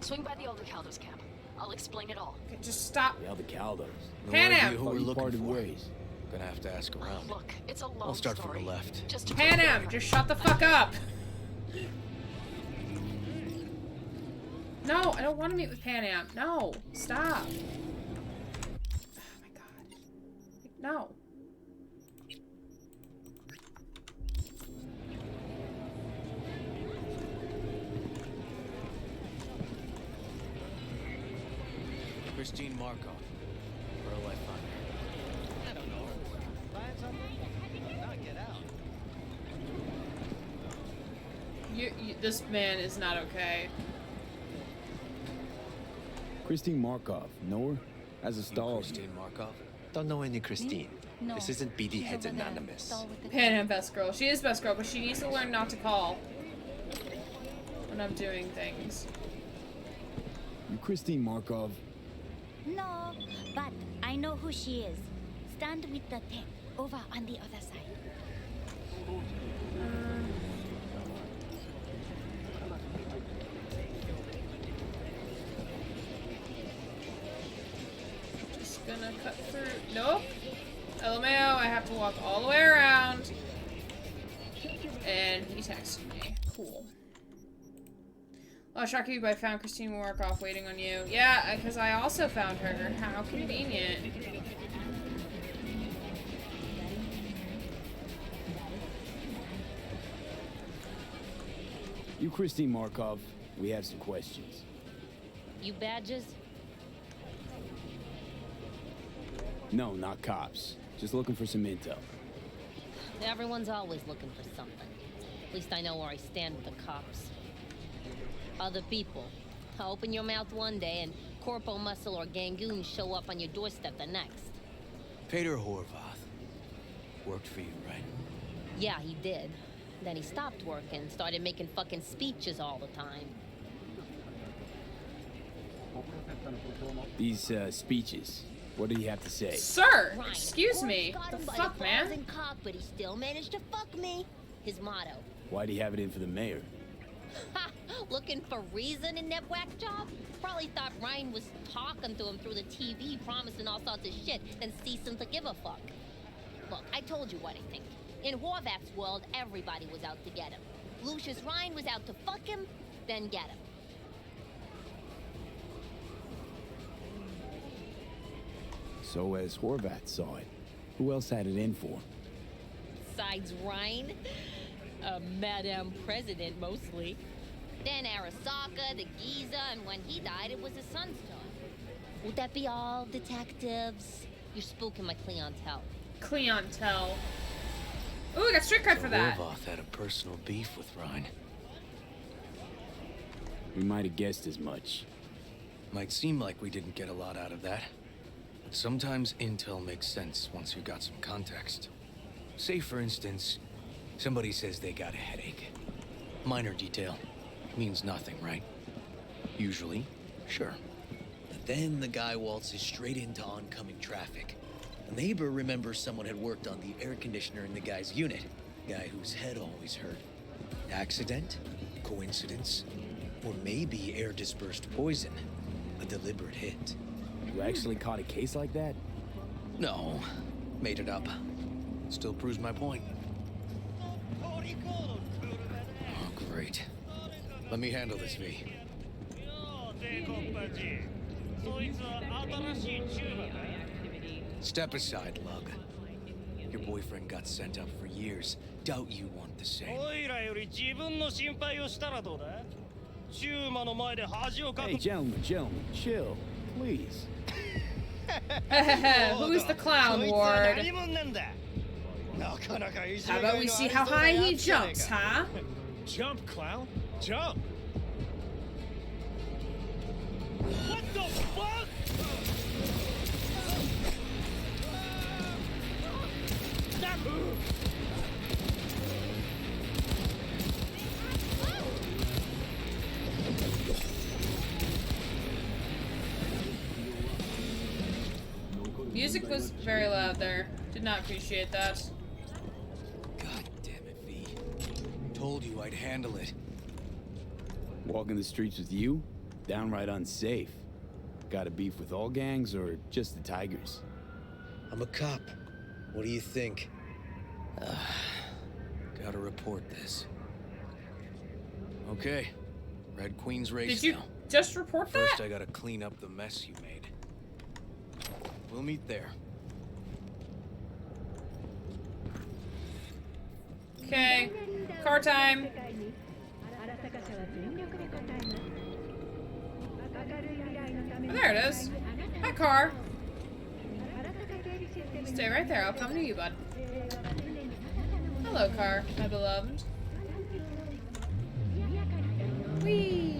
Swing by the old Caldo's camp. I'll explain it all. Okay, just stop. The Aldecaldos. No Panam! idea who we're You looking parted for. ways. Gonna have to ask around. Look, it's a long I'll start story. from the left. Just to Panam, just shut the fuck up. No, I don't want to meet with Panam. No, stop. Oh my god. No. Christine Markov. Where'll I find her? I don't know. Find something? Not get out. This man is not okay. Christine Markov, know her? As a stalker. Christine Markov? Don't know any Christine. No. This isn't BD Heads Anonymous. Panham best girl. She is best girl, but she needs to learn not to call when I'm doing things. You Christine Markov? No, but I know who she is. Stand with the tech over on the other side. Just gonna cut through. Nope. LMAO, I have to walk all the way around. And he texted me. Cool. Oh, Sharky, I found Christine Markov waiting on you. Yeah, because I also found her. How convenient. You Christine Markov, we have some questions. You badges? No, not cops. Just looking for some intel. Everyone's always looking for something. At least I know where I stand with the cops. Other people. Open your mouth one day and Corpo Muscle or Gangoon show up on your doorstep the next. Peter Horvath. Worked for you, right? Yeah, he did. Then he stopped working, started making fucking speeches all the time. These, speeches. What did he have to say? Sir! Ryan, Excuse me. got The him by fuck, the man? balls and cock, but he still managed to fuck me. His motto. Why'd he have it in for the mayor? Ha! Looking for reason in that whack job? Probably thought Ryan was talking to him through the TV, promising all sorts of shit, then ceasing to give a fuck. Look, I told you what I think. In Horvath's world, everybody was out to get him. Lucius Ryan was out to fuck him, then get him. So as Horvath saw it, who else had it in for him? Besides Ryan, a Madame President mostly. Then Arasaka, the Giza, and when he died, it was his son's turn. Would that be all, detectives? You're spooking my clientele. Clientele. Ooh, I got street cred for that. Horvath had a personal beef with Ryan. We might have guessed as much. Might seem like we didn't get a lot out of that. But sometimes intel makes sense once you got some context. Say, for instance, somebody says they got a headache. Minor detail. Means nothing, right? Usually, sure. But then the guy waltzes straight into oncoming traffic. A neighbor remembers someone had worked on the air conditioner in the guy's unit. Guy whose head always hurt. Accident? Coincidence? Or maybe air-dispersed poison. A deliberate hit. You actually caught a case like that? No. Made it up. Still proves my point. Oh, great. Let me handle this, V. Step aside, Lug. Your boyfriend got sent up for years. Doubt you want the same. Hey, gentlemen, chill, please. Who's the clown, Ward? How about we see how high he jumps, huh? Jump, clown. Jump. What the fuck? Music was very loud there. Did not appreciate that. God damn it, V. Told you I'd handle it. Walking the streets with you? Downright unsafe. Got a beef with all gangs or just the Tigers? I'm a cop. What do you think? Gotta report this. Okay. Red Queen's race Did you now. just report that? First, I gotta clean up the mess you made. We'll meet there. Okay. Car time. Oh, there it is. Hi, car. Stay right there. I'll come to you, bud. Hello, car, my beloved. Whee!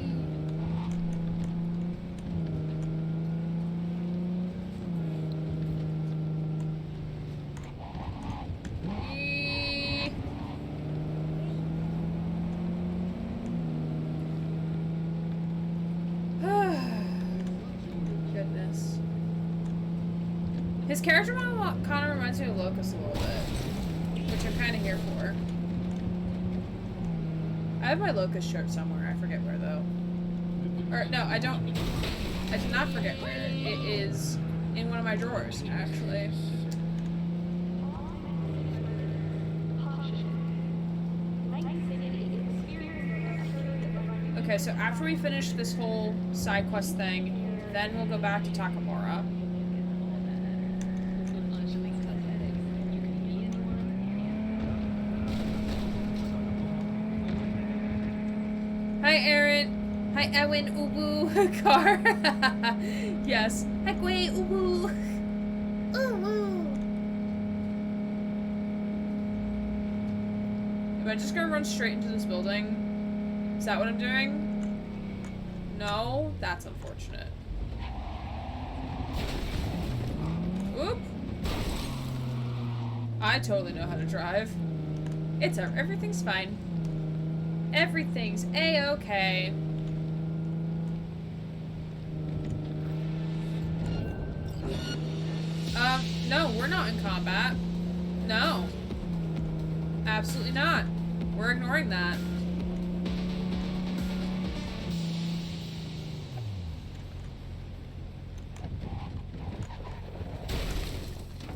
Whee! Goodness. His character model kind of reminds me of Locust a little bit, which I'm kind of here for. I have my Locust shirt somewhere. I forget where though. Or no, I don't. I did not forget where. It is in one of my drawers, actually. Okay, so after we finish this whole side quest thing, then we'll go back to Takamura. Hi, Aaron. Hi, Ewan Ubu Car. Yes. Hi, Gui Ubu. Ubu. Am I just gonna run straight into this building? Is that what I'm doing? No? That's unfortunate. Oop. I totally know how to drive. Everything's fine. Everything's a-okay. No, we're not in combat. No. Absolutely not. We're ignoring that.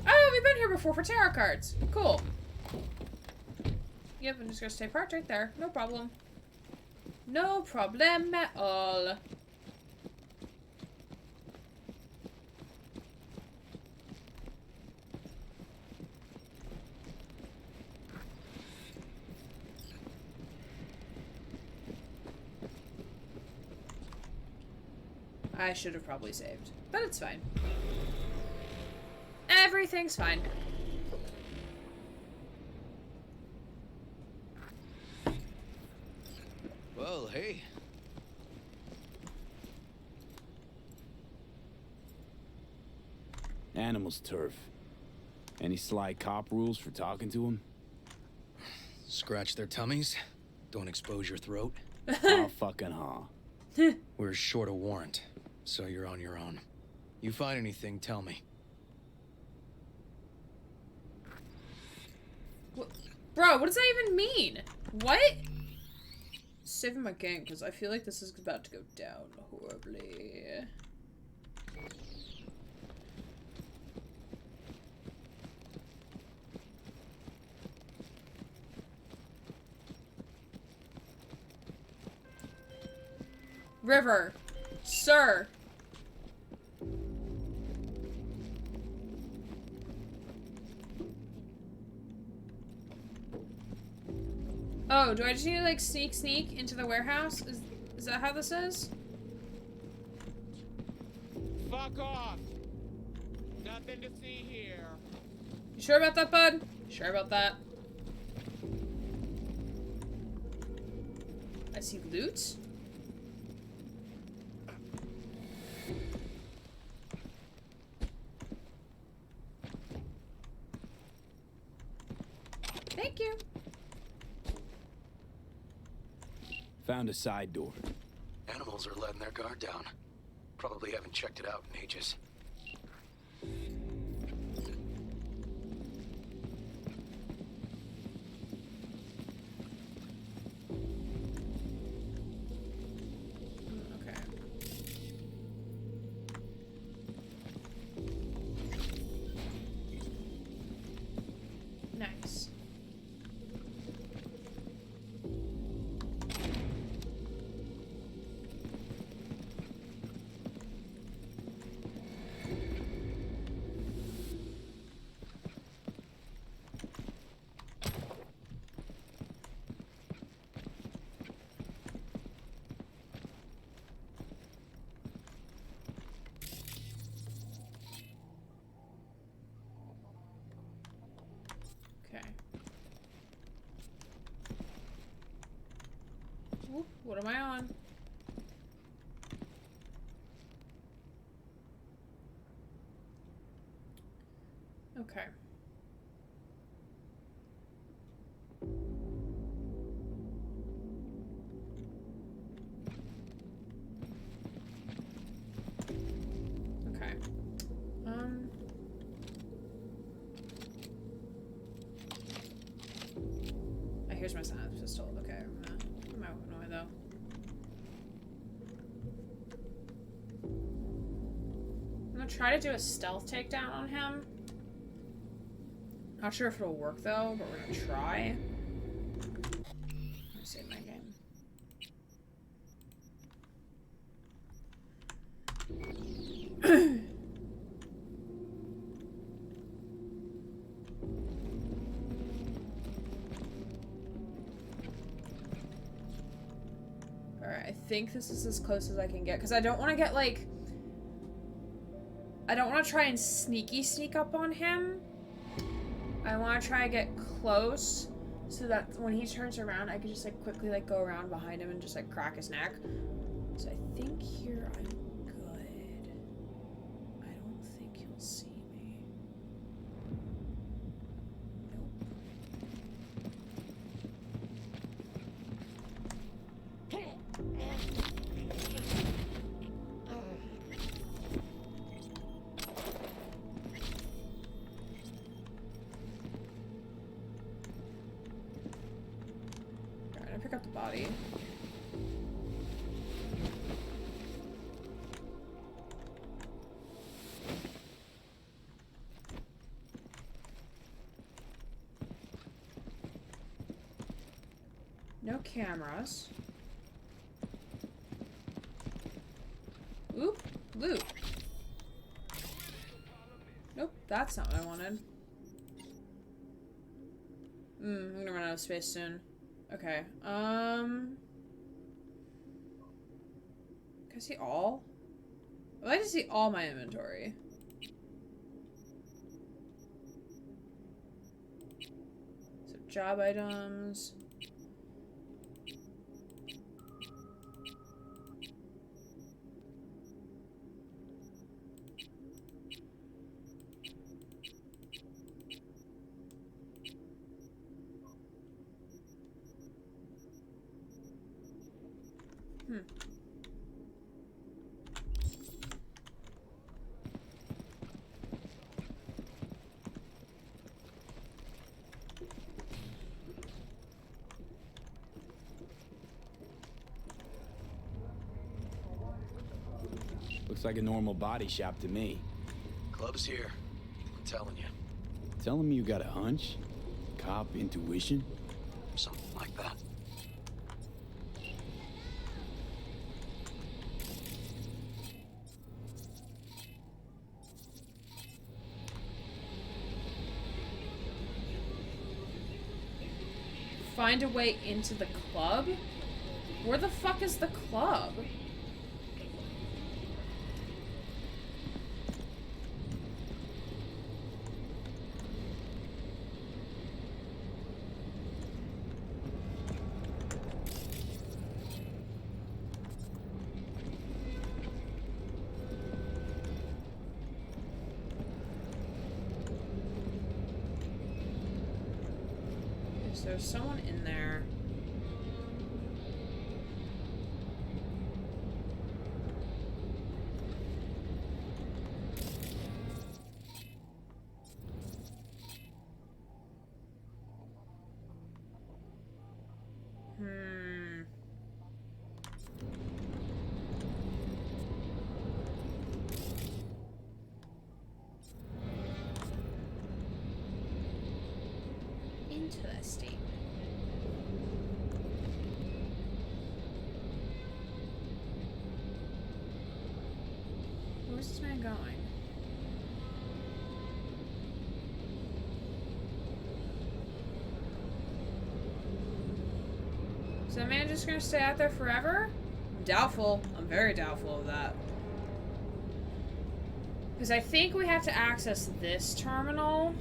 Oh, we've been here before for tarot cards. Cool. Yep, I'm just gonna stay parked right there. No problem. No problem at all. I should have probably saved, but it's fine. Everything's fine. Well, hey. Animals turf. Any sly cop rules for talking to him? Scratch their tummies. Don't expose your throat. Oh, fucking ha. We're short a warrant, so you're on your own. You find anything, tell me. Bro, what does that even mean? What? Saving my game, because I feel like this is about to go down horribly. River. Sir. Oh, do I just need to like sneak into the warehouse? Is that how this is? Fuck off! Nothing to see here. You sure about that, bud? Sure about that? I see loot. Thank you. Found a side door. Animals are letting their guard down. Probably haven't checked it out in ages. Okay. Nice. What am I on? Okay. Okay. Here's my sniper pistol. Okay, I'm gonna put my weapon away though. I'm gonna try to do a stealth takedown on him. Not sure if it'll work though, but we're gonna try. Let me save my game. Alright, I think this is as close as I can get, because I don't want to get, like... I don't want to try and sneak up on him. I want to try and get close, so that when he turns around, I can just, like, quickly, like, go around behind him and just, like, crack his neck. So I think here I'm good. I don't think he'll see me. Alright, I pick up the body. No cameras. Oop, loot. Nope, that's not what I wanted. I'm gonna run out of space soon. Okay, can I see all? I'd like to see all my inventory. So, job items. Looks like a normal body shop to me. Club's here. I'm telling you. Telling me you got a hunch? Cop intuition? Something like that. Find a way into the club? Where the fuck is the club? So there's someone in there. Interesting. Where's this man going? Is that man just gonna stay out there forever? I'm doubtful. I'm very doubtful of that. Because I think we have to access this terminal.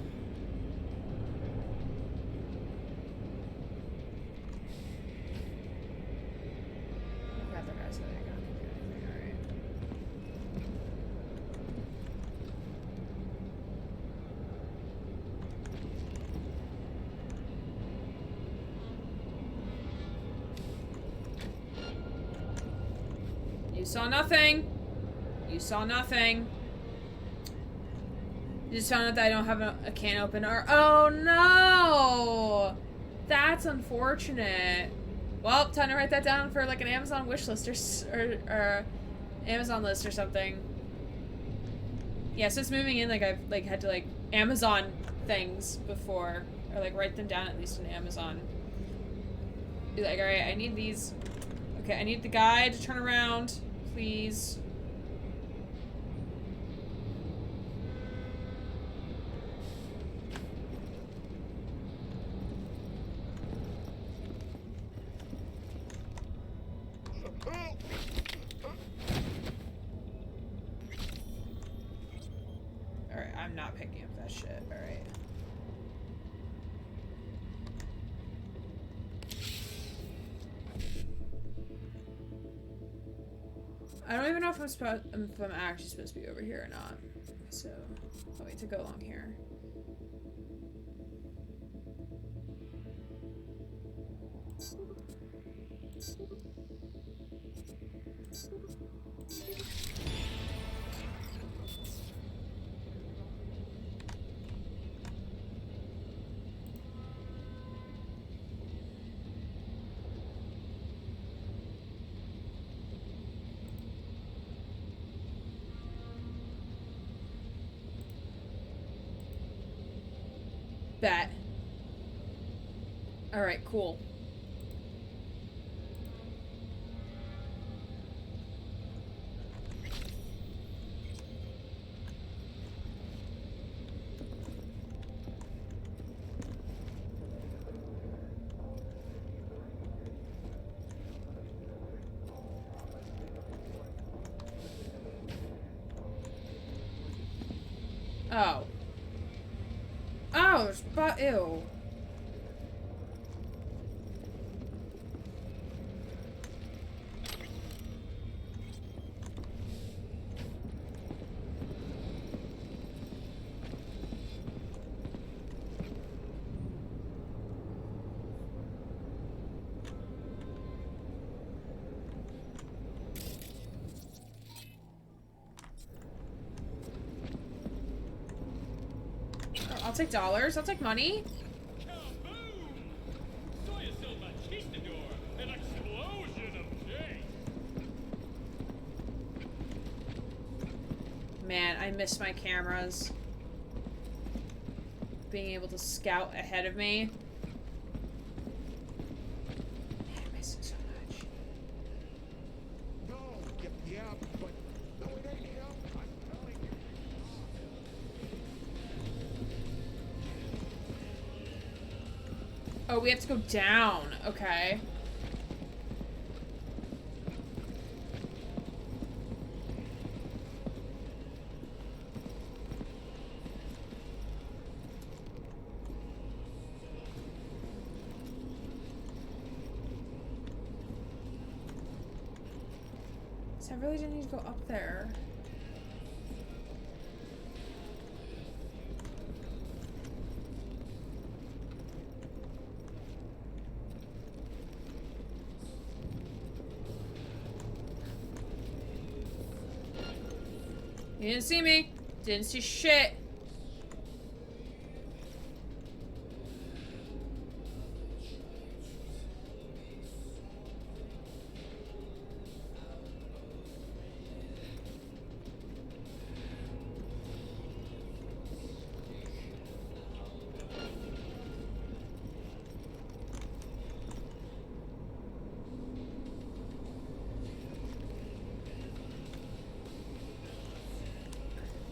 saw nothing. You saw nothing. You just found out that I don't have a can opener. Oh no! That's unfortunate. Well, time to write that down for like an Amazon wish list or Amazon list or something. Yeah, since moving in, like I've like had to like Amazon things before, or like write them down at least in Amazon. Be like, all right, I need these. Okay, I need the guy to turn around, please. Alright, I'm not picking up that shit. Alright. I don't even know if I'm actually supposed to be over here or not. So, I'll wait to go along here. Bet. Alright, cool. Oh. Oh, but ew. I'll take dollars. I'll take money. Man, I miss my cameras. Being able to scout ahead of me. Man, I miss it so much. Oh, we have to go down. Okay. So I really didn't need to go up there. You didn't see me. Didn't see shit.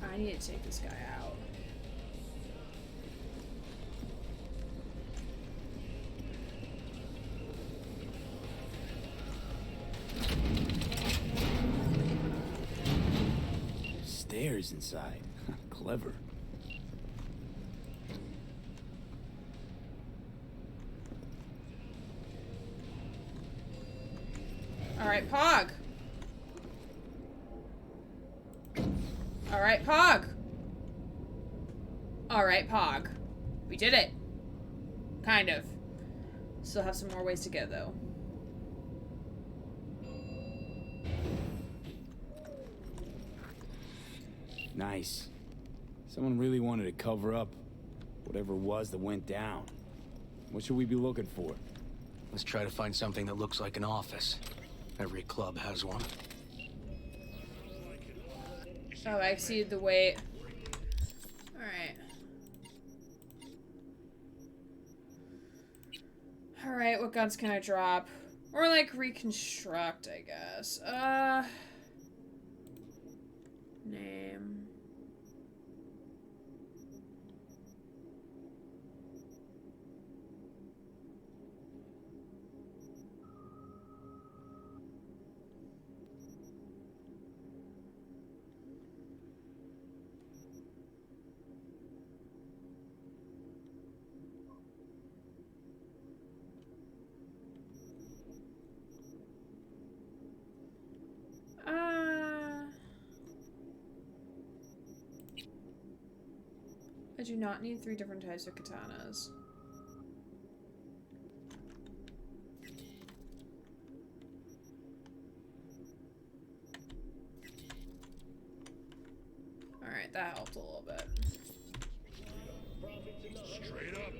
I need to take this guy out. Stairs inside. Clever. Alright, Pog. Alright, Pog. Alright, Pog. We did it. Kind of. Still have some more ways to go, though. Nice. Someone really wanted to cover up whatever it was that went down. What should we be looking for? Let's try to find something that looks like an office. Every club has one. Oh, I exceeded the weight. Alright. Alright, what guns can I drop? Or, like, reconstruct, I guess. Name. I do not need 3 different types of katanas. Alright, that helped a little bit. Straight up.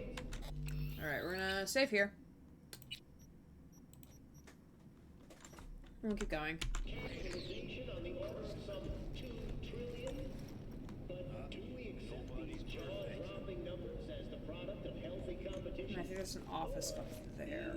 Alright, we're gonna save here. We'll keep going. I think there's an office up there.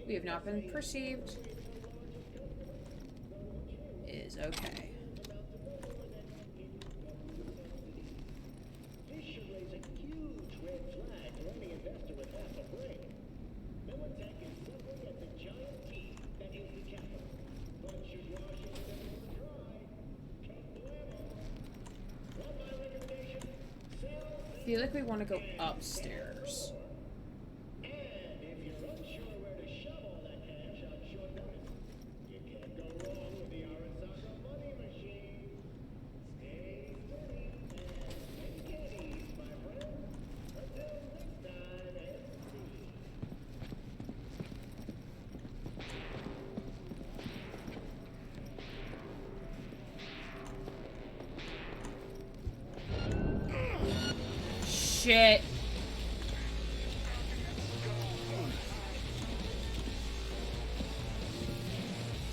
We have not been perceived. Is okay. This should raise a huge red flag for any investor with half a brain. Militech is suffering at the giant teeth that is the capital. But should Washington ever try? Well, my recommendation, I feel like we want to go upstairs. Shit.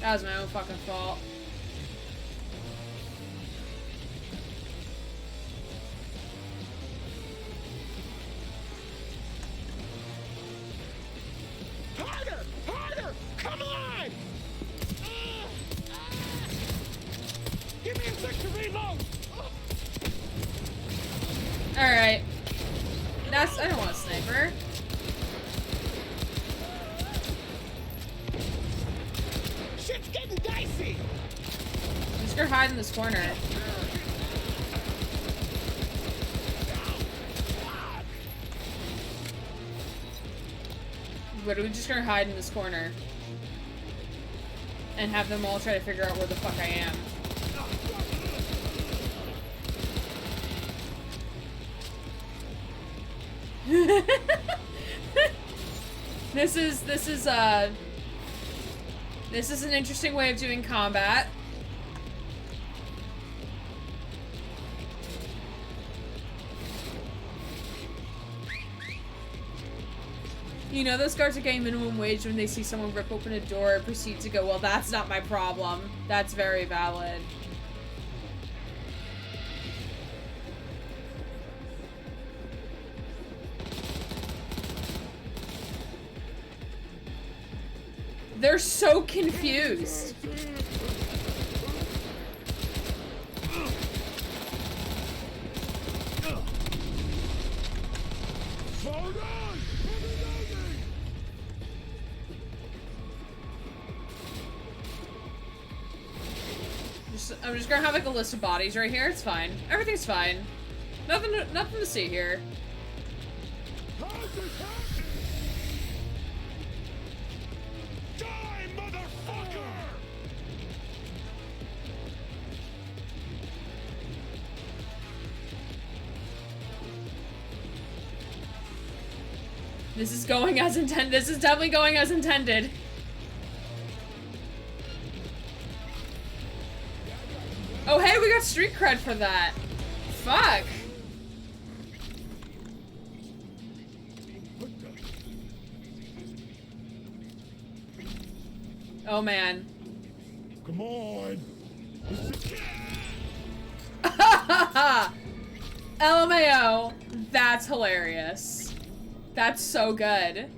That was my own fucking fault. Harder! Harder! Come on! Give me a sec to reload! Alright. I don't want a sniper. Shit's getting dicey! I'm just gonna hide in this corner. Literally just gonna hide in this corner. And have them all try to figure out where the fuck I am. This is an interesting way of doing combat. You know those guards are getting minimum wage when they see someone rip open a door and proceed to go, well, that's not my problem. That's very valid. They're so confused. I'm just gonna have like a list of bodies right here. It's fine. Everything's fine. Nothing to see here. Die, motherfucker! This is going as intended. This is definitely going as intended. Oh, hey, we got street cred for that. Fuck. Oh, man. Come on. LMAO. That's hilarious. That's so good.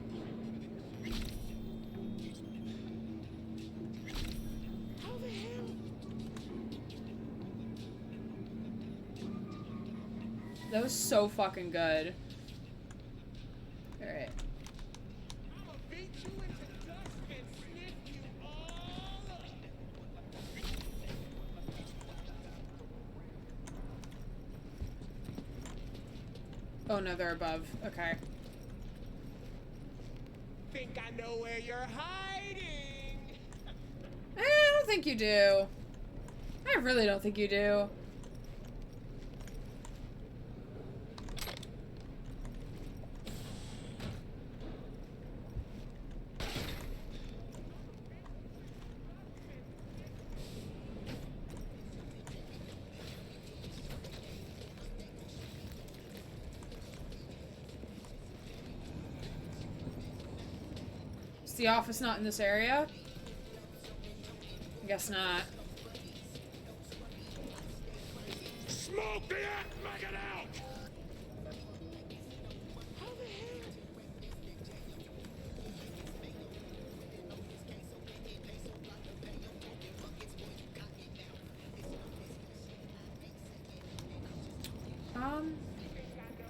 That was so fucking good. Alright. Oh no, they're above. Okay. Think I know where you're hiding. I don't think you do. I really don't think you do. Is the office not in this area? I guess not. Smoke the act maggot out!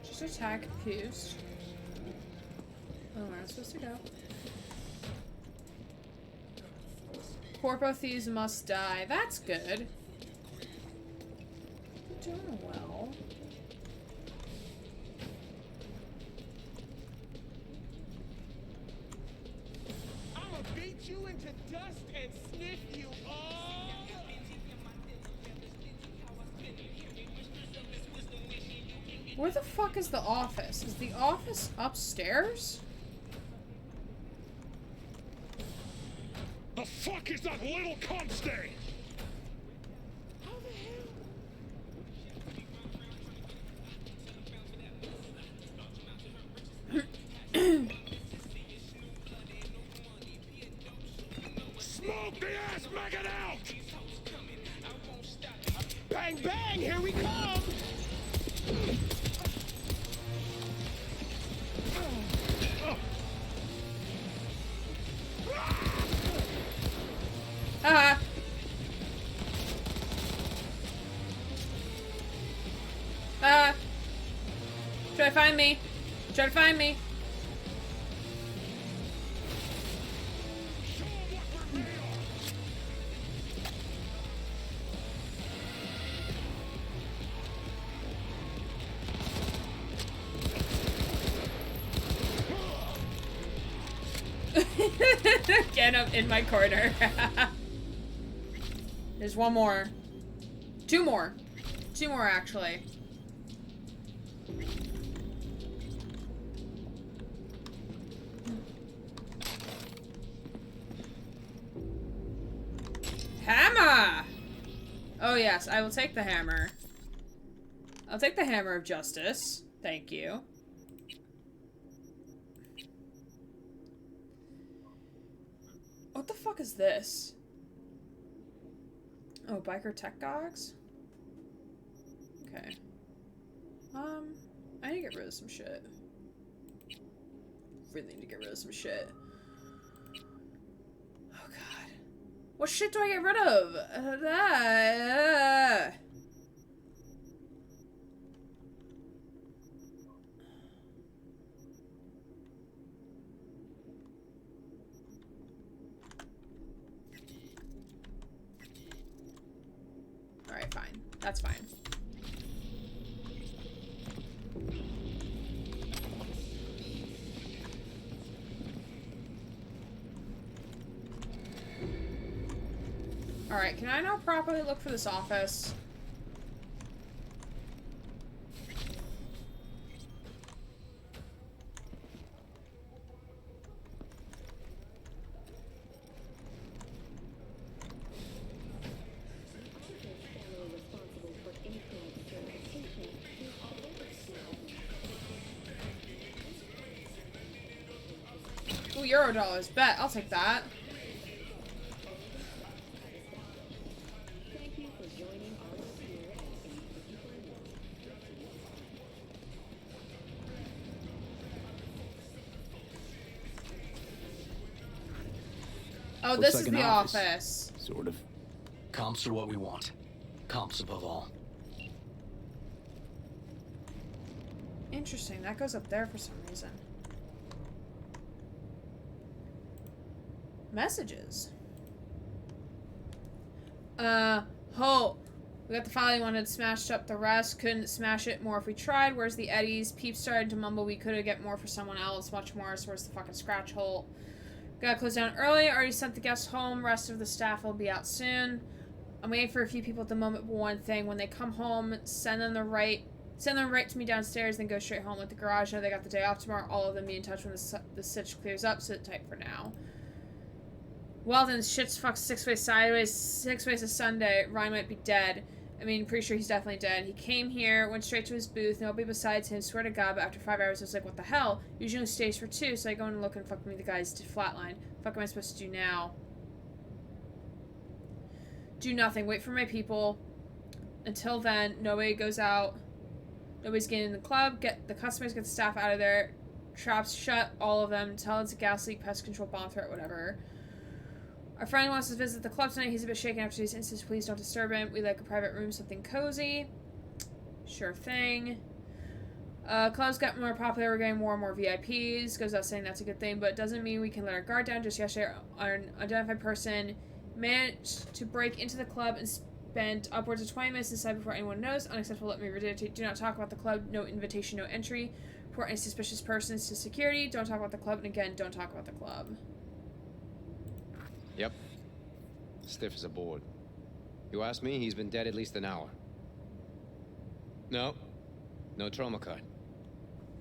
Just attack Fused. Oh, where am I supposed to go? Corpo thieves must die. That's good. You're doing well. I'ma beat you into dust and sniff you all. Where the fuck is the office? Is the office upstairs? The fuck is that little cunt stain? Smoke the ass maggot out! Bang bang, here we come. Ah! Ah! Try to find me. Try to find me. Again, I'm in my corner. There's one more. Two more. Two more, actually. Hammer! Oh, yes, I will take the hammer. I'll take the hammer of justice. Thank you. What the fuck is this? Oh, biker tech gogs? Okay. I need to get rid of some shit. Really need to get rid of some shit. Oh god. What shit do I get rid of? That's fine. Alright, can I now properly look for this office? Ooh, Eurodollars. Bet. I'll take that. Oh, Looks this like is an the office. office. Sort of. Comps are what we want. Comps above all. Interesting. That goes up there for some reason. Messages. Ho. We got the file you wanted smashed up the rest. Couldn't smash it more if we tried. Where's the eddies? Peeps started to mumble we could have get more for someone else. Much more. So where's the fucking scratch hole? Gotta close down early. Already sent the guests home. Rest of the staff will be out soon. I'm waiting for a few people at the moment, but one thing. When they come home, send them right to me downstairs, then go straight home with the garage. Know they got the day off tomorrow. All of them be in touch when the sitch clears up. Sit tight for now. Well then, shit's fucked 6 ways sideways. 6 ways to Sunday. Ryan might be dead. I mean, pretty sure he's definitely dead. He came here, went straight to his booth, nobody besides him, swear to God, but after 5 hours I was like, what the hell? Usually stays for 2, so I go and look and fuck me, the guy's flatline. Fuck am I supposed to do now? Do nothing. Wait for my people. Until then, nobody goes out. Nobody's getting in the club. Get the customers, get the staff out of there. Traps shut, all of them. Tell it's a gas leak, pest control, bomb threat, whatever. Our friend wants to visit the club tonight. He's a bit shaken after these incidents. Please don't disturb him. We like a private room, something cozy. Sure thing. Clubs got more popular. We're getting more and more VIPs. Goes out saying that's a good thing, but it doesn't mean we can let our guard down. Just yesterday, an unidentified person managed to break into the club and spent upwards of 20 minutes inside before anyone knows. Unacceptable. Let me reiterate. Do not talk about the club. No invitation, no entry. Report any suspicious persons to security. Don't talk about the club. And again, don't talk about the club. Yep. Stiff as a board. You ask me, he's been dead at least an hour. No. No trauma card.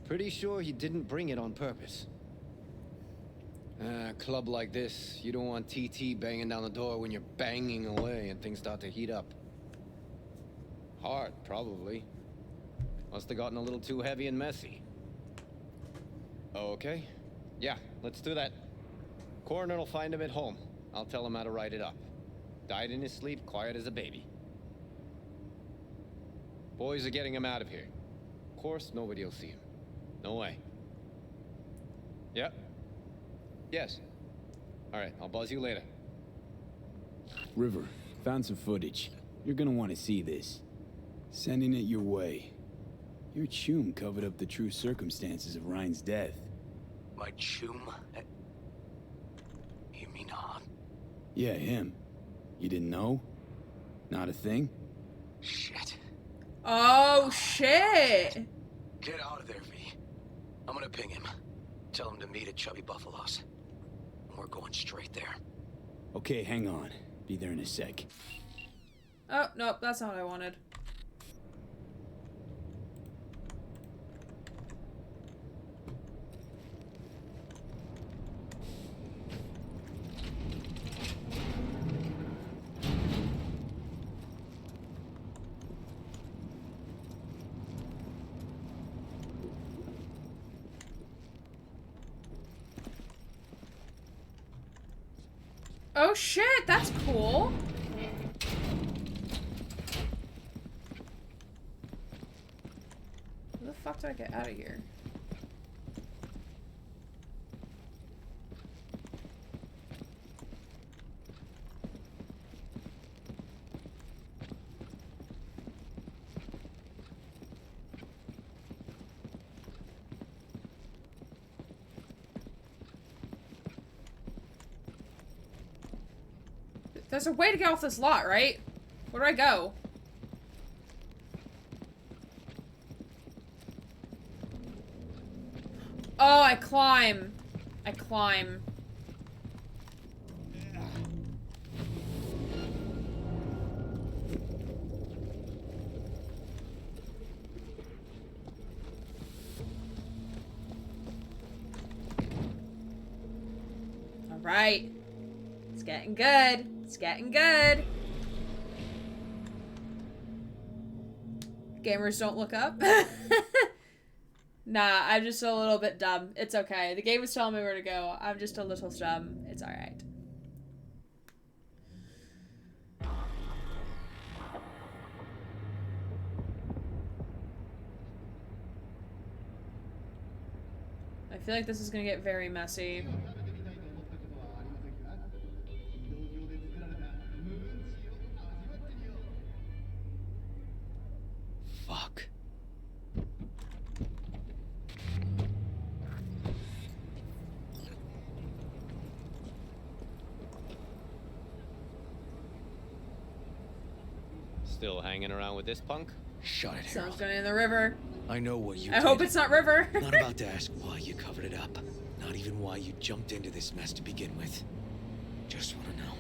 Pretty sure he didn't bring it on purpose. A club like this, you don't want TT banging down the door when you're banging away and things start to heat up. Hard, probably. Must have gotten a little too heavy and messy. Okay. Yeah, let's do that. Coroner will find him at home. I'll tell him how to write it up. Died in his sleep, quiet as a baby. Boys are getting him out of here. Of course, nobody will see him. No way. Yep. Yes. Alright, I'll buzz you later. River, found some footage. You're gonna want to see this. Sending it your way. Your chum covered up the true circumstances of Ryan's death. My chum? You mean Han? Yeah, him. You didn't know? Not a thing? Shit. Oh, shit! Get out of there, V. I'm gonna ping him. Tell him to meet at Chubby Buffalo's. And we're going straight there. Okay, hang on. Be there in a sec. Oh, nope, that's not what I wanted. Oh shit, that's cool. Where the fuck do I get out of here? There's a way to get off this lot, right? Where do I go? Oh, I climb. I climb. All right. It's getting good. It's getting good. Gamers don't look up. Nah, I'm just a little bit dumb. It's okay. The game was telling me where to go. I'm just a little dumb. It's alright. I feel like this is gonna get very messy. Fuck. Still hanging around with this punk? Shut it, Someone's going in the river. I know what you I did. hope it's not River. Not about to ask why you covered it up. Not even why you jumped into this mess to begin with. Just want to know.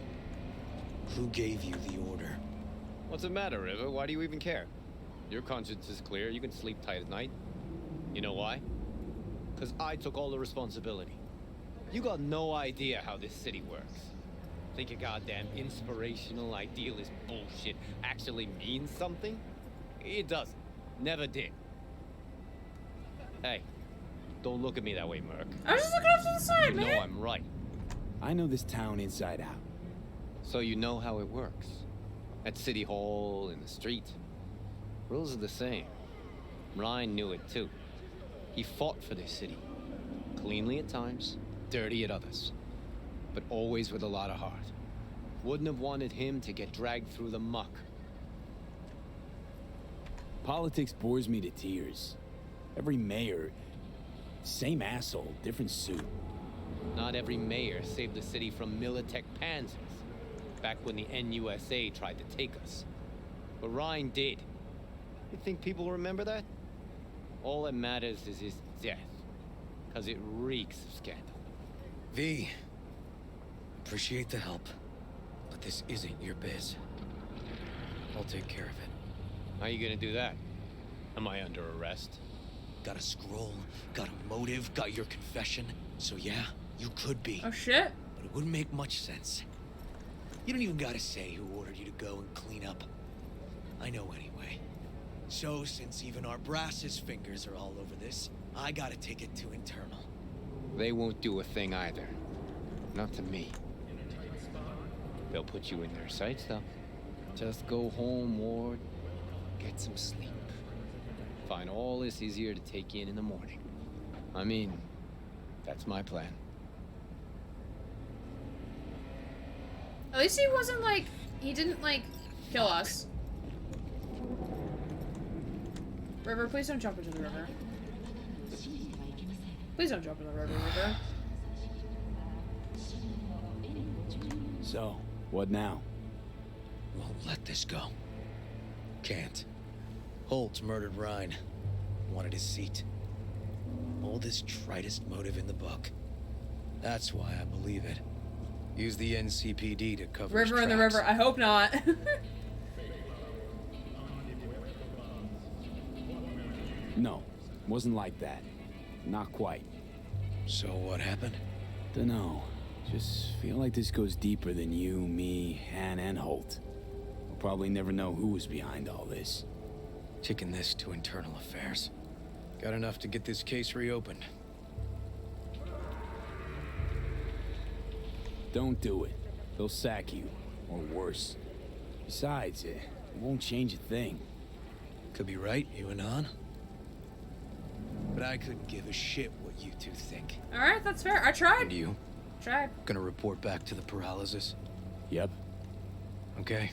Who gave you the order? What's the matter, River? Why do you even care? Your conscience is clear. You can sleep tight at night. You know why? Because I took all the responsibility. You got no idea how this city works. Think your goddamn inspirational, idealist bullshit actually means something? It doesn't. Never did. Hey, don't look at me that way, Merc. I was just looking off to the side, man. You know I'm right. I know this town inside out. So you know how it works. At City Hall, in the street. Rules are the same. Ryan knew it too. He fought for this city. Cleanly at times, dirty at others. But always with a lot of heart. Wouldn't have wanted him to get dragged through the muck. Politics bores me to tears. Every mayor, same asshole, different suit. Not every mayor saved the city from Militech panzers. Back when the NUSA tried to take us. But Ryan did. You think people remember that? All that matters is his death. Because it reeks of scandal. V, appreciate the help, but this isn't your biz. I'll take care of it. How you gonna do that? Am I under arrest? Got a scroll, got a motive, got your confession. So yeah, you could be. Oh shit. But it wouldn't make much sense. You don't even gotta say who ordered you to go and clean up. I know anyway. So since even our brass's fingers are all over this, I gotta take it to internal. They won't do a thing either. Not to me. They'll put you in their sights, though. Just go home, Ward. Get some sleep. Find all this easier to take in the morning. I mean, that's my plan. At least he wasn't like, he didn't like kill us. River, please don't jump into the river. Please don't jump in the river, River. So, what now? Won't let this go. Can't. Holt murdered Ryan. Wanted his seat. Oldest, tritest motive in the book. That's why I believe it. Use the NCPD to cover his River in the tracks. river. I hope not. No, wasn't like that. Not quite. So what happened? Dunno. Just feel like this goes deeper than you, me, Han, and Holt. We'll probably never know who was behind all this. Taking this to internal affairs. Got enough to get this case reopened. Don't do it. They'll sack you. Or worse. Besides, it won't change a thing. Could be right, you and Han. But I couldn't give a shit what you two think. Alright, that's fair. I tried. And you? Tried. Gonna report back to the paralysis? Yep. Okay.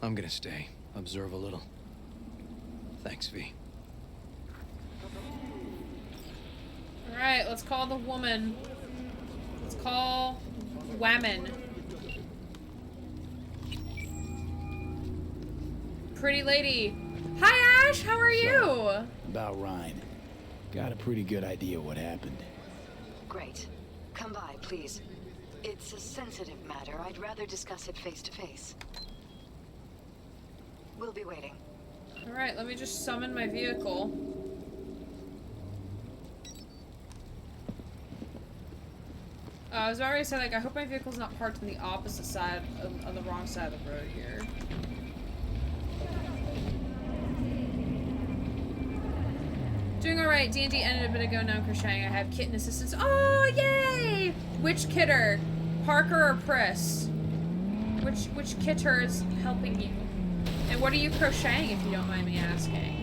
I'm gonna stay. Observe a little. Thanks, V. Alright, let's call the woman. Let's call Whammon. Pretty lady. Hi, Ash. How are you? About Ryan. Got a pretty good idea what happened. Great. Come by, please. It's a sensitive matter. I'd rather discuss it face to face. We'll be waiting. Alright, let me just summon my vehicle. I was already saying, like, I hope my vehicle's not parked on the opposite side, on the wrong side of the road here. Doing alright. D&D ended a bit ago, now I'm crocheting. I have kitten assistance. Oh, yay! Which kidder? Parker or Priss? Which kidder is helping you? And what are you crocheting, if you don't mind me asking?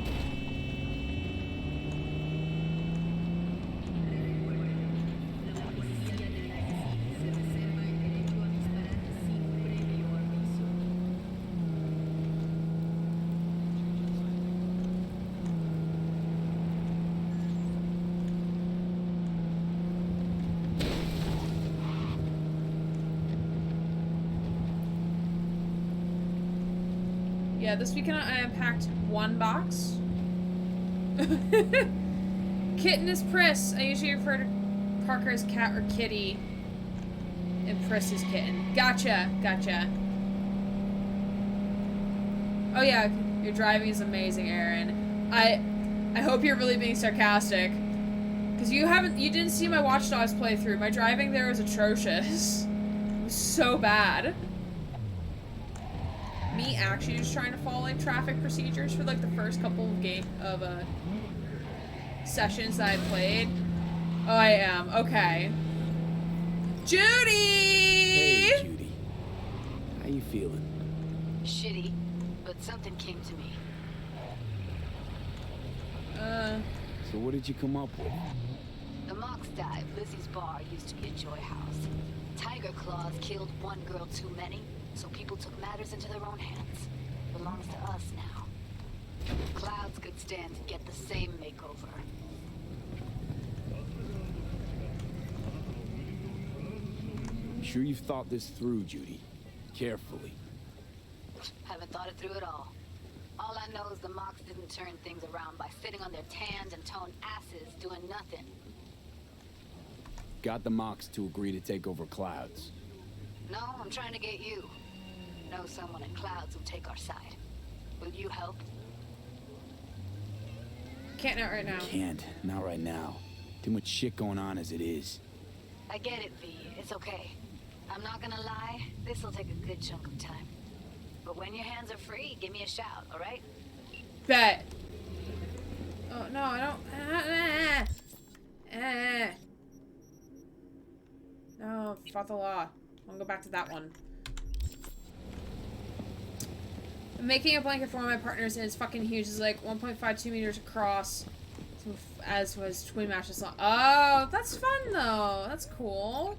Yeah, this weekend I unpacked one box. Kitten is Priss. I usually refer to Parker as cat or kitty. And Priss is kitten. Gotcha, gotcha. Oh yeah, your driving is amazing, Aaron. I hope you're really being sarcastic. Cause you didn't see my Watch Dogs playthrough. My driving there was atrocious. It was so bad. Me actually just trying to follow like traffic procedures for like the first couple of sessions that I played. Oh, I am. Okay. Judy! Hey, Judy. How you feeling? Shitty, but something came to me. So what did you come up with? The Mox dive, Lizzie's bar, used to be a joy house. Tiger Claws killed one girl too many, so people took matters into their own hands. Belongs to us now. Clouds could stand to get the same makeover. I'm sure you've thought this through, Judy. Carefully. Haven't thought it through at all. All I know is the Mox didn't turn things around by sitting on their tans and toned asses doing nothing. Got the Mox to agree to take over Clouds. No, I'm trying to get you. Know someone in Clouds who'll take our side. Will you help? Can't not right now. Can't. Not right now. Too much shit going on as it is. I get it, V. It's okay. I'm not gonna lie, this'll take a good chunk of time. But when your hands are free, give me a shout, alright? Bet. Oh, no, I don't. No, fought the law. I'll go back to that one. I'm making a blanket for one of my partners, and it's fucking huge. It's like 1.52 meters across, as was twin matches. Oh, that's fun though. That's cool.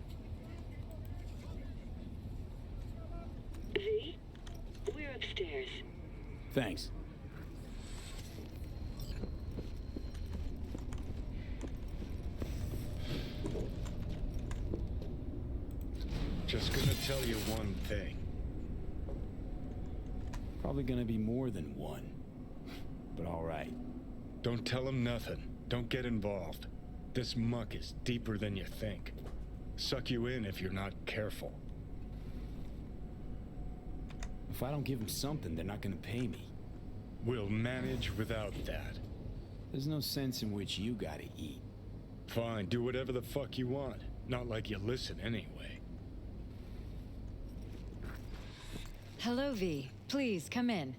V, we're upstairs. Thanks. Just gonna tell you one thing. Probably gonna be more than one. But alright. Don't tell him nothing. Don't get involved. This muck is deeper than you think. Suck you in if you're not careful. If I don't give them something, they're not gonna pay me. We'll manage without that. There's no sense in which you gotta eat. Fine, do whatever the fuck you want. Not like you listen anyway. Hello, V. Please, come in.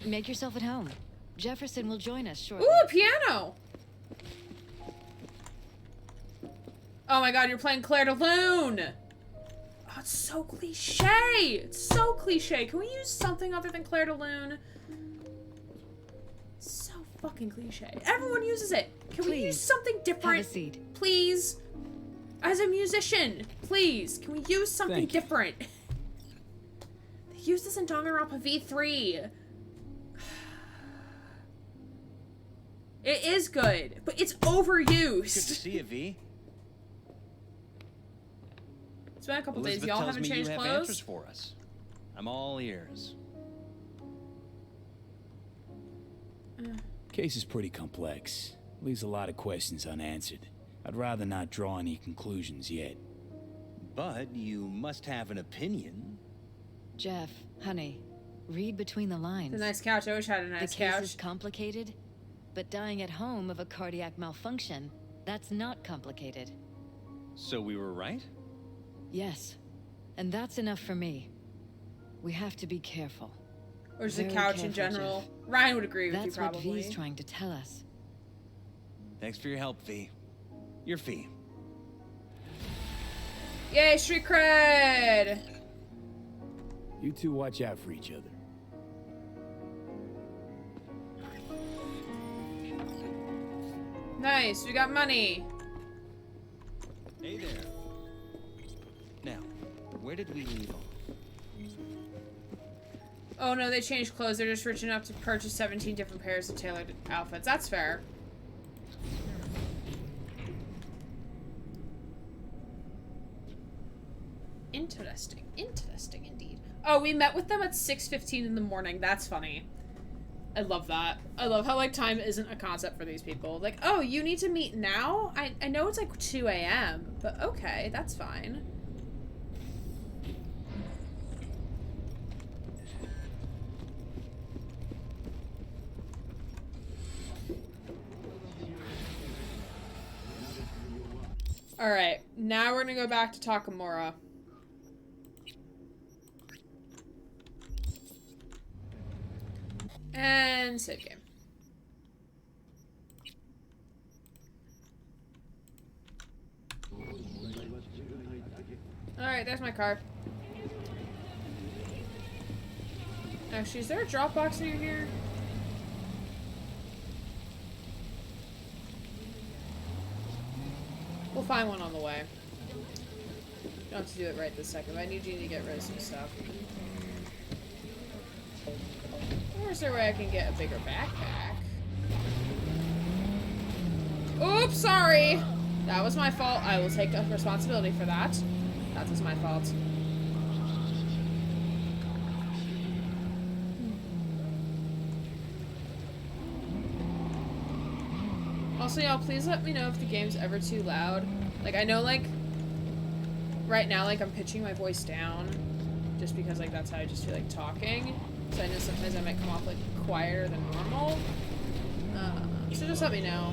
Make yourself at home. Jefferson will join us shortly. Ooh, a piano! Oh my god, you're playing Claire de Lune! Oh, it's so cliche! It's so cliche. Can we use something other than Claire de Lune? It's so fucking cliche. Everyone uses it. Can we use something different? Have a seat. Please? As a musician, please. Can we use something different? Use this in Danganronpa V3. It is good, but it's overused. Good to see you, V. It's been a couple days. Elizabeth Y'all tells haven't me changed you have clothes? answers for us. I'm all ears. Case is pretty complex. Leaves a lot of questions unanswered. I'd rather not draw any conclusions yet. But you must have an opinion. Jeff, honey, read between the lines. It's a nice couch. I wish I had a nice the case couch. is complicated, but dying at home of a cardiac malfunction, that's not complicated. So we were right? Yes, and that's enough for me. We have to be careful. Or just a Very couch in careful, general. Jeff. Ryan would agree with you, That's probably. what V's trying to tell us. Thanks for your help, V. Your fee. Yay, street cred! You two watch out for each other. Nice, we got money. Hey there. Now, where did we leave off? Oh no, they changed clothes. They're just rich enough to purchase 17 different pairs of tailored outfits. That's fair. Interesting. Interesting indeed. Oh, we met with them at 6:15 in the morning. That's funny. I love that. I love how, like, time isn't a concept for these people. Like, oh, you need to meet now? I know it's, like, 2 a.m., but okay, that's fine. Alright, now we're gonna go back to Takamura. And save game. Alright, there's my car. Actually, is there a drop box near here? We'll find one on the way. Don't have to do it right this second, but I need you to get rid of some stuff. Or is there a way I can get a bigger backpack? Oops, sorry! That was my fault. I will take responsibility for that. That was my fault. Also, y'all, please let me know if the game's ever too loud. Like, I know, like, right now, like, I'm pitching my voice down just because, like, that's how I just feel like talking. So I know sometimes I might come off, like, quieter than normal. So just let me know.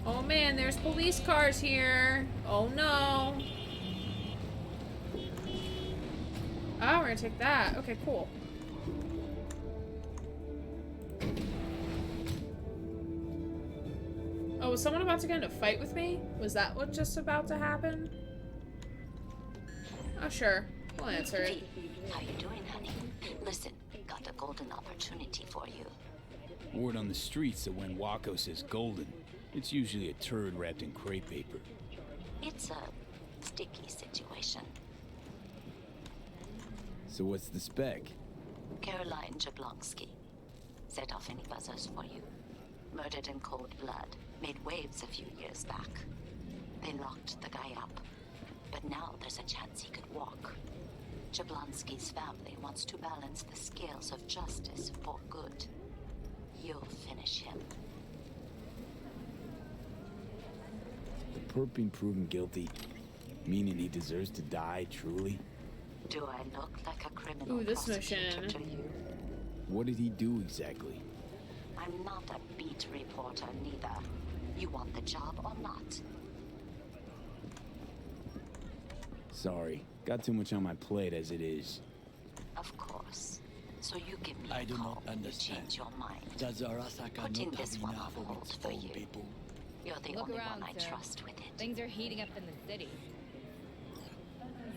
Oh man, there's police cars here. Oh no. Oh, we're gonna take that. Okay, cool. Oh, was someone about to get in a fight with me? Was that what just about to happen? Oh, sure. We'll answer it. How you doing, honey? Listen, got a golden opportunity for you. Word on the streets that when Wako says golden, it's usually a turd wrapped in crepe paper. It's a sticky situation. So what's the spec? Caroline Jablonski. Set off any buzzers for you. Murdered in cold blood. Made waves a few years back. They locked the guy up. But now there's a chance he could walk. Jablonski's family wants to balance the scales of justice for good. You'll finish him. The perp being proven guilty, meaning he deserves to die, truly? Do I look like a criminal? Ooh, this mission. To you? What did he do exactly? I'm not a beat reporter, neither. You want the job or not? Sorry, got too much on my plate as it is. Of course. So you give me I a do call not when you understand. change your mind. Does Arasaka Putting not this have one enough on of hold its for own you. people? You're the Look only around, one I sir. trust with it. Things are heating up in the city.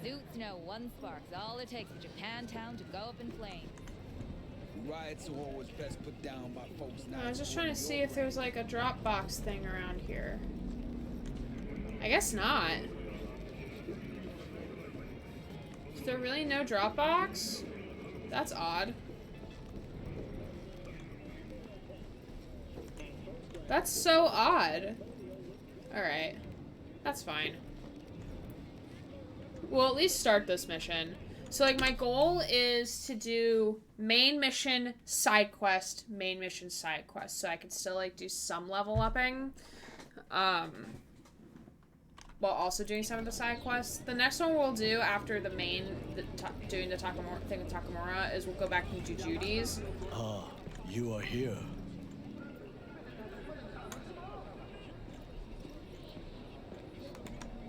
Zoots know one spark's all it takes for Japantown to go up in flames. Riots are always best put down by folks now. I was just trying to see if there's like a Dropbox thing around here. I guess not. Is there really no Dropbox? That's odd. That's so odd. Alright. That's fine. We'll at least start this mission. So, like, my goal is to do main mission, side quest, main mission, side quest. So I can still, like, do some level upping. While also doing some of the side quests. The next one we'll do after the main, doing the Takamura thing with Takamura, is we'll go back and do Judy's. Ah, you are here.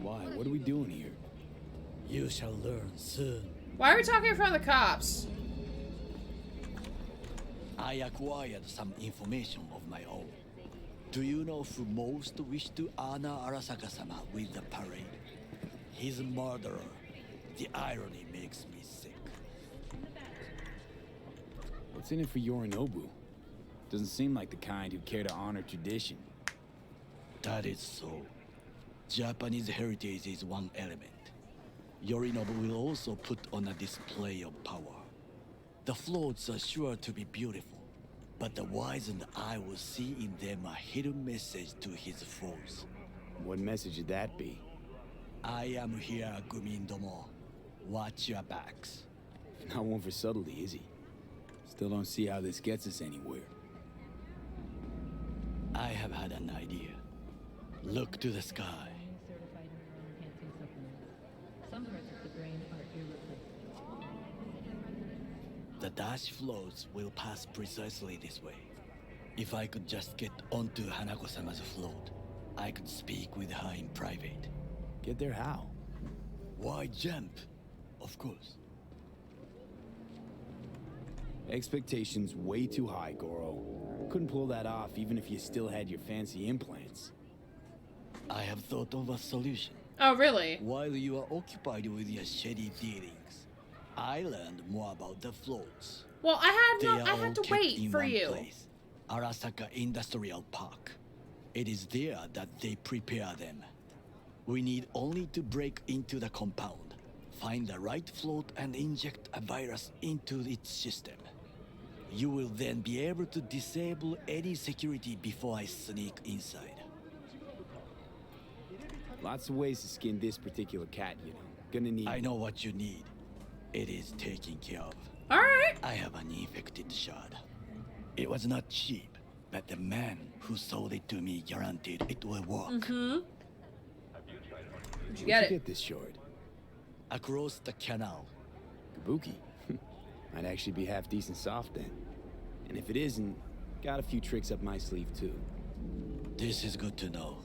Why? What are we doing here? You shall learn soon. Why are we talking in front of the cops? I acquired some information of my own. Do you know who most wished to honor Arasaka-sama with the parade? His murderer. The irony makes me sick. What's in it for Yorinobu? Doesn't seem like the kind who care to honor tradition. That is so. Japanese heritage is one element. Yorinobu will also put on a display of power. The floats are sure to be beautiful, but the wizened eye will see in them a hidden message to his foes. What message would that be? I am here, Gumindomo. Watch your backs. Not one for subtlety, is he? Still don't see how this gets us anywhere. I have had an idea. Look to the sky. Some parts of the brain are irreplaceable. The dash floats will pass precisely this way. If I could just get onto Hanako-sama's float, I could speak with her in private. Get there how? Why jump? Of course. Expectations way too high, Goro. Couldn't pull that off even if you still had your fancy implants. I have thought of a solution. Oh, really? While you are occupied with your shady dealings, I learned more about the floats. Well, I They are had all to kept wait in for one you. place, Arasaka Industrial Park. It is there that they prepare them. We need only to break into the compound, find the right float and inject a virus into its system. You will then be able to disable any security before I sneak inside. Lots of ways to skin this particular cat, you know. Gonna need... I know what you need. It is taken care of. Alright. I have an infected shard. It was not cheap, but the man who sold it to me guaranteed it will work. Mm-hmm. Where'd you get it? Get this shard? Across the canal. Kabuki. Might actually be half decent soft then. And if it isn't, got a few tricks up my sleeve too. This is good to know.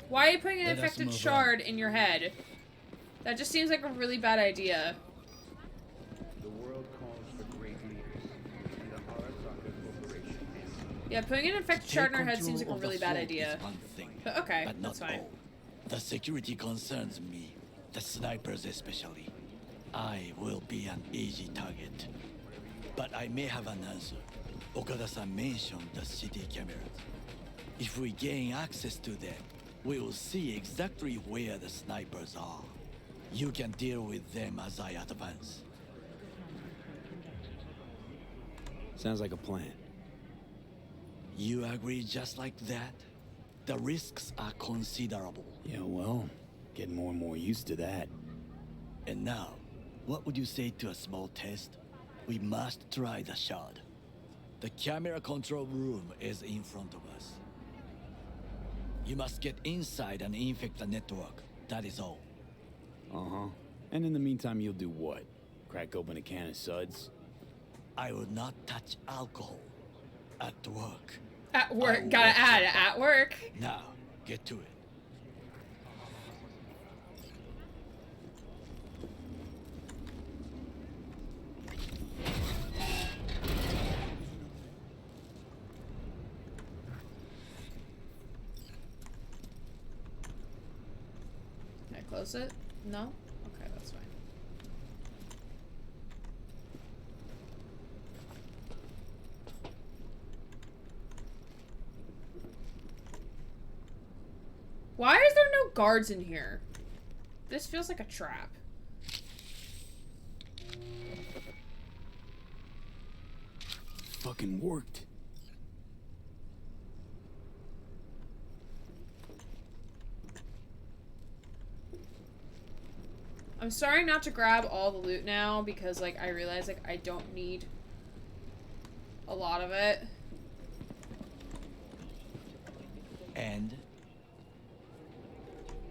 Why are you putting an Let us infected move shard in your head? That just seems like a really bad idea. The world calls for great leaders, and the Arasaka Corporation is. Yeah, putting an infected shard in her head seems like a really bad idea. One thing, But okay, but that's not fine. all. The security concerns me, the snipers especially. I will be an easy target. But I may have an answer. Okada-san mentioned the city cameras. If we gain access to them, we will see exactly where the snipers are. You can deal with them as I advance. Sounds like a plan. You agree just like that? The risks are considerable. Yeah, well, getting more and more used to that. And now, what would you say to a small test? We must try the shard. The camera control room is in front of us. You must get inside and infect the network. That is all. Uh-huh. And in the meantime, you'll do what? Crack open a can of suds? I will not touch alcohol. At work. At work, gotta add it, at work. Now, get to it. Can I close it? No? Okay. guards in here? This feels like a trap. Fucking worked. I'm starting not to grab all the loot now because, like, I realize, like, I don't need a lot of it. And?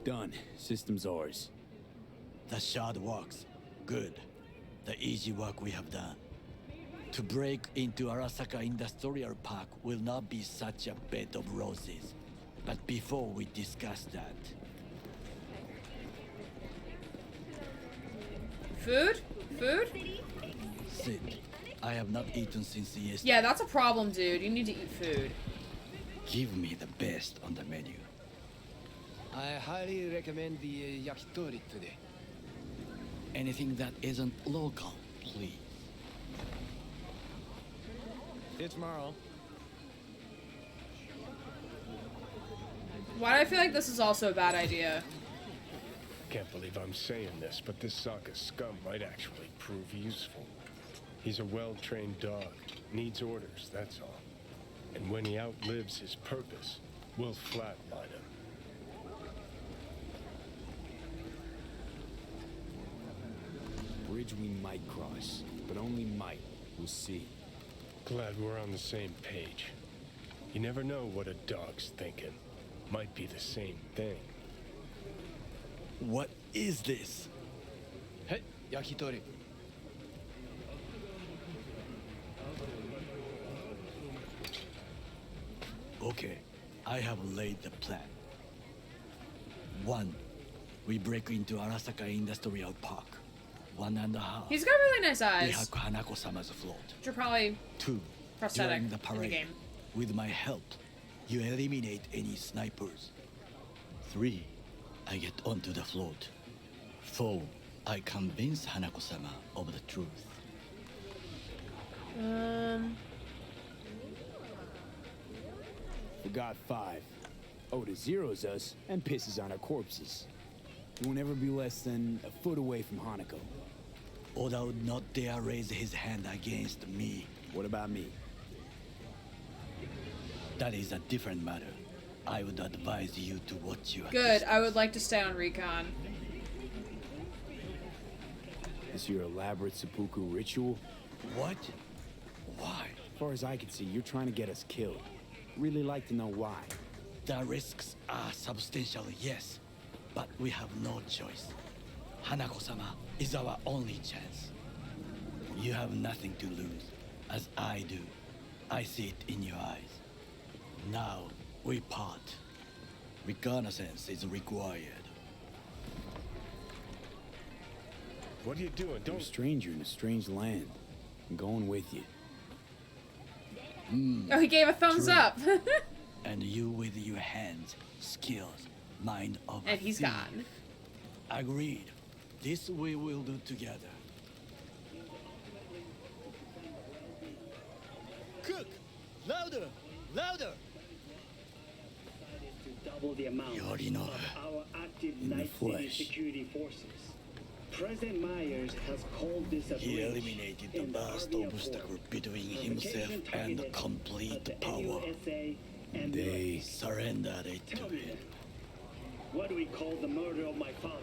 Done. System's ours. The shard works. Good. The easy work we have done. To break into Arasaka Industrial Park will not be such a bed of roses. But before we discuss that... Food? Food? Sit. I have not eaten since yesterday. Yeah, that's a problem, dude. You need to eat food. Give me the best on the menu. I highly recommend the yakitori today. Anything that isn't local, please. See you tomorrow. Why do I feel like this is also a bad idea? Can't believe I'm saying this, but this Sokka scum might actually prove useful. He's a well-trained dog. Needs orders, that's all. And when he outlives his purpose, we'll flatline him. Bridge we might cross, but only might. We'll see. Glad we're on the same page. You never know what a dog's thinking. Might be the same thing. What is this? Hey, yakitori. Okay, I have laid the plan. 1. We break into Arasaka Industrial Park. 1.5. He's got really nice We eyes. hack Hanako-sama's float. Which are probably 2. prosthetic During the in the parade, game. with my help, you eliminate any snipers. 3. I get onto the float. 4. I convince Hanako-sama of the truth. Forgot 5. Oda zeros us and pisses on our corpses. He won't ever be less than a foot away from Hanako. Oda would not dare raise his hand against me. What about me? That is a different matter. I would advise you to watch your Good. I would like to stay on recon. Is your elaborate seppuku ritual? What? Why? As far as I can see, you're trying to get us killed. Really like to know why. The risks are substantial, yes. But we have no choice. Hanako-sama is our only chance. You have nothing to lose, as I do. I see it in your eyes. Now, we part. Reconnaissance is required. What are you doing? You're a stranger in a strange land. I'm going with you. Oh, he gave a thumbs True. up. And you with your hands, skills, mind of a And he's thief. gone. Agreed. This we will do together. Cook! Louder! Louder! To double the amount You already know of our active In the Night City flesh. security forces. President Myers has called this a He breach eliminated the in last Army obstacle Accord. between himself Provocation and targeted complete at the power. NUSA and They surrendered it to Tell me him. then, what do we call the murder of my father?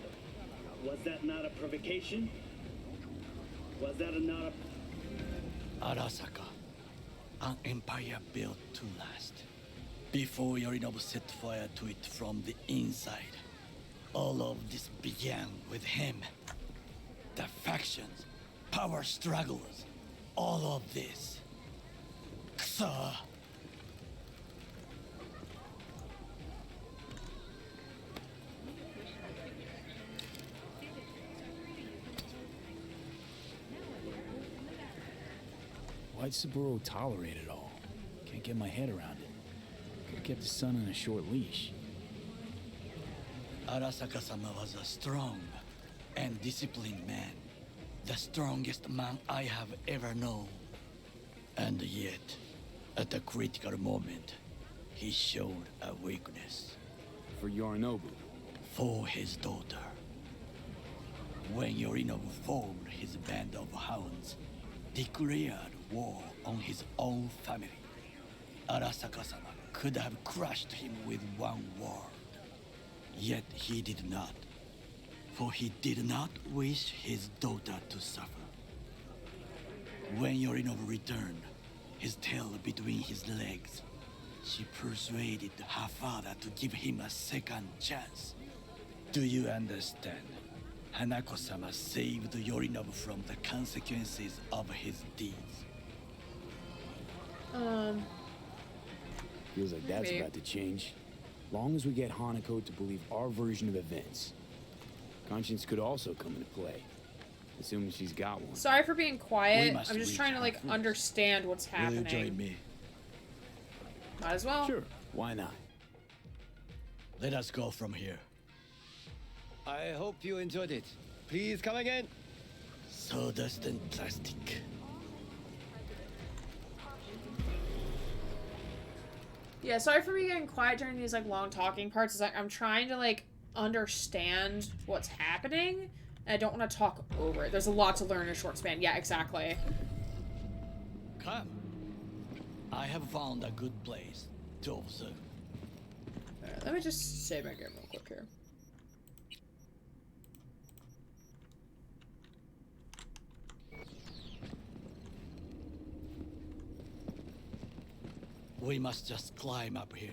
Was that not a provocation? Was that not a... Arasaka, an empire built to last. Before Yorinobu set fire to it from the inside, all of this began with him. The factions, power struggles, all of this. Kusa! Why'd Saburo tolerate it all? Can't get my head around it. Could've kept his son on a short leash. Arasaka-sama was a strong and disciplined man. The strongest man I have ever known. And yet, at a critical moment, he showed a weakness. For Yorinobu. for his daughter. When Yorinobu formed his band of hounds, declared war on his own family, Arasaka-sama could have crushed him with one word. Yet he did not, for he did not wish his daughter to suffer. When Yorinobu returned, his tail between his legs, she persuaded her father to give him a second chance. Do you understand? Hanako-sama saved Yorinobu from the consequences of his deeds. Feels like that's maybe. about to change. Long as we get Hanako to believe our version of events. Conscience could also come into play, assuming she's got one. Sorry for being quiet. must I'm just reach trying to, her like, first. understand what's Will happening. you join me? Might as well. Sure, why not? Let us go from here. I hope you enjoyed it. Please come again. Sawdust and plastic. Yeah, sorry for me getting quiet during these, like, long talking parts. It's like I'm trying to, like, understand what's happening, and I don't want to talk over it. There's a lot to learn in a short span. Yeah, exactly. Come. I have found a good place to observe. Alright, let me just save my game real quick here. We must just climb up here.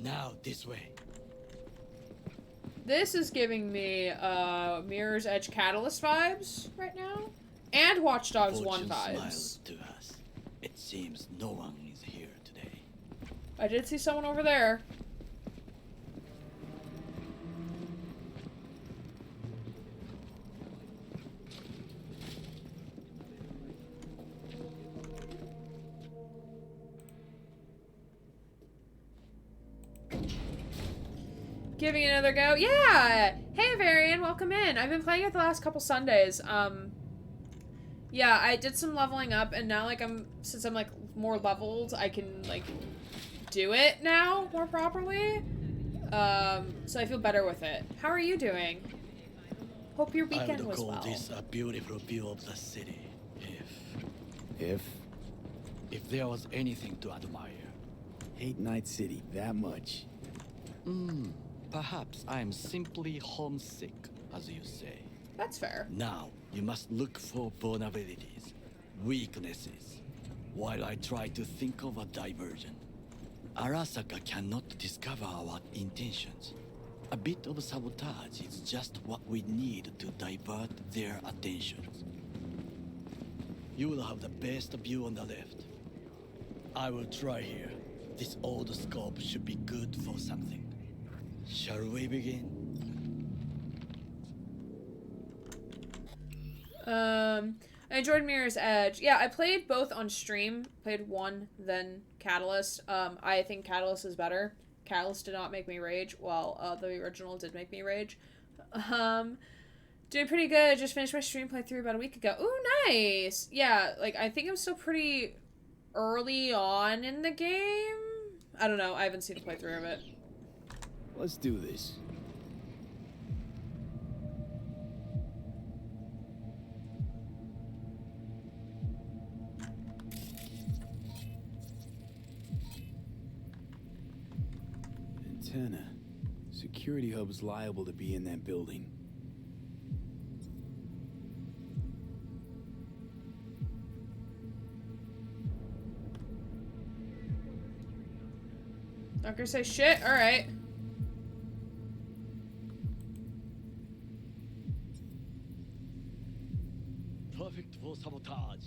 Now this way. This is giving me Mirror's Edge Catalyst vibes right now, and Watch Dogs 1 Fortune vibes. smiles to us. It seems no one is here today. I did see someone over there. Giving it another go. Yeah! Hey, Varian, welcome in. I've been playing it the last couple Sundays. Yeah, I did some leveling up, and now, like, since I'm, like, more leveled, I can, like, do it now more properly. So I feel better with it. How are you doing? Hope your I weekend would was call well. this a beautiful view of the city. If there was anything to admire. Hate Night City that much. Perhaps I'm simply homesick, as you say. That's fair. Now, you must look for vulnerabilities, weaknesses, while I try to think of a diversion. Arasaka cannot discover our intentions. A bit of sabotage is just what we need to divert their attentions. You will have the best view on the left. I will try here. This old scope should be good for something. Shall we begin? I enjoyed Mirror's Edge. Yeah, I played both on stream. Played 1, then Catalyst. I think Catalyst is better. Catalyst did not make me rage, while the original did make me rage. Doing pretty good. Just finished my stream playthrough about a week ago. Ooh, nice! Yeah, like, I think I'm still pretty early on in the game. I don't know. I haven't seen a playthrough of it. Let's do this. Antenna. Security hub's liable to be in that building. Not gonna say shit? Alright. Perfect for sabotage.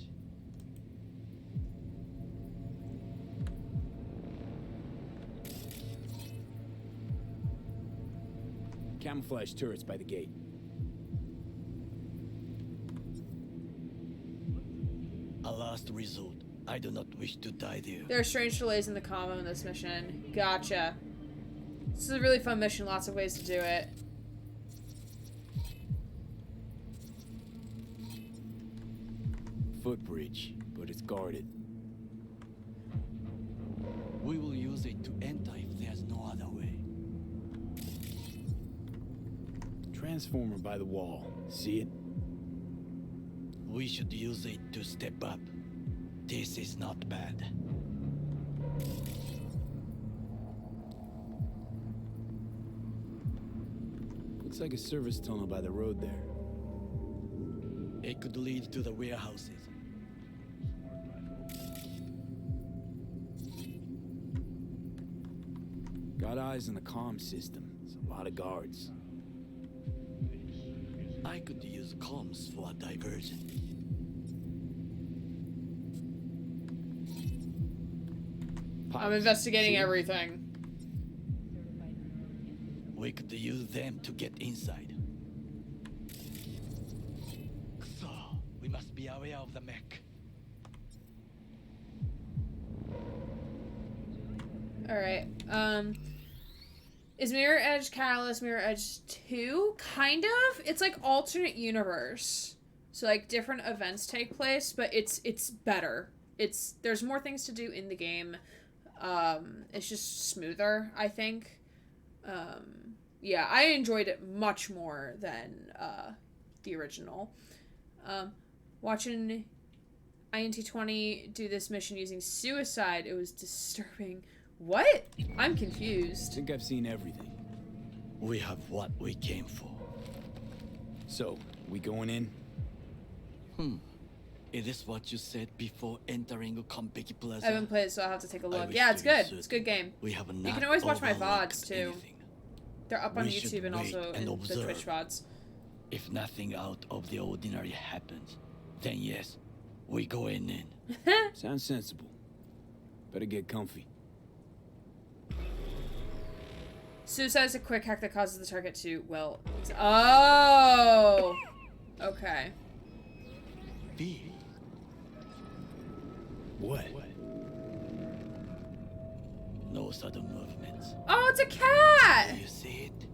Camouflage turrets by the gate. A last resort. I do not wish to die there. There are strange delays in the combo in this mission. Gotcha. This is a really fun mission. Lots of ways to do it. footbridge, but it's guarded. We will use it to enter if there's no other way. Transformer by the wall. See it? We should use it to step up. This is not bad. Looks like a service tunnel by the road there. It could lead to the warehouses. Got eyes on the comm system. It's a lot of guards. I could use comms for a diversion. I'm investigating everything. We could use them to get inside. So, we must be aware of the mech. Alright, is Mirror Edge Catalyst Mirror Edge 2? Kind of. It's like alternate universe. So like different events take place, but it's better. There's more things to do in the game. It's just smoother, I think. Yeah, I enjoyed it much more than the original. Watching INT20 do this mission using suicide, it was disturbing. What? I'm confused. I think I've seen everything. We have what we came for. So, we going in? Is this what you said before entering Konpeki Plaza? I haven't played it, so I'll have to take a look. Yeah, it's good. It's a good game. We have you can always watch my VODs, too. They're up on YouTube and also in the Twitch VODs. If nothing out of the ordinary happens, then yes, we go in. Sounds sensible. Better get comfy. Suicide is a quick hack that causes the target to, well... Oh! Okay. B. What? No sudden movements. Oh, it's a cat! Do you see it?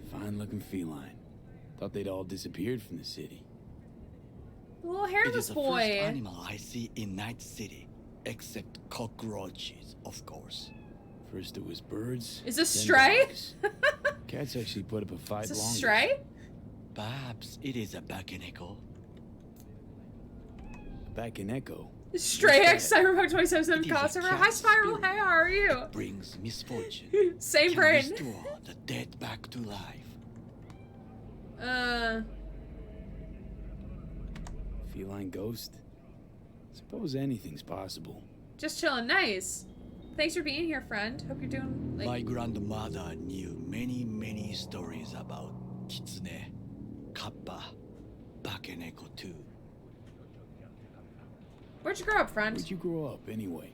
Fine-looking feline. Thought they'd all disappeared from the city. The little hairless boy. It is the first animal I see in Night City, except cockroaches, of course. First it was birds. Is this stray? Cats actually put up a fight Is this longer. stray? Perhaps it is a Bakeneko. Bakeneko? Stray X Cyberpunk 2077 customer. Hi Spiral, hey, how are you? Brings misfortune. Same Can brain. restore the dead back to life. Feline ghost? Suppose anything's possible. Just chilling, nice. Thanks for being here, friend. Hope you're doing like... My grandmother knew many stories about Kitsune, Kappa, Bakeneko too. Where'd you grow up, friend? Where'd you grow up, anyway?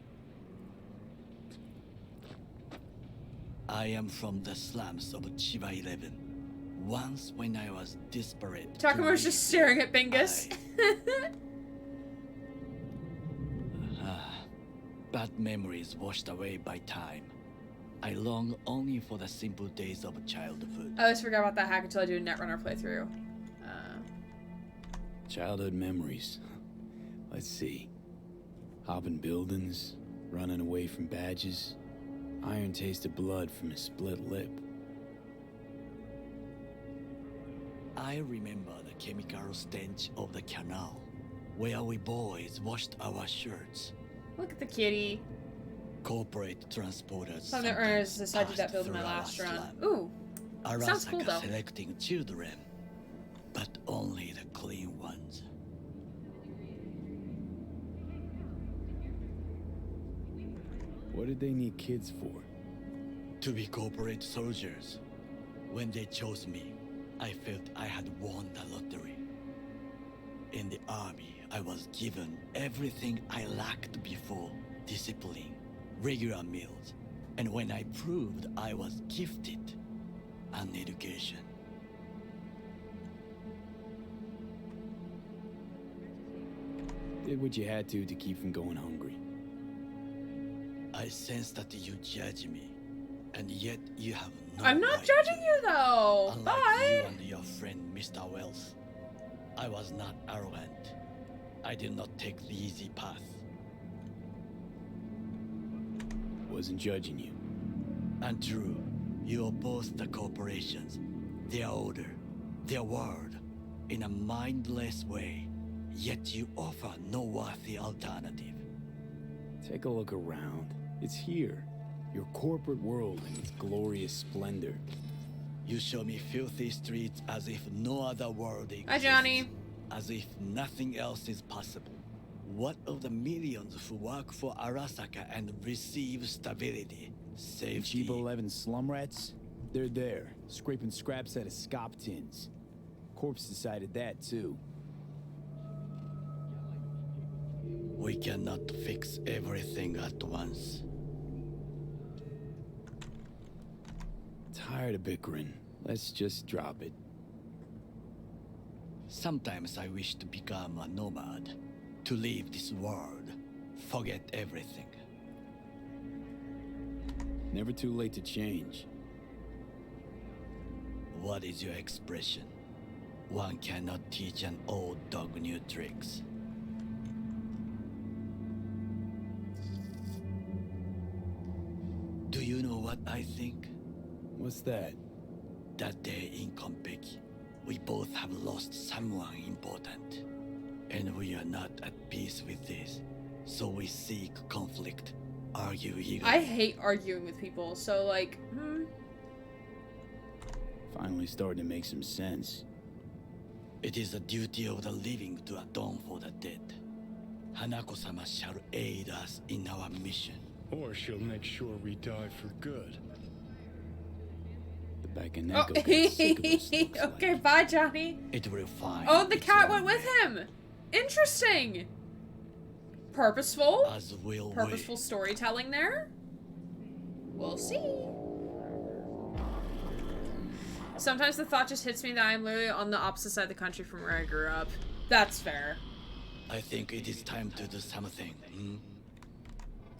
I am from the slums of Chiba 11. Once when I was desperate. Takamo's just staring at Bingus. Bad memories washed away by time. I long only for the simple days of childhood. I always forgot about that hack until I do a Netrunner playthrough. Childhood memories. Let's see. Hopping buildings, running away from badges, iron taste of blood from a split lip. I remember the chemical stench of the canal, where we boys washed our shirts. Look at the kitty. Corporate transporters. Some Netrunner's decided that build in my last run. Ooh, sounds cool though. Selecting children, but only the clean ones. What did they need kids for? To be corporate soldiers. When they chose me, I felt I had won the lottery. In the army, I was given everything I lacked before: discipline, regular meals, and when I proved I was gifted, an education. Did what you had to keep from going hungry. I sense that you judge me, and yet you have no I'm not idea. judging you though. Unlike Bye. you and your friend Mr. Wells, I was not arrogant. I did not take the easy path. Wasn't judging you. And true, you oppose the corporations, their order, their world, in a mindless way, yet you offer no worthy alternative. Take a look around. It's here. Your corporate world in its glorious splendor. You show me filthy streets as if no other world exists. Hi, Johnny. As if nothing else is possible. What of the millions who work for Arasaka and receive stability, safety? Chiba 11 slum rats? They're there, scraping scraps out of scop tins. Corpse decided that, too. We cannot fix everything at once. Tired of bickering. Let's just drop it. Sometimes I wish to become a nomad, to leave this world, forget everything. Never too late to change. What is your expression? One cannot teach an old dog new tricks. Do you know what I think? What's that? That day in Konpeki, we both have lost someone important. And we are not at peace with this. So we seek conflict, argue eagerly. I hate arguing with people, so like, Finally starting to make some sense. It is the duty of the living to atone for the dead. Hanako-sama shall aid us in our mission. Or she'll make sure we die for good. The back and neck okay, sick of us, okay, bye, Johnny. It will find. Oh, the cat went with him. Interesting. Purposeful. As will Purposeful storytelling there. We'll see. Sometimes the thought just hits me that I'm literally on the opposite side of the country from where I grew up. That's fair. I think it is time to do something.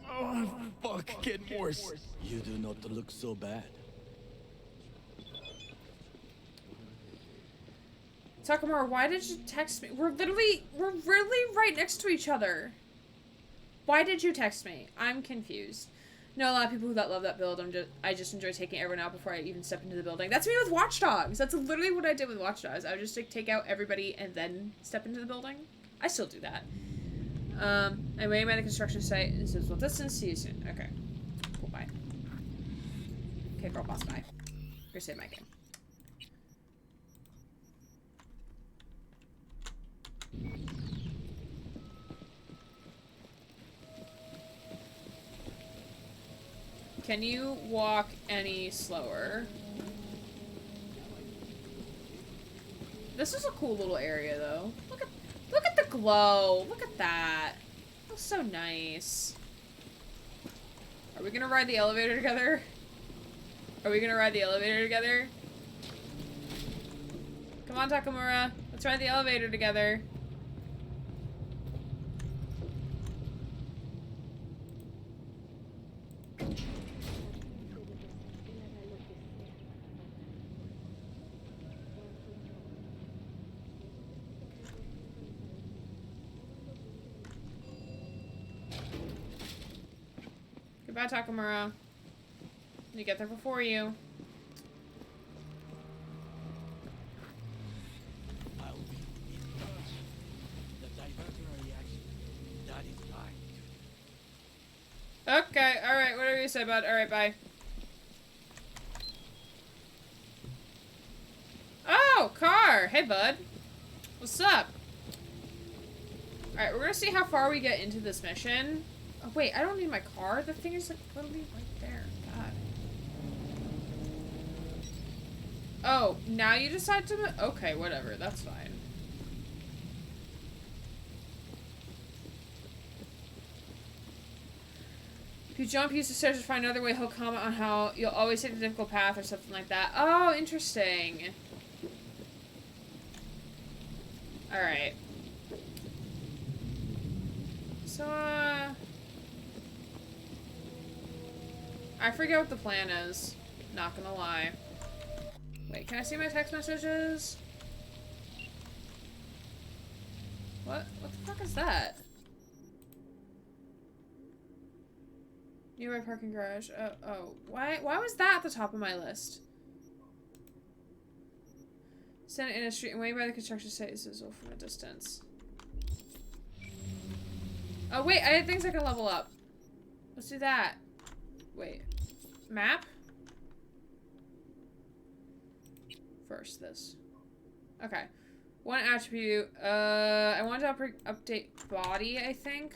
Oh, fuck, getting worse. You do not look so bad. Takamura, why did you text me? We're really right next to each other. Why did you text me? I'm confused. No, a lot of people that love that build. I just enjoy taking everyone out before I even step into the building. That's me with Watch Dogs. That's literally what I did with Watch Dogs. I would just like, take out everybody and then step into the building. I still do that. I'm waiting by the construction site. This is well distance. See you soon. Okay. Cool, bye. Okay, girl boss, bye. Go save my game. Can you walk any slower? This is a cool little area, though. Look at the glow. Look at that. That's so nice. Are we gonna ride the elevator together? Are we gonna ride the elevator together? Come on, Takamura. Let's ride the elevator together. Goodbye, Takamura. You get there before you. Okay, alright, whatever you say, bud. Alright, bye. Oh, car! Hey, bud. What's up? Alright, we're gonna see how far we get into this mission. Oh, wait, I don't need my car. The thing is, like, literally right there. God. Oh, now you decide to... Okay, whatever. That's fine. If you jump, use the stairs to find another way. He'll comment on how you'll always take the difficult path or something like that. Oh, interesting. Alright. So, I forget what the plan is. Not gonna lie. Wait, can I see my text messages? What the fuck is that? Nearby parking garage. Oh. Why was that at the top of my list? Stand in a street and waiting by the construction site is visible from a distance. Oh wait, I had things I can level up. Let's do that. Wait. Map? First, this. Okay. One attribute. I want to update body, I think.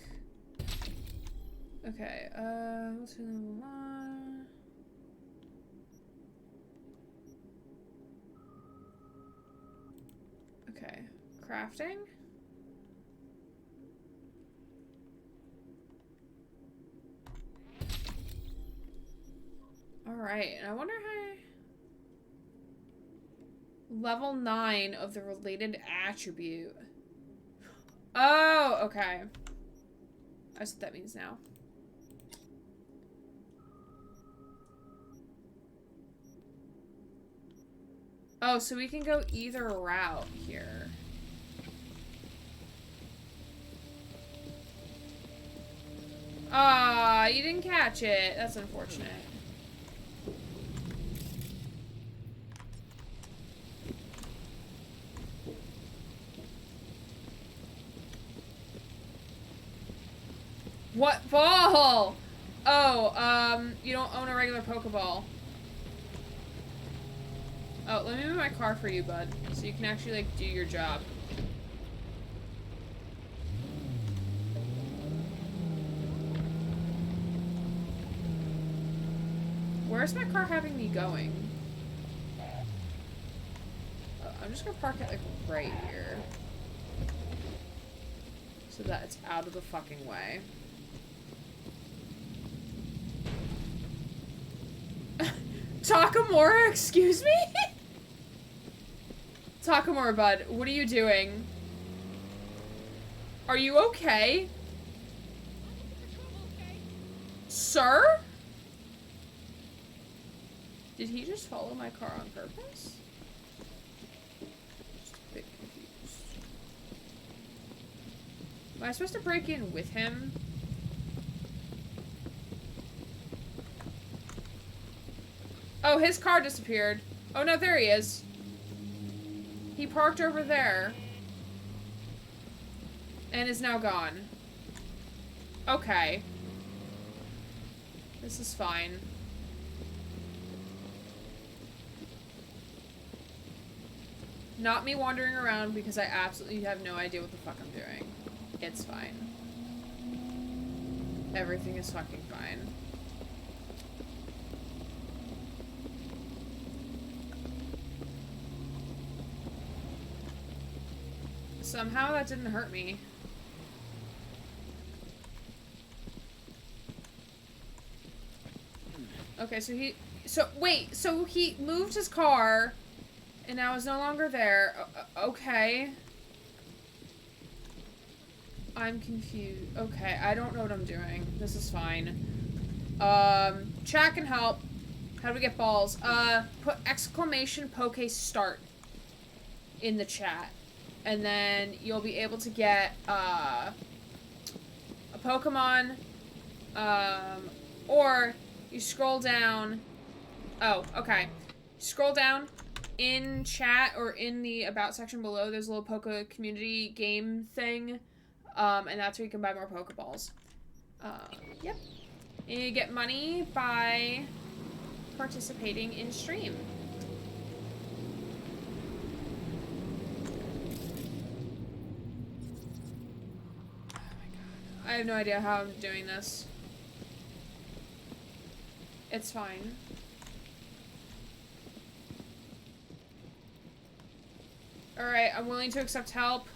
Okay, let's do level 1. Okay. Crafting? Alright, and I wonder how level 9 of the related attribute. Oh, okay. That's what that means now. Oh, so we can go either route here. Ah, you didn't catch it. That's unfortunate. What ball? Oh, you don't own a regular Pokeball. Oh, let me move my car for you, bud. So you can actually, like, do your job. Where's my car having me going? Oh, I'm just gonna park it, like, right here. So that it's out of the fucking way. Takamura, excuse me? Takamura, bud, what are you doing? Are you okay? Sir? Did he just follow my car on purpose? Just a bit confused. Am I supposed to break in with him? Oh, his car disappeared. Oh no, there he is. He parked over there. And is now gone. Okay. This is fine. Not me wandering around because I absolutely have no idea what the fuck I'm doing. It's fine. Everything is fucking fine. Somehow that didn't hurt me. Okay, so he moved his car and now is no longer there. Okay. I'm confused. Okay, I don't know what I'm doing. This is fine. Chat can help. How do we get balls? Put exclamation poke start in the chat. And then you'll be able to get, a Pokemon, or you scroll down. Oh, okay. Scroll down in chat or in the about section below. There's a little Poke community game thing. And that's where you can buy more Pokeballs. Yep. And you get money by participating in stream. I have no idea how I'm doing this. It's fine. Alright, I'm willing to accept help.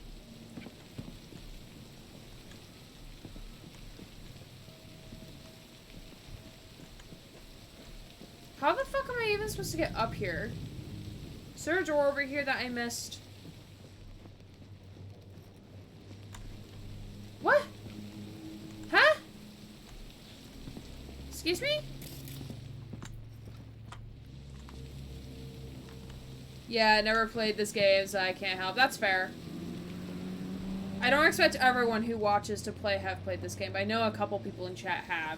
How the fuck am I even supposed to get up here? Is there a door over here that I missed? What? Huh? Excuse me? Yeah, I never played this game, so I can't help. That's fair. I don't expect everyone who watches to play have played this game, but I know a couple people in chat have.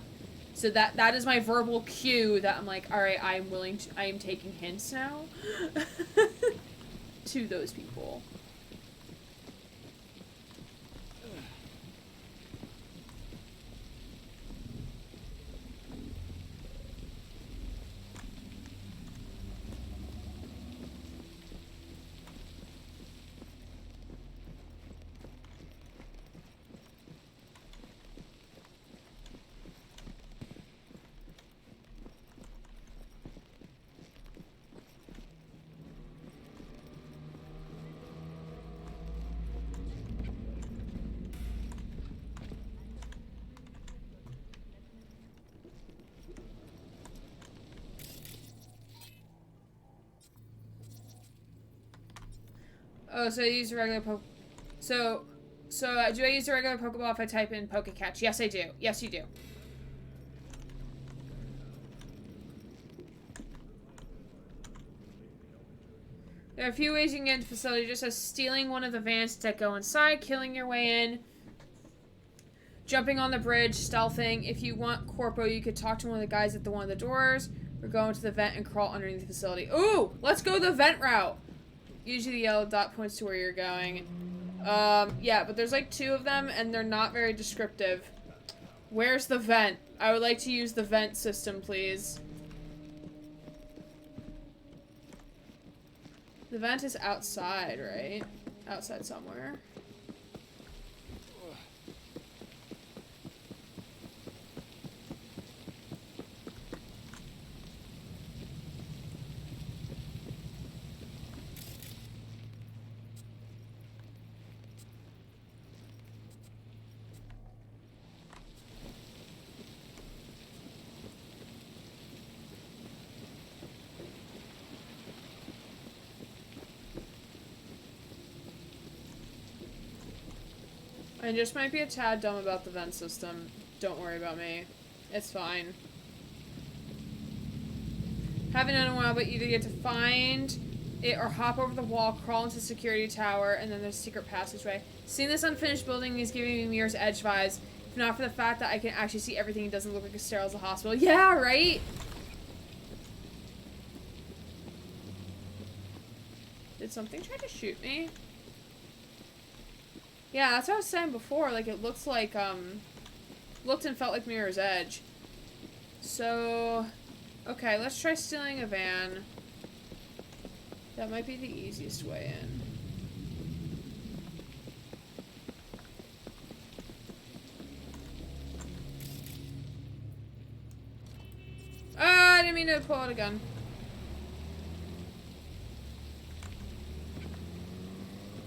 So that is my verbal cue that I'm like, alright, I am taking hints now. To those people. Oh, so I use a regular So, do I use a regular Pokeball if I type in Pokecatch? Yes, I do. Yes, you do. There are a few ways you can get into the facility, just as stealing one of the vans to go inside, killing your way in, jumping on the bridge, stealthing. If you want Corpo, you could talk to one of the guys at one of the doors, or go into the vent and crawl underneath the facility. Ooh! Let's go the vent route! Usually the yellow dot points to where you're going. Yeah, but there's like 2 of them, and they're not very descriptive. Where's the vent? I would like to use the vent system, please. The vent is outside, right? Outside somewhere. I just might be a tad dumb about the vent system. Don't worry about me. It's fine. Haven't done it in a while, but either get to find it or hop over the wall, crawl into the security tower, and then there's a secret passageway. Seeing this unfinished building is giving me Mirror's Edge vibes. If not for the fact that I can actually see everything, it doesn't look like as sterile as a hospital. Yeah, right? Did something try to shoot me? Yeah, that's what I was saying before. Like, it looks like, looked and felt like Mirror's Edge. So, okay, let's try stealing a van. That might be the easiest way in. Ah, I didn't mean to pull out a gun.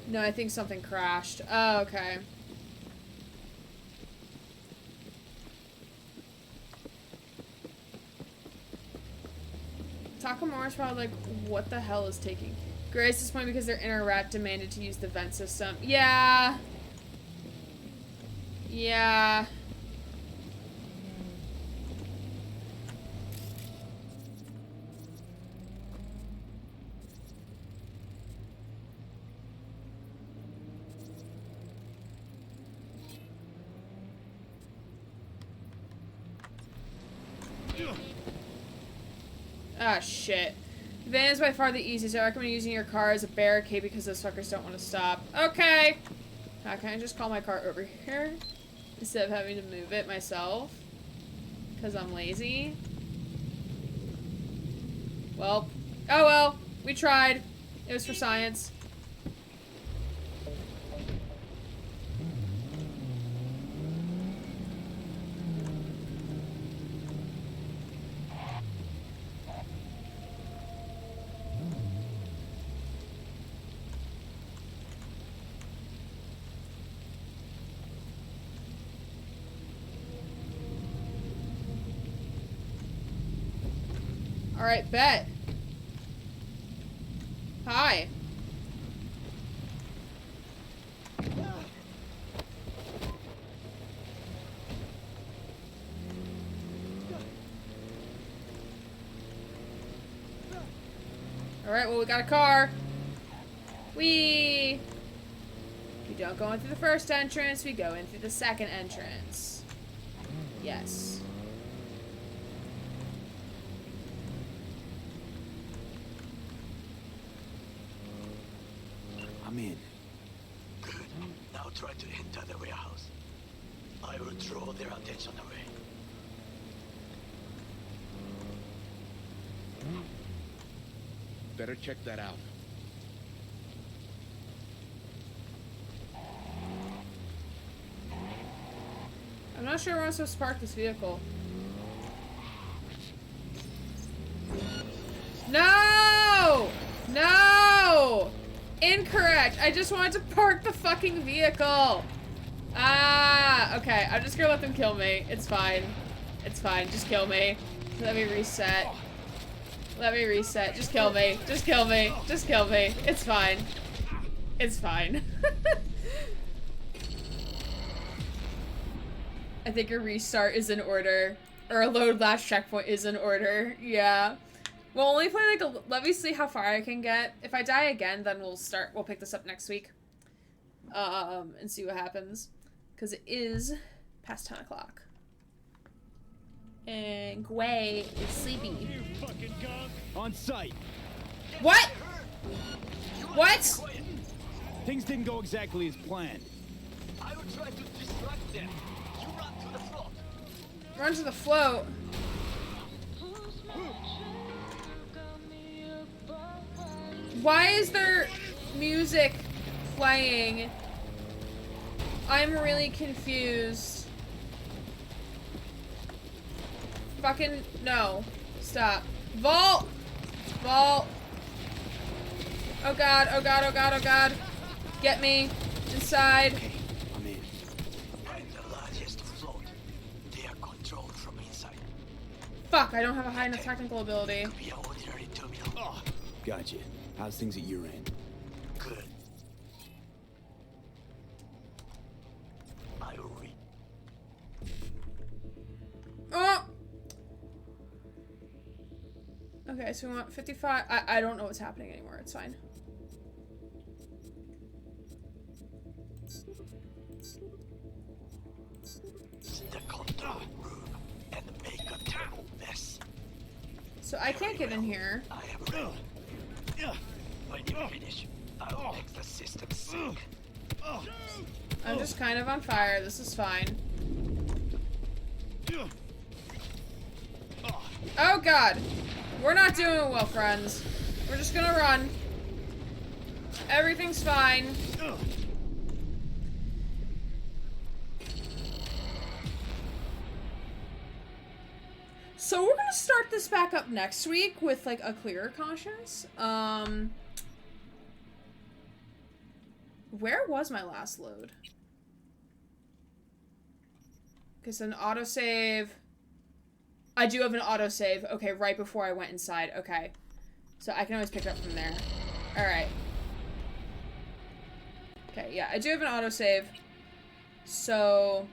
No, I think something crashed. Oh, okay. Takamura's probably like, what the hell is taking Grace this point because their inner rat demanded to use the vent system. Yeah. Yeah. Ah, shit. The van is by far the easiest. I recommend using your car as a barricade because those fuckers don't want to stop. Okay! Now, can I just call my car over here? Instead of having to move it myself? Because I'm lazy? Well. Oh well. We tried. It was for science. Alright, bet. Hi. Alright, well, we got a car. Whee! don't go in through the first entrance, we go in through the second entrance. Yes. I'm in. Good. Now try to enter the warehouse. I will draw their attention away. Better check that out. I'm not sure where I'm supposed to park this vehicle. No! No! Incorrect. I just wanted to park the fucking vehicle. Ah, okay. I'm just gonna let them kill me. It's fine. It's fine. Just kill me. Let me reset. Let me reset. Just kill me. Just kill me. Just kill me. It's fine. It's fine. I think a restart is in order. Or a load last checkpoint is in order. Yeah. We'll only play like a... Let me see how far I can get. If I die again, then we'll pick this up next week. And see what happens. Because it is past 10 o'clock. And Gwei is sleepy. You fucking gunk. On site. What? What? Things didn't go exactly as planned. I will try to distract them. You run to the float. Run to the float. Why is there music playing? I'm really confused. Fucking no. Stop. Vault! Vault. Oh god, oh god, oh god, oh god. Get me. Inside. I'm in. I'm the largest float. They are controlled from inside. Fuck, I don't have a high enough technical ability. Could be an ordinary terminal. Oh, gotcha. How's things at your end? Good. I will read. Oh! Okay, so we want 55. I don't know what's happening anymore. It's fine. The control room and make a terrible mess. So I can't get in here. I am ready. When you finish, I'll make the system sync. I'm just kind of on fire. This is fine. Oh god. We're not doing well, friends. We're just gonna run. Everything's fine. So we're gonna start this back up next week with like a clearer conscience. Where was my last load? Because an autosave. I do have an autosave. Okay, right before I went inside. Okay. So I can always pick it up from there. Alright. Okay, yeah, I do have an autosave. So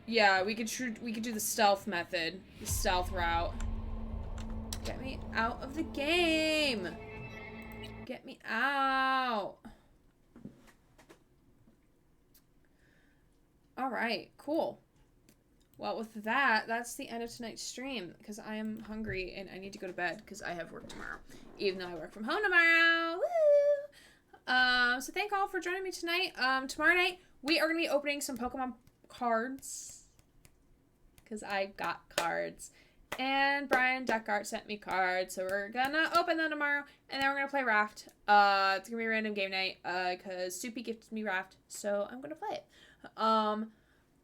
yeah, we could do the stealth method. The stealth route. Get me out of the game! Get me out! Alright, cool. Well, with that, that's the end of tonight's stream, because I am hungry and I need to go to bed, because I have work tomorrow. Even though I work from home tomorrow. Woo! So thank all for joining me tonight. Tomorrow night, we are going to be opening some Pokemon cards. Because I got cards. And Brian Deckart sent me cards, so we're gonna open them tomorrow, and then we're gonna play Raft. It's gonna be a random game night, because Soupy gifted me Raft, so I'm gonna play it.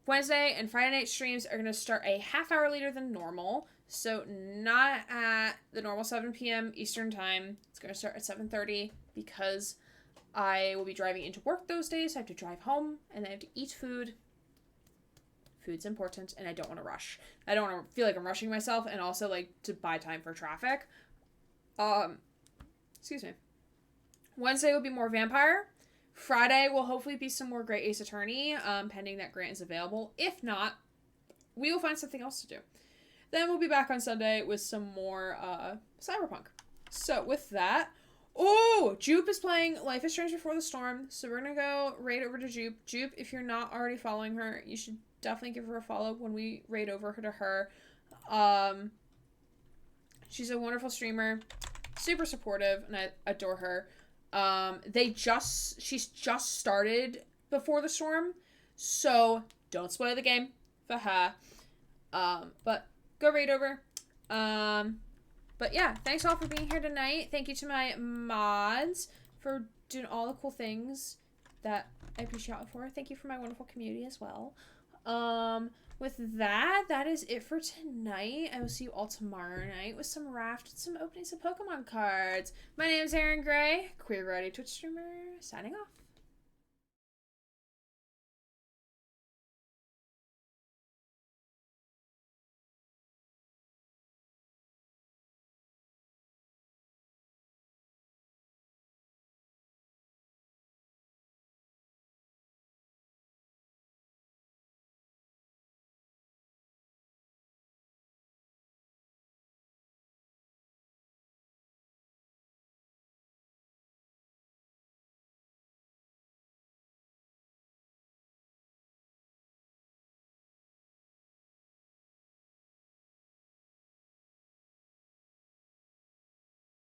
Wednesday and Friday night streams are gonna start a half hour later than normal, so not at the normal 7 p.m. Eastern time. It's gonna start at 7:30 because I will be driving into work those days. So I have to drive home, and then I have to eat food. Food's important, and I don't want to rush. I don't want to feel like I'm rushing myself, and also like to buy time for traffic. Excuse me. Wednesday will be more Vampire. Friday will hopefully be some more Great Ace Attorney, pending that Grant is available. If not, we will find something else to do. Then we'll be back on Sunday with some more Cyberpunk. So with that, Oh, Jupe is playing Life is Strange Before the Storm, so we're gonna go raid over to Jupe. Jupe, if you're not already following her, you should definitely give her a follow when we raid over to her. She's a wonderful streamer, super supportive, and I adore her. She's just started Before the Storm, so don't spoil the game for her. But go raid over. But yeah, thanks all for being here tonight. Thank you to my mods for doing all the cool things that I appreciate it for. Thank you for my wonderful community as well. With that is it for tonight. I will see you all tomorrow night with some raft and some openings of Pokemon cards. My name is Aaron Gray, queer variety Twitch streamer, signing off.